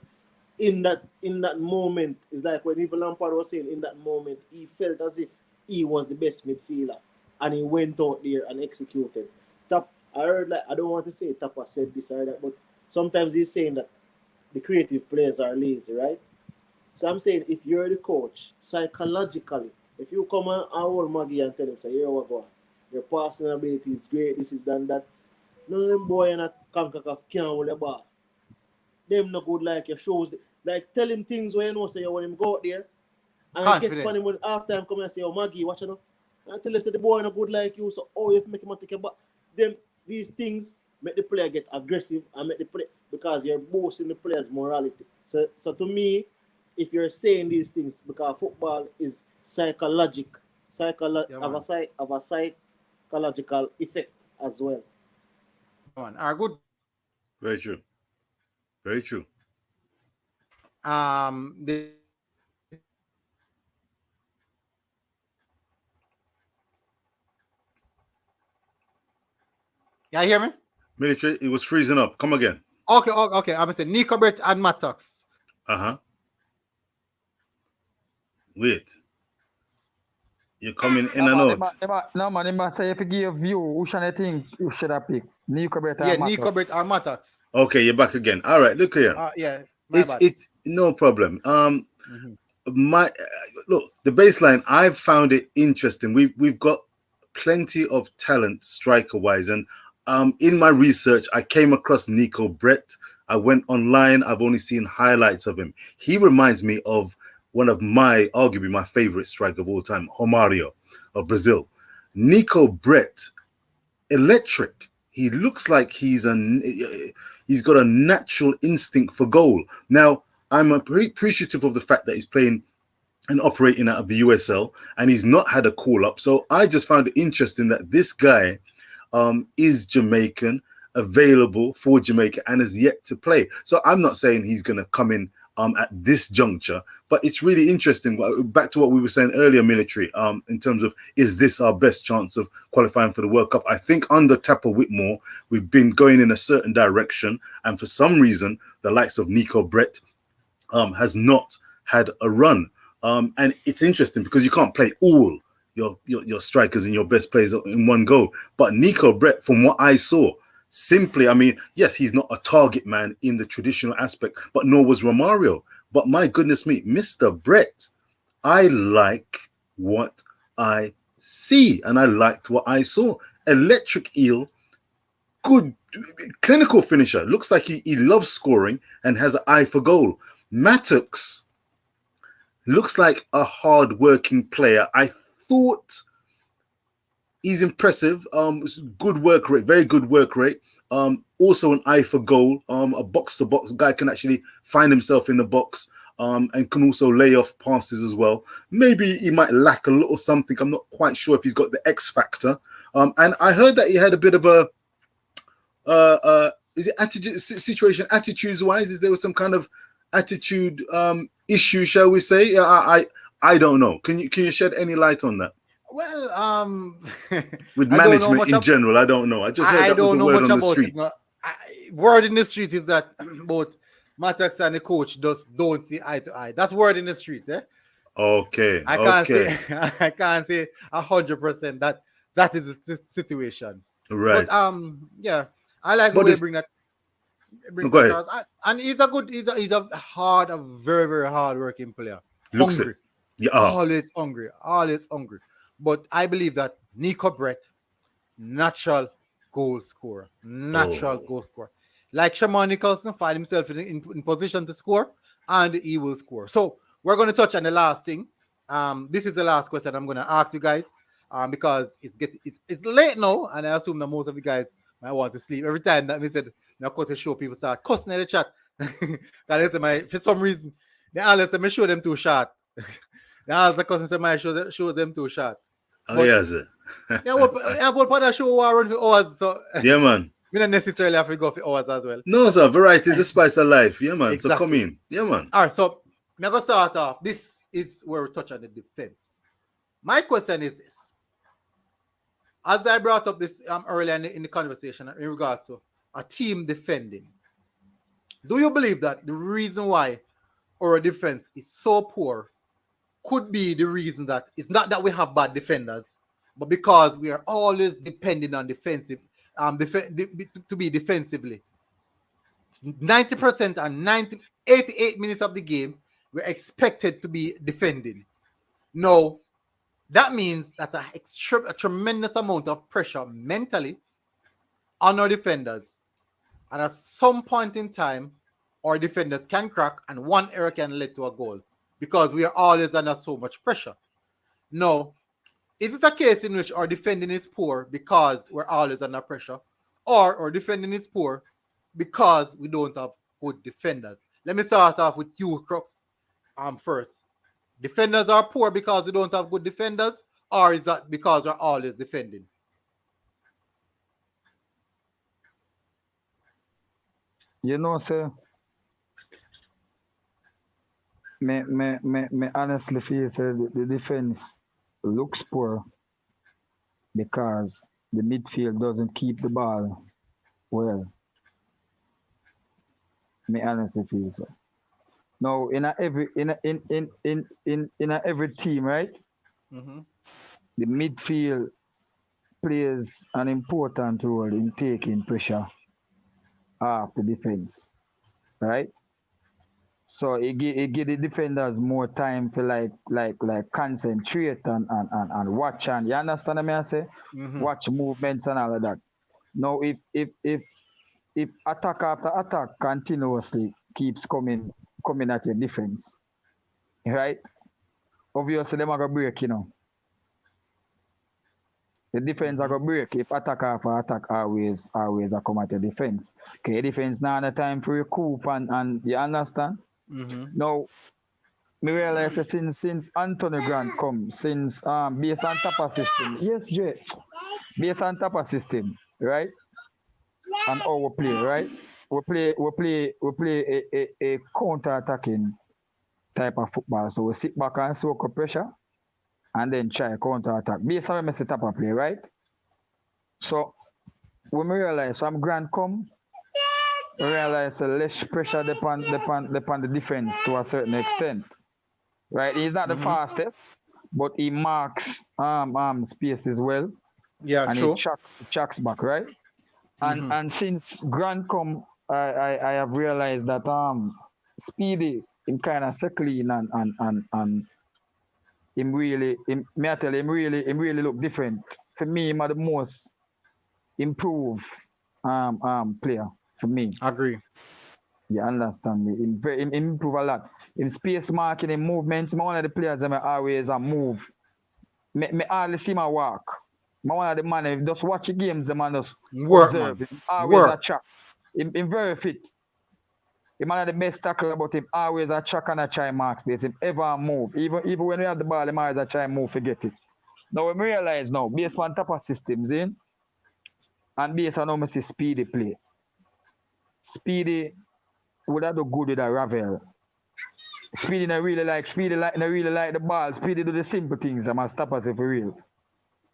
In that moment, it's like when even Lampard was saying in that moment, he felt as if he was the best midfielder and he went out there and executed. I heard, like, I don't want to say Tapa said this or that, but sometimes he's saying that the creative players are lazy, right? So I'm saying if you're the coach, psychologically, if you come and hold Maggie and tell him, say, here we go, your passing ability is great, this is done that, none of them boy and a CONCACAF can't hold the ball. Them no good like your shows. Like tell him things where you know say you want him go out there and get funny when after him come and say, oh Maggie, watch you know. And tell us that the boy no good like you, so you have to make him take a back. Then these things make the player get aggressive and make the play because you're boosting the player's morality. So to me, if you're saying these things, because football is psychological effect as well. Are good. Very true. Very true. Yeah, hear me? Military, it was freezing up. Come again. Okay. I'm gonna say Nico Brett and Mattox. Wait. You're coming in and out. No, man, he must say if you give view, who should I think you should have picked? Nico Brett or Mattox? Nico Brett or Mattox. Okay, you're back again. All right, look here. Yeah, it's no problem. Look, the baseline, I've found it interesting. We've got plenty of talent striker wise, and in my research, I came across Nico Brett. I went online. I've only seen highlights of him. He reminds me of one of arguably my favorite striker of all time, Romario of Brazil. Nico Brett, electric. He looks like he's got a natural instinct for goal. Now, I'm appreciative of the fact that he's playing and operating out of the USL, and he's not had a call up. So I just found it interesting that this guy is Jamaican, available for Jamaica, and is yet to play. So I'm not saying he's going to come in at this juncture, but it's really interesting. Back to what we were saying earlier, military, in terms of, is this our best chance of qualifying for the World Cup? I think under Tapper Whitmore, we've been going in a certain direction, and for some reason, the likes of Nico Brett has not had a run. And it's interesting because you can't play all your strikers and your best players in one go. But Nico Brett, from what I saw, simply, I mean, yes, he's not a target man in the traditional aspect, but nor was Romario. But my goodness me, Mr. Brett, I like what I see, and I liked what I saw. Electric eel, good clinical finisher. Looks like he loves scoring and has an eye for goal. Mattox looks like a hard-working player. I thought he's impressive. Good work rate, very good work rate. Also an eye for goal. A box-to-box guy, can actually find himself in the box, and can also lay off passes as well. Maybe he might lack a little something. I'm not quite sure if he's got the X factor. And I heard that he had a bit of a is it attitudes-wise? Is there was some kind of attitude issue, shall we say? I don't know. Can you shed any light on that? Well, with management in general, I don't know. I just heard that was the word on the street. Word in the street is that both Mattox and the coach just don't see eye to eye. That's word in the street, eh? Okay. I can't say 100% that is the situation. Right. But yeah, I like the way you bring that. Go ahead. And he's a very, very hard working player. Looks hungry. it. Yeah. Always hungry. But I believe that Nico Brett, natural goal scorer. Like Shaman Nicholson, find himself in position to score, and he will score. So we're going to touch on the last thing. This is the last question I'm going to ask you guys, because it's late now, and I assume that most of you guys I want to sleep. Every time that me said, I cut to show people start cussing in the chat. Because for some reason, they always say me show them too short. They always cussing say my show them too short. Oh, But yeah, sir. yeah, what part of show will run for hours, so Yeah, man. we don't necessarily have to go for hours as well. No, sir. Variety is the spice of life. Yeah, man. So come Exactly. in. Yeah, man. All right, so I'm going to start off. This is where we touch on the defense. My question is this. As I brought up this earlier in the conversation in regards to a team defending, do you believe that the reason why our defense is so poor could be the reason that it's not that we have bad defenders, but because we are always depending on defensive, to be defensively. 90% and 88 minutes of the game, we're expected to be defending. No, that means that's a tremendous amount of pressure mentally on our defenders. And at some point in time, our defenders can crack and one error can lead to a goal because we are always under so much pressure. Now, is it a case in which our defending is poor because we're always under pressure, or our defending is poor because we don't have good defenders? Let me start off with you, Crooks, first. Defenders are poor because we don't have good defenders, or is that because we're always defending? You know, sir, me honestly feel sir, the defense looks poor because the midfield doesn't keep the ball well. Me honestly feel so. Now in a every in a every team, right? Mm-hmm. The midfield plays an important role in taking pressure off the defense, right? So it give the defenders more time to like concentrate and watch, and you understand what I say? Mm-hmm. Watch movements and all of that. Now if attack after attack continuously keeps coming at your defense, right? Obviously them are gonna break, you know. The defense are gonna break if attack after attack always are come at your defense. Okay, defense now the time for your coup and you understand? Mm-hmm. Now me realize that since Anthony Grant come, since based on Tapa system, yes, Jay, based on Tapa system, right? And how we play, right? We play a counter attacking type of football. So we sit back and soak up pressure and then try counter attack. Based on what I Tapa play, right? So when we realize from Grant come, we realize less pressure depend the defense to a certain extent. Right? He's not the fastest, but he marks spaces well. Yeah, and true. he chucks back, right? And since Grant come, I have realized that Speedy him kind of clean and him really me I tell you, him really look different. For me, him are the most improved player for me. Agree. You understand me? Him improve a lot. In space marking, in movements, one of the players that always move. Me hardly see my walk. One of the man, if just watch the games, the man just Work, observe. man. Always Work. a track. Him very fit. Him one of the best tackle about him. Always a track and a try mark space. Him ever move. Even when we have the ball, him always a try move, forget it. Now we realize now, based on top of systems in, and based on how we see Speedy play. Speedy would have do good with a Ravel. Speedy not really like the ball. Speedy do the simple things that must stop us if we real.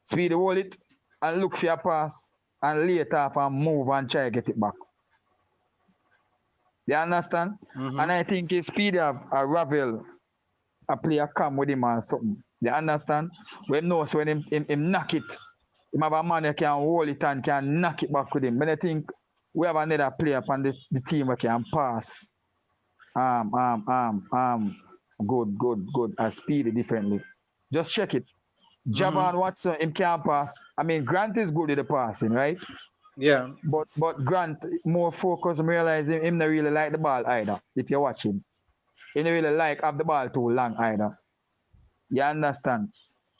Speedy hold it and look for your pass and lay it off and move and try to get it back. You understand? And I think if Speedy have a Ravel, a player come with him or something. You understand? When knows when him knock it, him have a man that can hold it and can knock it back with him. But I think we have another player on the team that can pass. Good. As Speedy differently. Just check it. Javon Watson, him can't pass. I mean, Grant is good at the passing, right? Yeah. But Grant more focused and realizing him not really like the ball either. If you watch him, he don't really like have the ball too long either. You understand?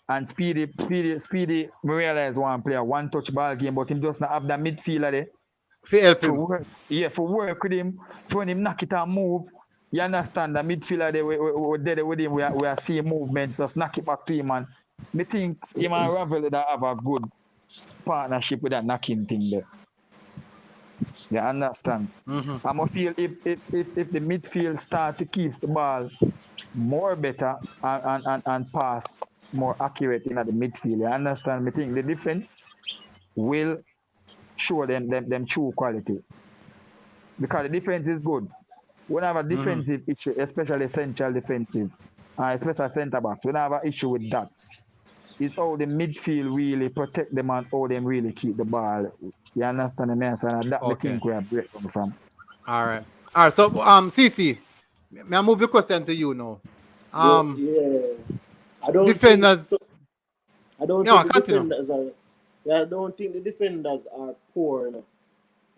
And Speedy, we realize one player, one touch ball game, but him just not have that midfielder there. For help For him. work, yeah, for work with him, for when him knock it and move. You understand the midfielder there, we dead with him, we are seeing movements, just knock it back to him. And me think him and Ravel that have a good partnership with that knocking thing there. You understand? Mhm. I'm gonna feel if the midfield start to keep the ball more better and pass more accurate in the midfield. You understand? Me think the defense will show them true quality. Because the defense is good. We don't have a defensive issue, especially central defensive, especially centre backs. We don't have an issue with that. It's how the midfield really protect them and how them really keep the ball. You understand me? And that me Okay. think we are breaking from. All right. So CC, may I move the question to you now? Yeah, I don't Defenders. think I don't Yeah, think the continue. defenders are. Yeah, I don't think the defenders are poor. You know.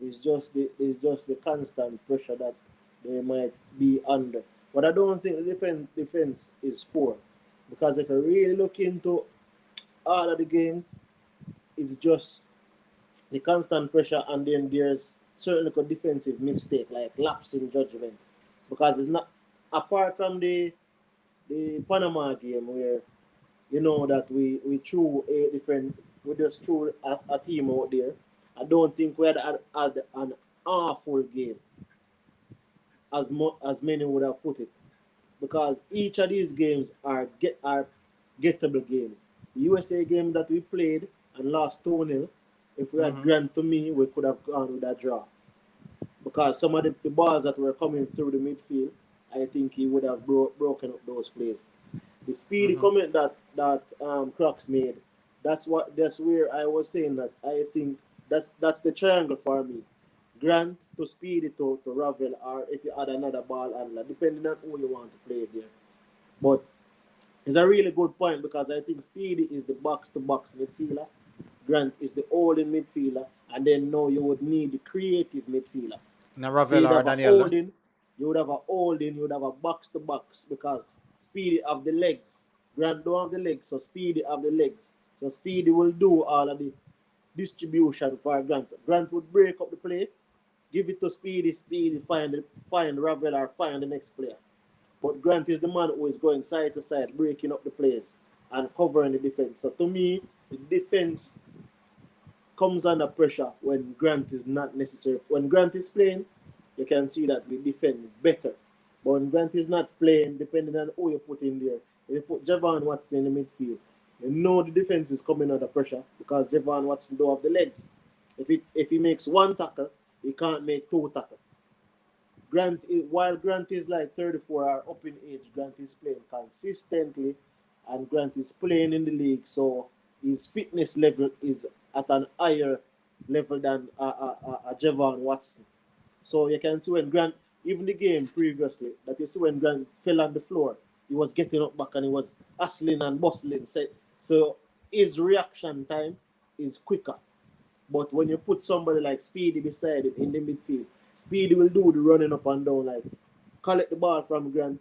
It's just the constant pressure that they might be under. But I don't think the defense is poor, because if you really look into all of the games, it's just the constant pressure, and then there's certain little defensive mistake like lapse in judgment, because it's not, apart from the Panama game where you know that we threw we just threw a team out there. I don't think we had an awful game as many would have put it, because each of these games are gettable games. The USA game that we played and lost 2-0, if we had Grant to me, we could have gone with that draw, because some of the balls that were coming through the midfield, I think he would have broken up those plays. The speedy comment that Crocs made, that's where I was saying that I think that's the triangle for me. Grant to Speedy to Ravel, or if you add another ball handler, depending on who you want to play there. But it's a really good point, because I think Speedy is the box-to-box midfielder. Grant is the holding midfielder, and then now you would need the creative midfielder. Now So Ravel you'd or have a Daniel. holding, you would have a holding, you would have a box-to-box, because Speedy have the legs. Grant don't have the legs, so Speedy have the legs. So Speedy will do all of the distribution for Grant. Grant would break up the play, give it to Speedy, Speedy find Ravel or find the next player. But Grant is the man who is going side to side, breaking up the plays and covering the defense. So to me, the defense comes under pressure when Grant is not necessary. When Grant is playing, you can see that we defend better. But when Grant is not playing, depending on who you put in there, if you put Javon Watson in the midfield, you know the defense is coming under pressure, because Javon Watson don't have the legs. If he makes one tackle, he can't make two tackles. While Grant is like 34 or up in age, Grant is playing consistently, and Grant is playing in the league, so his fitness level is at an higher level than Javon Watson. So you can see when Grant, even the game previously, that you see when Grant fell on the floor, he was getting up back and he was hustling and bustling. So his reaction time is quicker. But when you put somebody like Speedy beside him in the midfield, Speedy will do the running up and down, like collect the ball from Grant.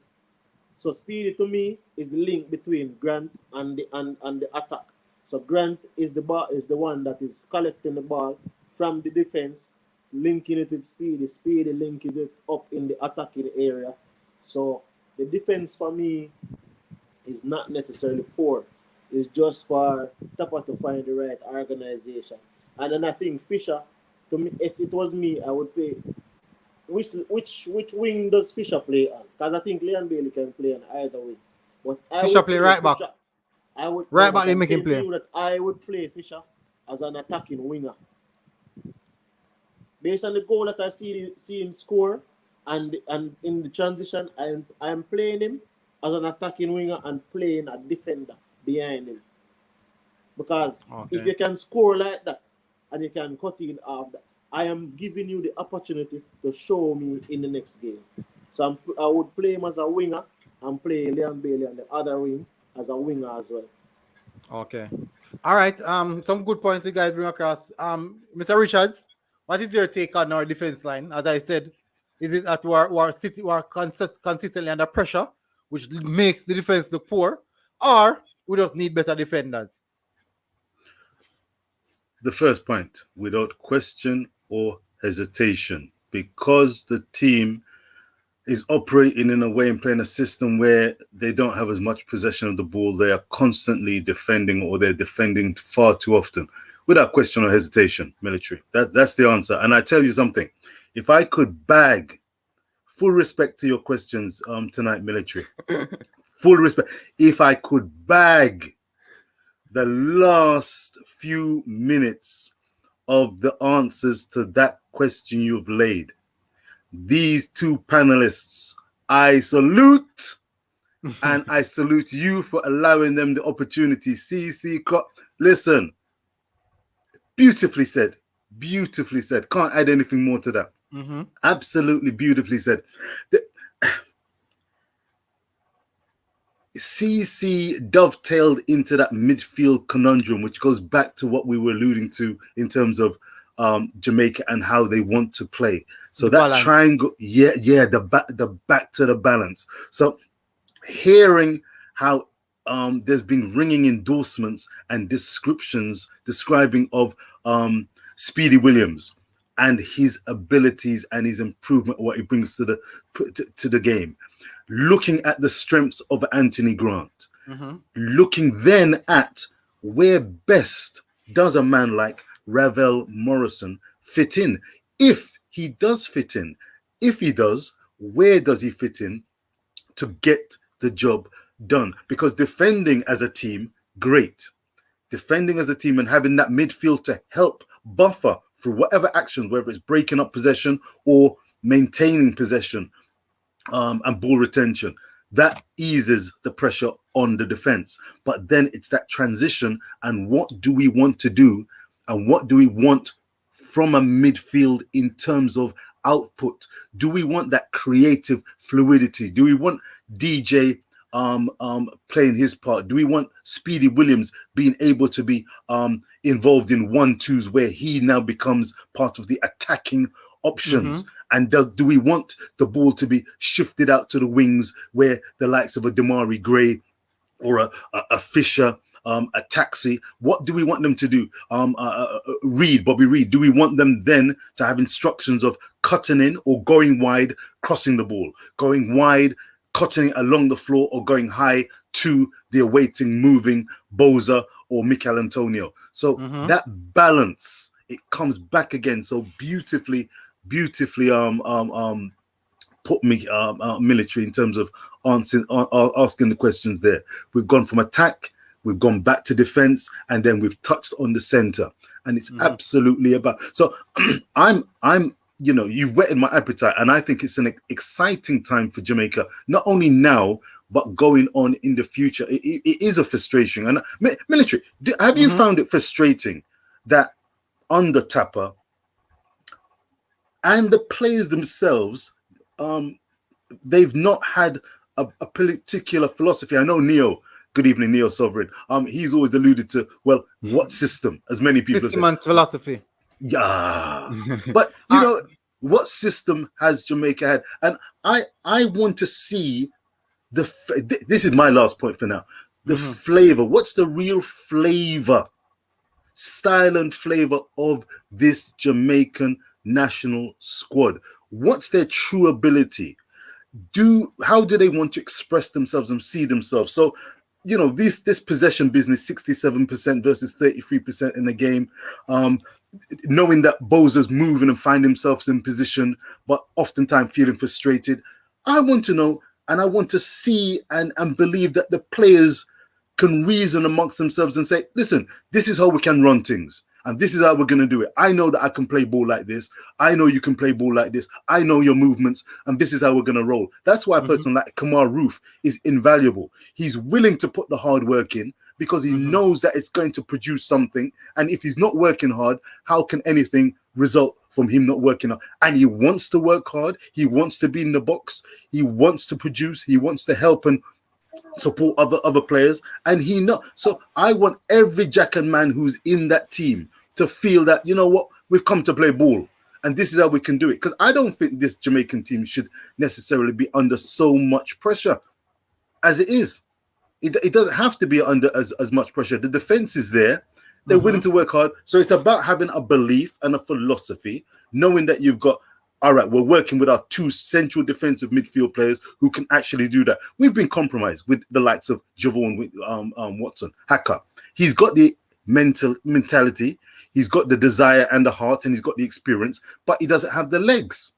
So Speedy to me is the link between Grant and the attack. So Grant is the one that is collecting the ball from the defense, linking it with Speedy. Speedy linking it up in the attacking area. So the defense for me is not necessarily poor. It's just for Tapa to find the right organization. And then I think Fisher, to me, if it was me, I would play. Which wing does Fisher play on? Because I think Leon Bailey can play on either wing. But I Fisher would play right back. Fisher. I would Right no, back, but they I'm make him saying to play. you that I would play Fisher as an attacking winger. Based on the goal that I see him score, and in the transition, I'm playing him as an attacking winger and playing a defender behind him. Because if you can score like that and you can cut in off that, I am giving you the opportunity to show me in the next game. So I would play him as a winger and play Leon Bailey on the other wing as a winger as well. Okay. All right. Some good points you guys bring across. Mr. Richards, what is your take on our defense line? As I said, is it that we're consistently under pressure, which makes the defense look poor, or We just need better defenders. The first point, without question or hesitation, because the team is operating in a way and playing a system where they don't have as much possession of the ball. They are constantly defending, or they're defending far too often. Without question or hesitation, military. That's the answer. And I tell you something, if I could bag, full respect to your questions tonight, military, full respect, if I could bag the last few minutes of the answers to that question you've laid, these two panelists, I salute, and I salute you for allowing them the opportunity. CC, listen, beautifully said, beautifully said. Can't add anything more to that. Mm-hmm. Absolutely beautifully said. CC dovetailed into that midfield conundrum, which goes back to what we were alluding to in terms of Jamaica and how they want to play. So The that balance. triangle, the back to the balance. So hearing how there's been ringing endorsements and descriptions describing of Speedy Williams and his abilities and his improvement, what he brings to the game. Looking at the strengths of Anthony Grant, looking then at where best does a man like Ravel Morrison fit in. If he does fit in, if he does, where does he fit in to get the job done? Because defending as a team, great. Defending as a team and having that midfield to help buffer through whatever actions, whether it's breaking up possession or maintaining possession, and ball retention, that eases the pressure on the defense. But then it's that transition, and what do we want to do, and what do we want from a midfield in terms of output? Do we want that creative fluidity? Do we want DJ playing his part? Do we want Speedy Williams being able to be involved in 1-2s where he now becomes part of the attacking options? And do we want the ball to be shifted out to the wings where the likes of a Damari Gray or a Fisher, a Taxi, what do we want them to do? Bobby Reed, do we want them then to have instructions of cutting in or going wide, crossing the ball, going wide, cutting it along the floor, or going high to the awaiting moving Boza or Mikel Antonio? So that balance, it comes back again so beautifully put me military in terms of asking the questions there. We've gone from attack, we've gone back to defense, and then we've touched on the center, and it's absolutely about. So I'm you've whetted my appetite, and I think it's an exciting time for Jamaica, not only now but going on in the future. It is a frustration. And military, have you found it frustrating that under Tapper and the players themselves, they've not had a particular philosophy? I know Neo, good evening, Neo Sovereign. He's always alluded to, well, what system, as many people System say. and philosophy. Yeah. But, you know, what system has Jamaica had? And I want to see this is my last point for now. The flavor. What's the real flavor, style and flavor of this Jamaican national squad? What's their true ability? How do they want to express themselves and see themselves? So, you know, this possession business, 67% versus 33% in the game, knowing that Boza's moving and find himself in position, but oftentimes feeling frustrated. I want to know, and I want to see and believe that the players can reason amongst themselves and say, listen, this is how we can run things. And this is how we're going to do it. I know that I can play ball like this. I know you can play ball like this. I know your movements. And this is how we're going to roll. That's why a person like Kamar Roof is invaluable. He's willing to put the hard work in because he knows that it's going to produce something. And if he's not working hard, how can anything result from him not working hard? And he wants to work hard. He wants to be in the box. He wants to produce. He wants to help and support other players. And he not. So I want every Jack and man who's in that team to feel that, you know what, we've come to play ball. And this is how we can do it. Because I don't think this Jamaican team should necessarily be under so much pressure as it is. It doesn't have to be under as much pressure. The defense is there. They're willing to work hard. So it's about having a belief and a philosophy, knowing that you've got, all right, we're working with our two central defensive midfield players who can actually do that. We've been compromised with the likes of Javon Watson, Hacker. He's got the mentality, he's got the desire and the heart, and he's got the experience, but he doesn't have the legs.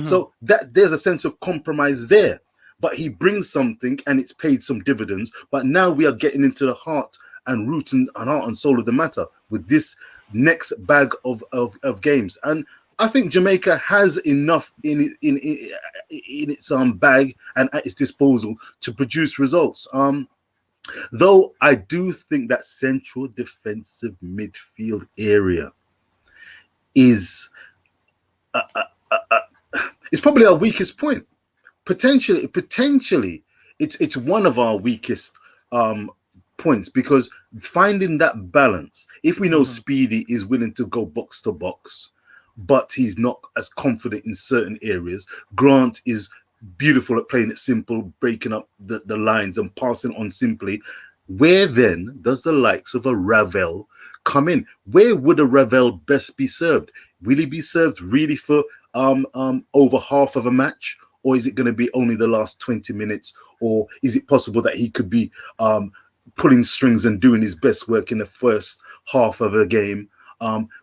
So that there's a sense of compromise there. But he brings something, and it's paid some dividends. But now we are getting into the heart and root and heart and soul of the matter with this next bag of games. And I think Jamaica has enough in its bag and at its disposal to produce results. Though I do think that central defensive midfield area is it's probably our weakest point. Potentially, it's one of our weakest points, because finding that balance. If we know Speedy is willing to go box to box, but he's not as confident in certain areas. Grant is beautiful at playing it simple, breaking up the lines and passing on simply. Where then does the likes of a Ravel come in? Where would a Ravel best be served? Will he be served really for over half of a match? Or is it going to be only the last 20 minutes? Or is it possible that he could be pulling strings and doing his best work in the first half of a game?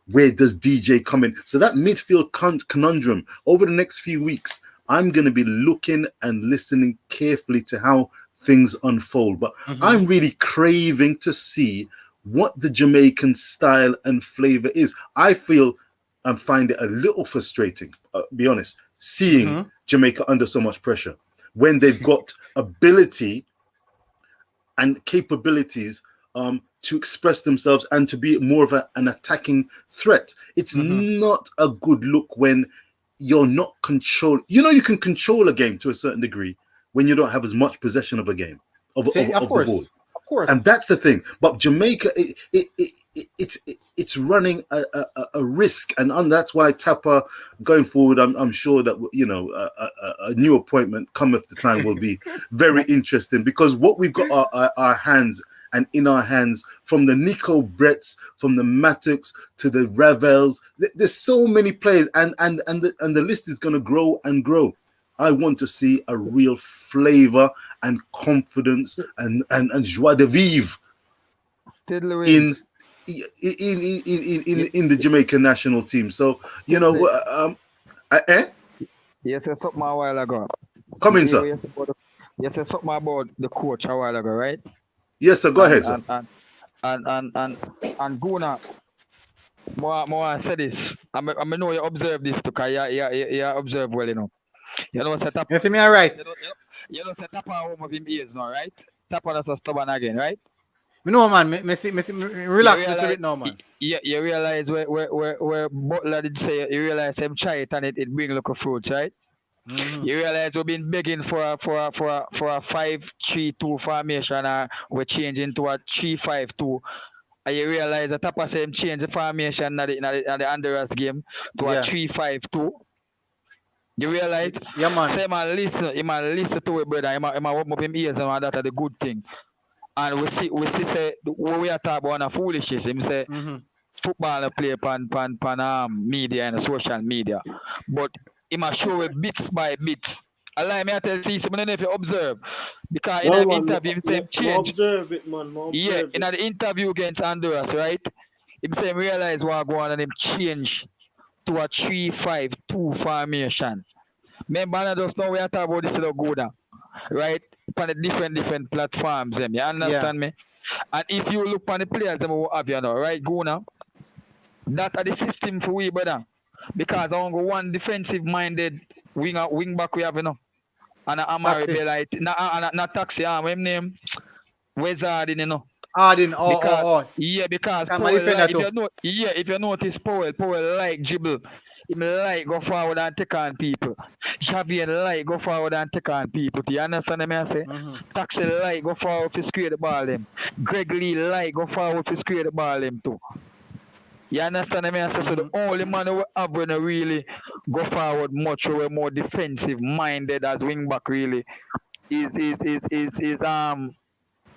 Where does DJ come in? So that midfield conundrum, over the next few weeks, I'm going to be looking and listening carefully to how things unfold. But I'm really craving to see what the Jamaican style and flavor is. I feel and find it a little frustrating, be honest, seeing Jamaica under so much pressure when they've got ability and capabilities to express themselves and to be more of an attacking threat. It's not a good look when you're not control. You know, you can control a game to a certain degree when you don't have as much possession of a game of the ball. Of course, and that's the thing. But Jamaica, it's running a risk, and that's why Tapper going forward. I'm sure that a new appointment come at the time will be very interesting, because what we've got our hands and in our hands, from the Nico Bretts, from the Mattocks to the Ravels, there's so many players, and the list is going to grow and grow. I want to see a real flavor and confidence and joie de vivre in the Jamaican national team. So Yes, I something a while ago. Come in, sir. Yes, I something about the coach a while ago, right? Yes, sir. Go ahead, sir. And Guna, more say this. I know you observe this too, because you observe well, You know, set up. You see me all right? You know, set up a home of him ears now, right? Tap on us so stubborn again, right? No, man. Me relax a little bit now, man. You realize where Butler did say, you realize him try it and it bring look of fruits, right? You realize we've been begging for a 5-3-2 formation, we're changing to a 3-5-2. And you realize the Tapa same change the formation at the Honduras game to a 3-5-2. You realize? Yeah, man. So he might listen to it, brother. He might open up his ears, and that's the good thing. And we see say when we are talking about foolishness, him say football play pan media and social media. But he must show it bits by bits. I me I tell you, I don't know if you observe. Because in the interview, he said change. Observe it, man. Yeah, in the interview against Honduras, right? He said realize what going on and him change to a 3-5-2 formation. Remember, I just know we are talking about this in Gouda, right? On the different platforms, you understand me? And if you look on the players, them have you know, right, Guna? That are the system for we, brother. Because I want one defensive minded wing back we have, you know. And Amari be like, not taxi, what name? Wizard, you know. Yeah, because Powell, if you notice Powell like dribble. He like go forward and take on people. Xavier like go forward and take on people. Do you understand what I say? Taxi like go forward to square the ball them. Greg Lee like go forward to square the ball them too. You understand what I say? So the only man who have when really go forward much or more defensive minded as wing back really is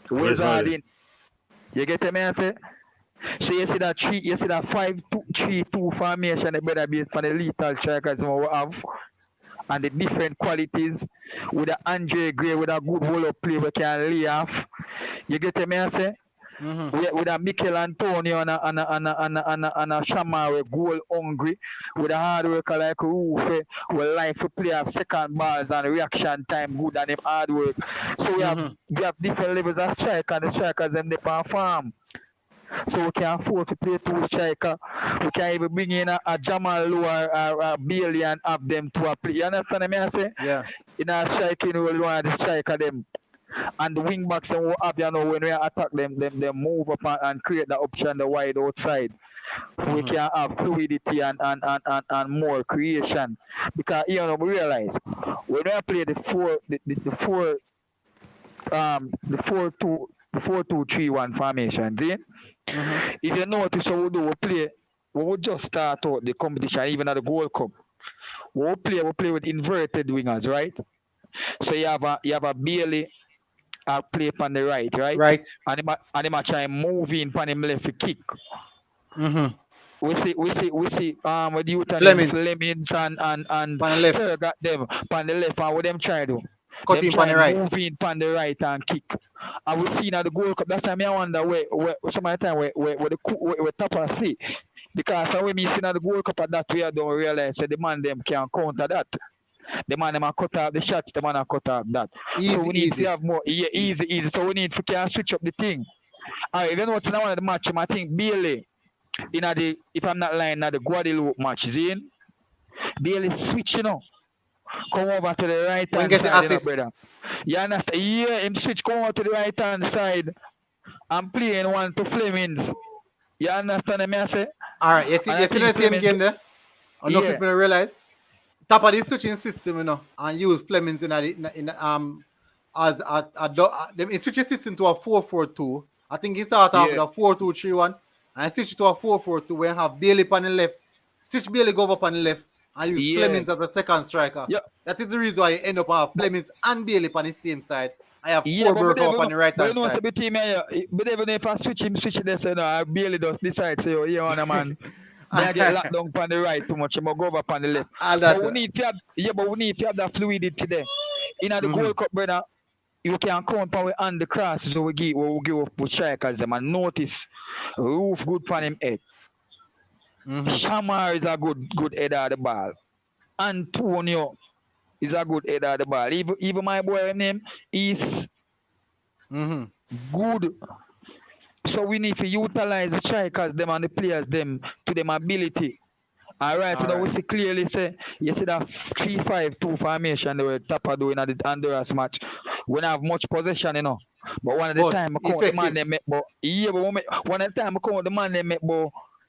Wizarding. You get me? I say. So you see that 5-2-3-2 formation, the better based for the lethal strikers we have, and the different qualities with the Andre Gray with a good hold up play we can lay off. You get me? I say. With a Mikel Antonio and a Shamar with goal hungry, with a hard worker like Roof, with life to play off second balls and reaction time good and him hard work. So we have different levels of striker and the strikers them they perform. So we can afford to play two striker. We can even bring in a Jamal Low or a Bailey and have them to a play. You understand me? I say? Yeah. In a striking role, we want the striker them. And the wing backs and what have you know when we attack them move up and create the option the wide outside. We can have fluidity and more creation. Because you know we realize when we play the 4-2-3-1 formation, see? If you notice what we do, we will just start out the competition, even at the Gold Cup. We play with inverted wingers, right? So you have a Bailey play on the right, right? Right. And he might try moving on him left to kick. We see with the youth and Flemings and left. got them on the left and what them try to do. Cut him on the right. Moving on the right and kick. And we see now the Gold Cup. That's time I wonder where some of the time where the Tapper see. Because when we see now the Gold Cup at that we don't realize that the man them can counter that. The man them cut off the shots, the man cut off that. So we need to have more easy. So we need to switch up the thing. Alright, you know what's in one of the match, I think Bailey if I'm not lying, now the Guadeloupe match is in. Bailey switch, you know. Come over to the right hand side, you know, brother. You understand? Yeah, him switch come over to the right hand side and playing one to Flemings. You understand me? I say? Alright, you see the same game there? I know people realize. Top of the switching system, you know, and use Flemings as them switch system to a 4-4-2. I think he started off with a 4-2-3-1 and switch to a 4-4-2 where you have Bailey on the left. Switch Bailey go up on the left and use Flemings as a second striker. Yeah. That is the reason why you end up have Flemings and Bailey on the same side. I have four Burke up on the right hand side. But even if I switch this, you know, Bailey does decide, so you want a man. I get locked down on the right too much. I'm go over on the left. But we need to have that fluidity there. In the Gold Cup, brother, you can count on on the cross, so we give up with strikers them and notice Roof good for him head. Shamar is a good header of the ball. Antonio is a good header of the ball. Even my boy name is good. So we need to utilize the strikers them and the players them to them ability. Alright, so now we see clearly say you see that 3-5-2 formation they were Tapper doing at the Honduras match. We don't have much possession, you know. But one of the time I come the man they make one of the time I come the man they make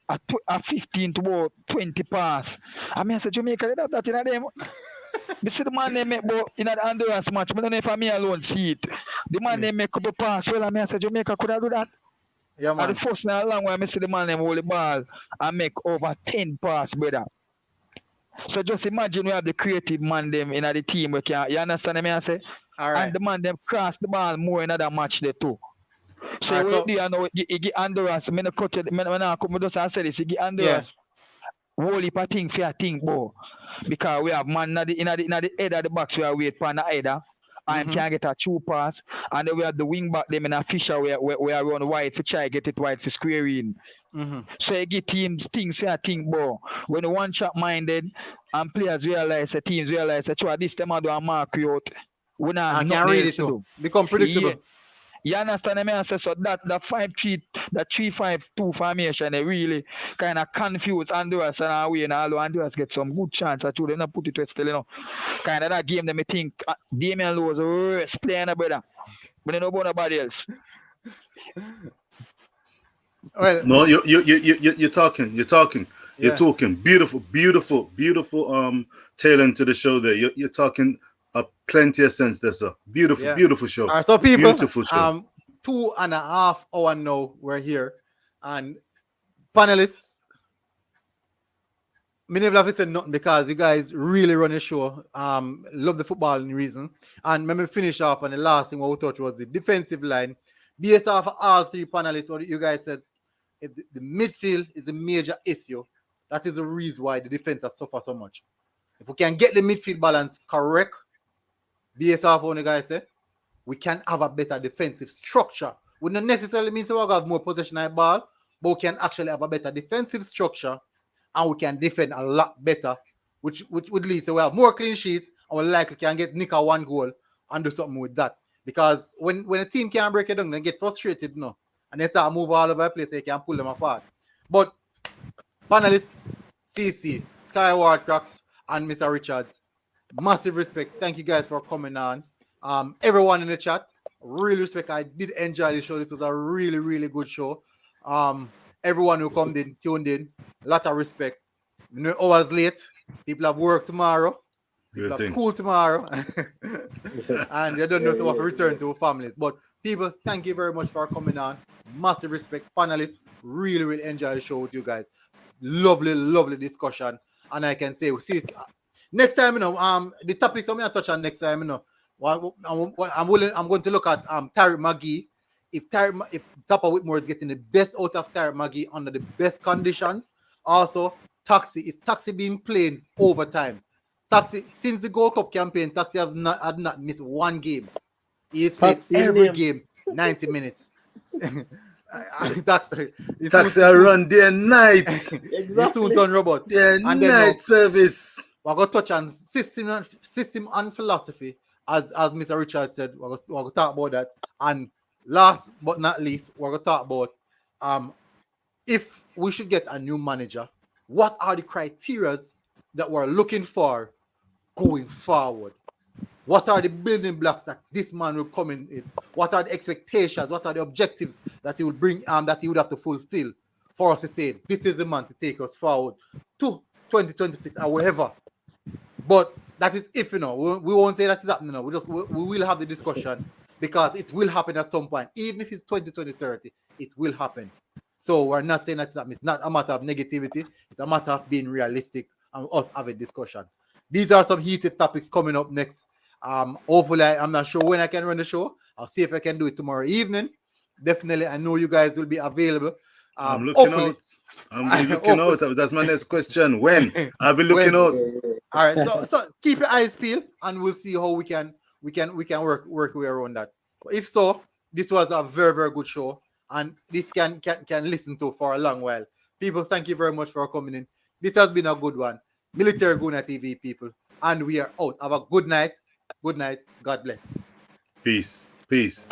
a 15 to about 20 pass. I mean I say Jamaica they have that in them. You see the man they make in the Honduras match, I don't know if I me alone see it. The man they make couple pass. Well I mean I say Jamaica could have do that. Yeah, man. And the first now long when I see the man them hold the ball and make over 10 pass, brother. So just imagine we have the creative man them in the team we can, you understand me I say? And the man them cross the ball more in another match there too. So you know you get Honduras, I cut it, when I come just I say this, you get Honduras. Whole heap of thing for a thing, bro. Because we have man in the head of the box we are wait for the header. And can get a true pass, and then we have the wing back them in a Fisher where I run wide for try get it wide for square in. So you get teams things for a thing, bro. When the one shot minded and players realize the teams realize that this them do a mark you out. We not read it too. Become predictable. Yeah. You understand me? I say so that 3-5-2 formation they really kind of confuse Honduras and away and all Honduras get some good chance. Actually, they not put it to still, you know. Kind of that game them I think Damian Lowe was a worst player, brother. But they know about nobody else. Well, no, you're talking. You're talking. Beautiful tail to the show there. You're talking plenty of sense there, sir. Beautiful show. All right, so people, beautiful show. 2.5 hours now we're here, and panelists, me never have to say nothing because you guys really run a show. Love the football in reason, and let me finish off. And the last thing we touch was the defensive line. Based off of all three panelists, what you guys said, if the midfield is a major issue. That is the reason why the defense has suffered so much. If we can get the midfield balance correct, based off what the guys said, we can have a better defensive structure. We don't necessarily mean we'll have more possession of the ball, but we can actually have a better defensive structure and we can defend a lot better, which would lead to we have more clean sheets and we likely can get nick a 1 goal and do something with that. Because when a team can't break it down, they get frustrated, and they start move all over the place, they can pull them apart. But panelists, CC, Skyward Cracks, and Mr. Richards, massive respect. Thank you guys for coming on. Everyone in the chat, really respect. I did enjoy the show. This was a really, really good show. Everyone who tuned in, a lot of respect. Hours late. People have work tomorrow. People have school tomorrow. And they don't know to have to return to families. But people, thank you very much for coming on. Massive respect. Panelists, really, really enjoy the show with you guys. Lovely, lovely discussion. And I can say, see, next time, the topics I'm going to touch on next time, I'm going to look at Tariq McGee. If Tapa Whitmore is getting the best out of Tariq McGee under the best conditions. Also, is Taxi being played overtime? Taxi, since the Gold Cup campaign, Taxi had not missed one game. He has played every game 90 minutes. Taxi run day and night. Exactly. Soon done robot. Yeah, and night service. We're going to touch on system and philosophy, as Mr. Richard said. We're going to talk about that. And last but not least, we're going to talk about if we should get a new manager, what are the criteria that we're looking for going forward? What are the building blocks that this man will come in? What are the expectations? What are the objectives that he will bring that he would have to fulfill for us to say this is the man to take us forward to 2026 or whatever? But that is if we won't say that is happening. We will have the discussion because it will happen at some point. Even if it's 2020, 30, it will happen. So we're not saying that it's happening. It's not a matter of negativity. It's a matter of being realistic and us have a discussion. These are some heated topics coming up next. Hopefully, I'm not sure when I can run the show. I'll see if I can do it tomorrow evening. Definitely, I know you guys will be available. I'm looking out. I'm looking out. That's my next question. When? I'll be looking out. All right. So keep your eyes peeled, and we'll see how we can work way around that. If so, this was a very, very good show, and this can listen to for a long while. People, thank you very much for coming in. This has been a good one. Military Gooner TV, people, and we are out. Have a good night. Good night. God bless. Peace. Peace.